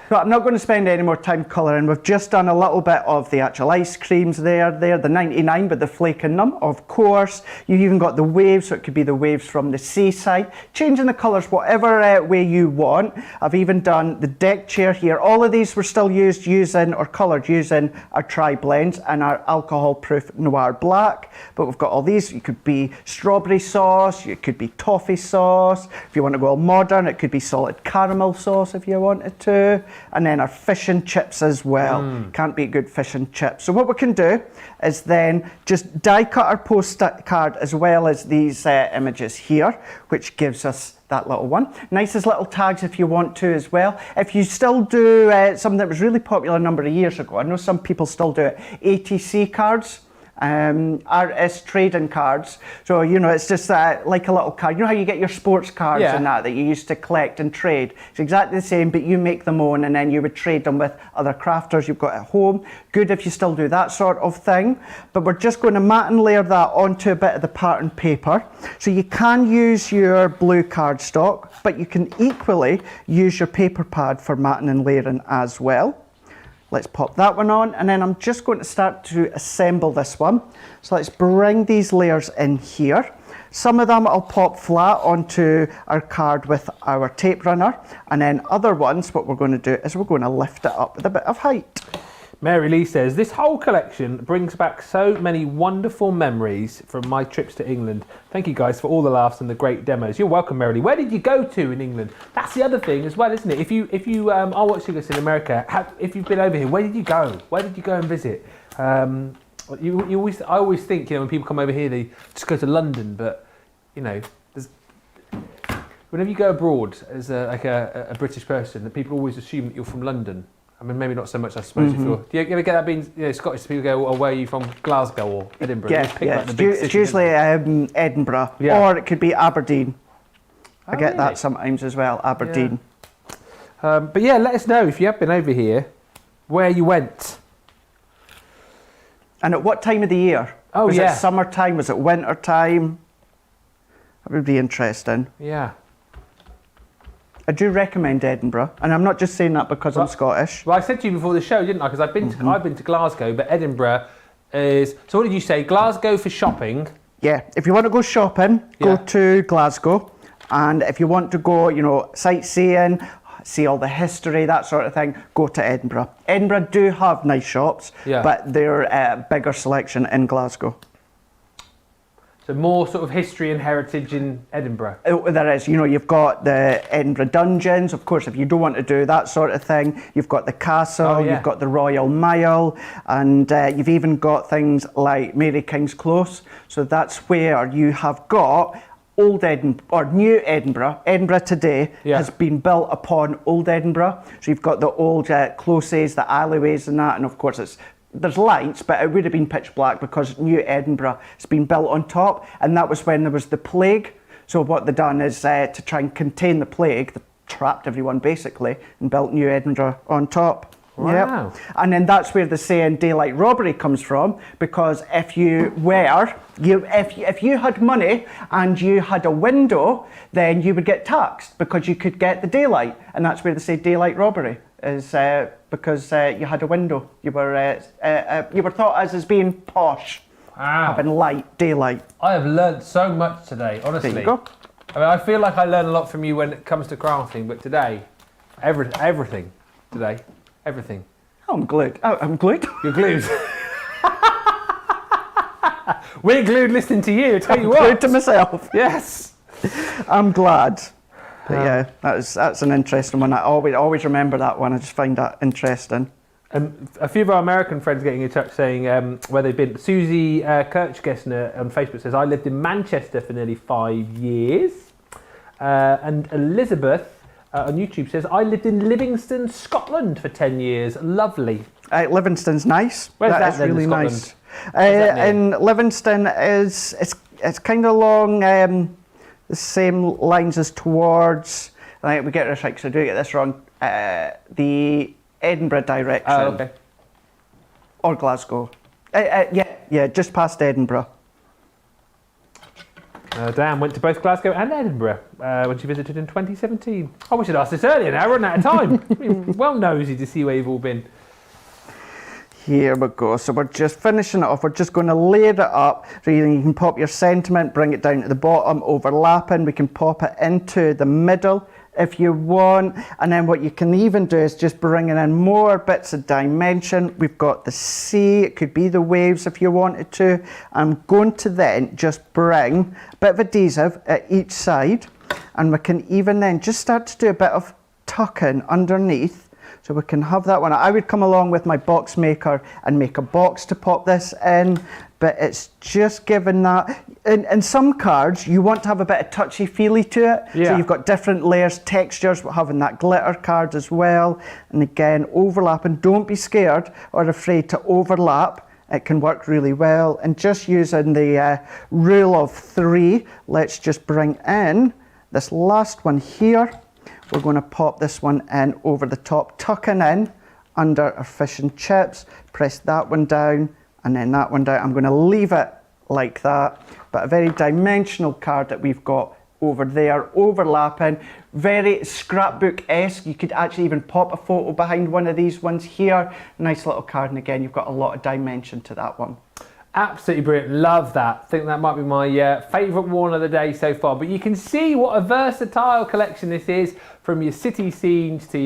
But I'm not going to spend any more time colouring. We've just done a little bit of the actual ice creams there, the 99, but the flake in them, of course. You've even got the waves, so it could be the waves from the seaside. Changing the colours whatever way you want. I've even done the deck chair here. All of these were still coloured using our tri-blends and our alcohol-proof Noir Black. But we've got all these. It could be strawberry sauce, it could be toffee sauce. If you want to go all modern, it could be solid caramel sauce if you wanted to. And then our fish and chips as well. Can't beat good fish and chips. So what we can do is then just die cut our postcard as well as these images here, which gives us that little one. Nice as little tags if you want to as well. If you still do something that was really popular a number of years ago, I know some people still do it, ATC cards. Artist trading cards. So, you know, it's just like a little card. You know how you get your sports cards and that you used to collect and trade? It's exactly the same, but you make them own and then you would trade them with other crafters you've got at home. Good if you still do that sort of thing. But we're just going to mat and layer that onto a bit of the pattern paper. So you can use your blue cardstock, but you can equally use your paper pad for matting and layering as well. Let's pop that one on, and then I'm just going to start to assemble this one. So let's bring these layers in here. Some of them I'll pop flat onto our card with our tape runner, and then other ones, what we're going to do is we're going to lift it up with a bit of height. Mary Lee says, this whole collection brings back so many wonderful memories from my trips to England. Thank you guys for all the laughs and the great demos. You're welcome, Mary Lee. Where did you go to in England? That's the other thing as well, isn't it? If you are watching this in America, if you've been over here, where did you go? Where did you go and visit? I always think, you know, when people come over here, they just go to London, but, you know, whenever you go abroad as a British person, that people always assume that you're from London. I mean, maybe not so much, I suppose. If you're, do you ever get that being, you know, Scottish people go, oh, where are you from? Glasgow or Edinburgh? It's usually Edinburgh, or it could be Aberdeen. I get that sometimes as well, Aberdeen. Yeah. But yeah, let us know if you have been over here, where you went. And at what time of the year? Was it summertime? Was it winter time? That would be interesting. Yeah. I do recommend Edinburgh, and I'm not just saying that because I'm Scottish. Well, I said to you before the show, didn't I? Because I've been to Glasgow, but Edinburgh is. So what did you say? Glasgow for shopping? Yeah. If you want to go shopping, go to Glasgow, and if you want to go, you know, sightseeing, see all the history, that sort of thing, go to Edinburgh. Edinburgh do have nice shops, but they're a bigger selection in Glasgow. So more sort of history and heritage in Edinburgh? There is. You know, you've got the Edinburgh Dungeons, of course, if you don't want to do that sort of thing. You've got the castle, you've got the Royal Mile, and you've even got things like Mary King's Close. So that's where you have got Old Edinburgh, or New Edinburgh. Edinburgh today has been built upon Old Edinburgh. So you've got the old closes, the alleyways and that, and of course there's lights, but it would have been pitch black because New Edinburgh has been built on top, and that was when there was the plague. So what they've done is to try and contain the plague, they trapped everyone basically and built New Edinburgh on top. Wow. Yep. And then that's where the saying daylight robbery comes from, because if you had money and you had a window, then you would get taxed because you could get the daylight, and that's where they say daylight robbery is because you had a window. You were thought as being posh, having daylight. I have learnt so much today, honestly. There you go. I mean, I feel like I learn a lot from you when it comes to crafting, but today, everything today. Everything. Oh, I'm glued. I'm glued. You're glued. We're glued listening to you. I tell you what. Glued to myself. Yes. I'm glad. But yeah, that's an interesting one. I always remember that one. I just find that interesting. A few of our American friends getting in touch saying where they've been. Susie Kirchgessner on Facebook says, I lived in Manchester for nearly 5 years. And Elizabeth on YouTube says, I lived in Livingston, Scotland for 10 years. Lovely. Livingston's nice. Where's that that is then, really Scotland? nice. In Livingston it's kind of along the same lines as towards, I think we get this right because I do get this wrong, the Edinburgh direction. Oh, okay. Or Glasgow. Yeah, just past Edinburgh. Dan went to both Glasgow and Edinburgh when she visited in 2017. Oh, we should ask this earlier now, we're running out of time. I mean, well nosy to see where you've all been. Here we go. So we're just finishing it off. We're just going to layer it up. So you can pop your sentiment, bring it down to the bottom, overlapping. We can pop it into the middle if you want. And then what you can even do is just bringing in more bits of dimension. We've got the sea. It could be the waves if you wanted to. I'm going to then just bring a bit of adhesive at each side. And we can even then just start to do a bit of tucking underneath. So we can have that one. I would come along with my box maker and make a box to pop this in, but it's just given that. In some cards, you want to have a bit of touchy-feely to it. Yeah. So you've got different layers, textures, having that glitter card as well. And again, overlapping. Don't be scared or afraid to overlap. It can work really well. And just using the rule of 3, let's just bring in this last one here. We're going to pop this one in over the top, tucking in under our fish and chips. Press that one down and then that one down. I'm going to leave it like that, but a very dimensional card that we've got over there, overlapping, very scrapbook-esque. You could actually even pop a photo behind one of these ones here. Nice little card, and again, you've got a lot of dimension to that one. Absolutely brilliant, love that. I think that might be my favourite one of the day so far. But you can see what a versatile collection this is, from your city scenes to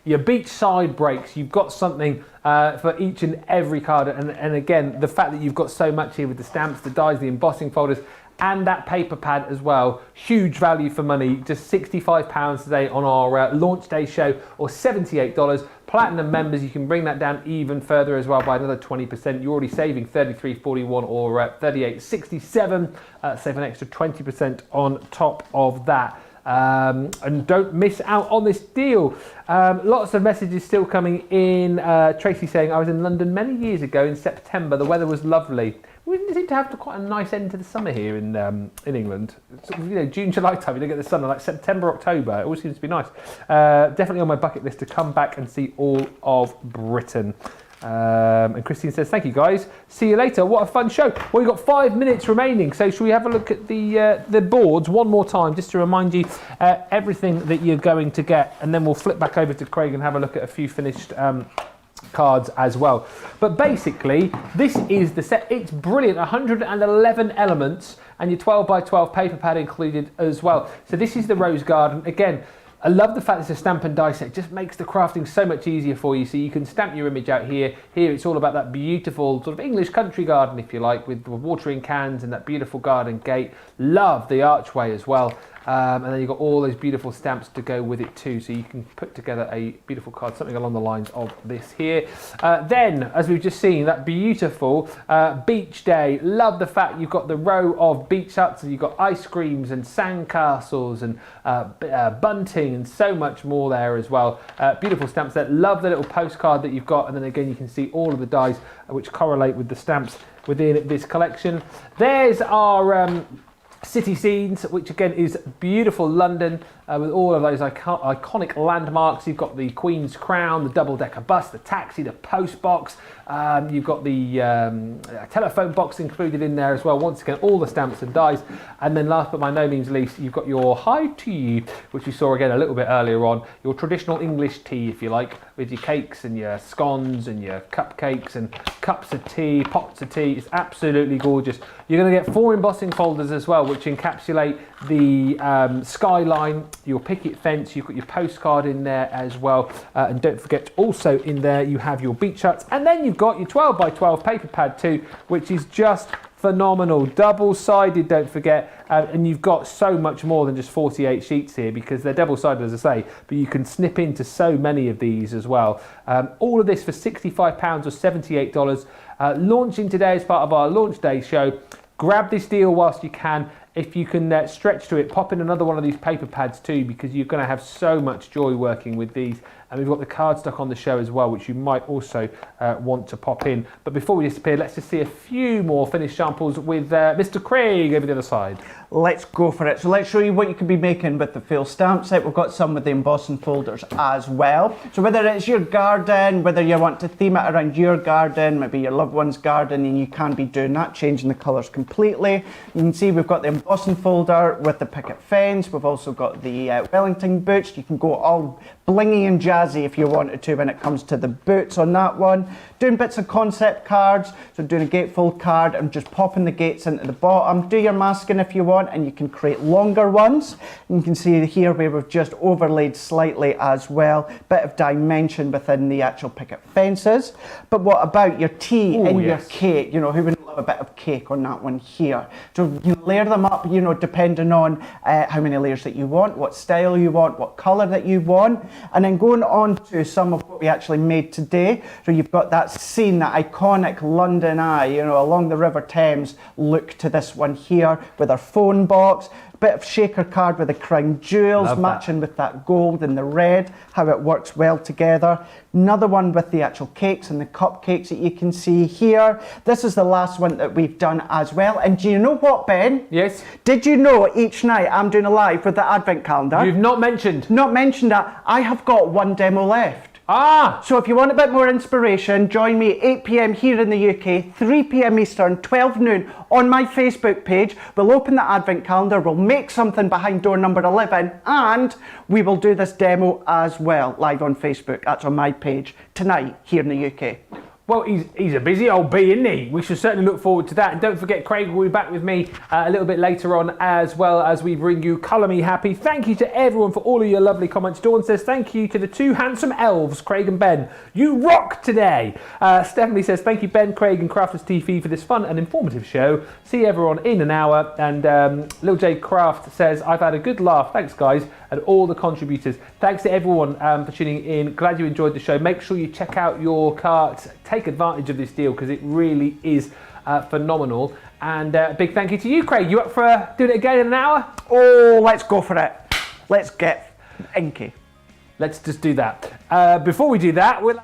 your beachside breaks. You've got something for each and every card. And again, the fact that you've got so much here with the stamps, the dies, the embossing folders, and that paper pad as well. Huge value for money, just £65 today on our launch day show, or $78. Platinum members, you can bring that down even further as well by another 20%. You're already saving $33.41 or $38.67. Save an extra 20% on top of that. And don't miss out on this deal. Lots of messages still coming in. Tracy saying, I was in London many years ago in September. The weather was lovely. We seem to have quite a nice end to the summer here in England. Sort of, June, July time, you don't get the sun. Like September, October, it always seems to be nice. Definitely on my bucket list to come back and see all of Britain. And Christine says, thank you guys. See you later. What a fun show. Well, we've got 5 minutes remaining, so should we have a look at the boards one more time, just to remind you everything that you're going to get, and then we'll flip back over to Craig and have a look at a few finished cards as well. But basically, this is the set. It's brilliant. 111 elements, and your 12 by 12 paper pad included as well. So this is the Rose Garden. Again, I love the fact it's a stamp and die set. It just makes the crafting so much easier for you. So you can stamp your image out here. Here it's all about that beautiful sort of English country garden, if you like, with watering cans and that beautiful garden gate. Love the archway as well. And then you've got all those beautiful stamps to go with it too. So you can put together a beautiful card, something along the lines of this here. Then, as we've just seen, that beautiful beach day. Love the fact you've got the row of beach huts, and you've got ice creams and sand castles and bunting and so much more there as well. Beautiful stamps there. Love the little postcard that you've got. And then again, you can see all of the dies which correlate with the stamps within this collection. There's our city scenes, which again is beautiful London. with all of those iconic landmarks. You've got the Queen's Crown, the double-decker bus, the taxi, the post box. You've got the telephone box included in there as well. Once again, all the stamps and dies. And then last but by no means least, you've got your high tea, which you saw again a little bit earlier on. Your traditional English tea, if you like, with your cakes and your scones and your cupcakes and cups of tea, pots of tea. It's absolutely gorgeous. You're going to get 4 embossing folders as well, which encapsulate the skyline, your picket fence. You've got your postcard in there as well. And don't forget, also in there, you have your beach huts. And then you've got your 12 by 12 paper pad too, which is just phenomenal. Double-sided, don't forget, and you've got so much more than just 48 sheets here, because they're double-sided, as I say, but you can snip into so many of these as well. All of this for £65 or $78. Launching today as part of our launch day show. Grab this deal whilst you can. If you can stretch to it, pop in another one of these paper pads too, because you're going to have so much joy working with these. And we've got the cardstock on the show as well, which you might also want to pop in. But before we disappear, let's just see a few more finished samples with Mr. Craig over the other side. Let's go for it. So let's show you what you can be making with the full stamp set. We've got some with the embossing folders as well. So whether it's your garden, whether you want to theme it around your garden, maybe your loved one's garden, and you can be doing that, changing the colours completely. You can see we've got the embossing folder with the picket fence. We've also got the Wellington boots. You can go all blingy and jazzy if you wanted to when it comes to the boots on that one. Doing bits of concept cards, so doing a gatefold card and just popping the gates into the bottom. Do your masking if you want, and you can create longer ones. And you can see here where we've just overlaid slightly as well, bit of dimension within the actual picket fences. But what about your tea and your cake? You know, who wouldn't love a bit of cake on that one here? So you layer them up, you know, depending on how many layers that you want, what style you want, what colour that you want. And then going on to some of what we actually made today. So you've got that scene, that iconic London Eye, you know, along the River Thames. Look to this one here with our phone box. Bit of shaker card with the crown jewels, matching with that gold and the red, how it works well together. Another one with the actual cakes and the cupcakes that you can see here. This is the last one that we've done as well. And do you know what, Ben? Yes? Did you know each night I'm doing a live with the advent calendar? You've not mentioned. Not mentioned that. I have got one demo left. So if you want a bit more inspiration, join me 8 p.m. here in the UK, 3 p.m. Eastern, 12 noon on my Facebook page. We'll open the advent calendar, we'll make something behind door number 11, and we will do this demo as well, live on Facebook. That's on my page tonight here in the UK. Well, he's a busy old bee, isn't he? We should certainly look forward to that. And don't forget, Craig will be back with me a little bit later on, as well as we bring you Colour Me Happy. Thank you to everyone for all of your lovely comments. Dawn says, thank you to the 2 handsome elves, Craig and Ben. You rock today. Stephanie says, thank you, Ben, Craig and Crafters TV for this fun and informative show. See everyone in an hour. And Lil J Craft says, I've had a good laugh. Thanks, guys, and all the contributors. Thanks to everyone for tuning in. Glad you enjoyed the show. Make sure you check out your carts. Take advantage of this deal, because it really is phenomenal. And a big thank you to you, Craig. You up for doing it again in an hour? Oh, let's go for it. Let's get inky. Let's just do that. Before we do that, we'll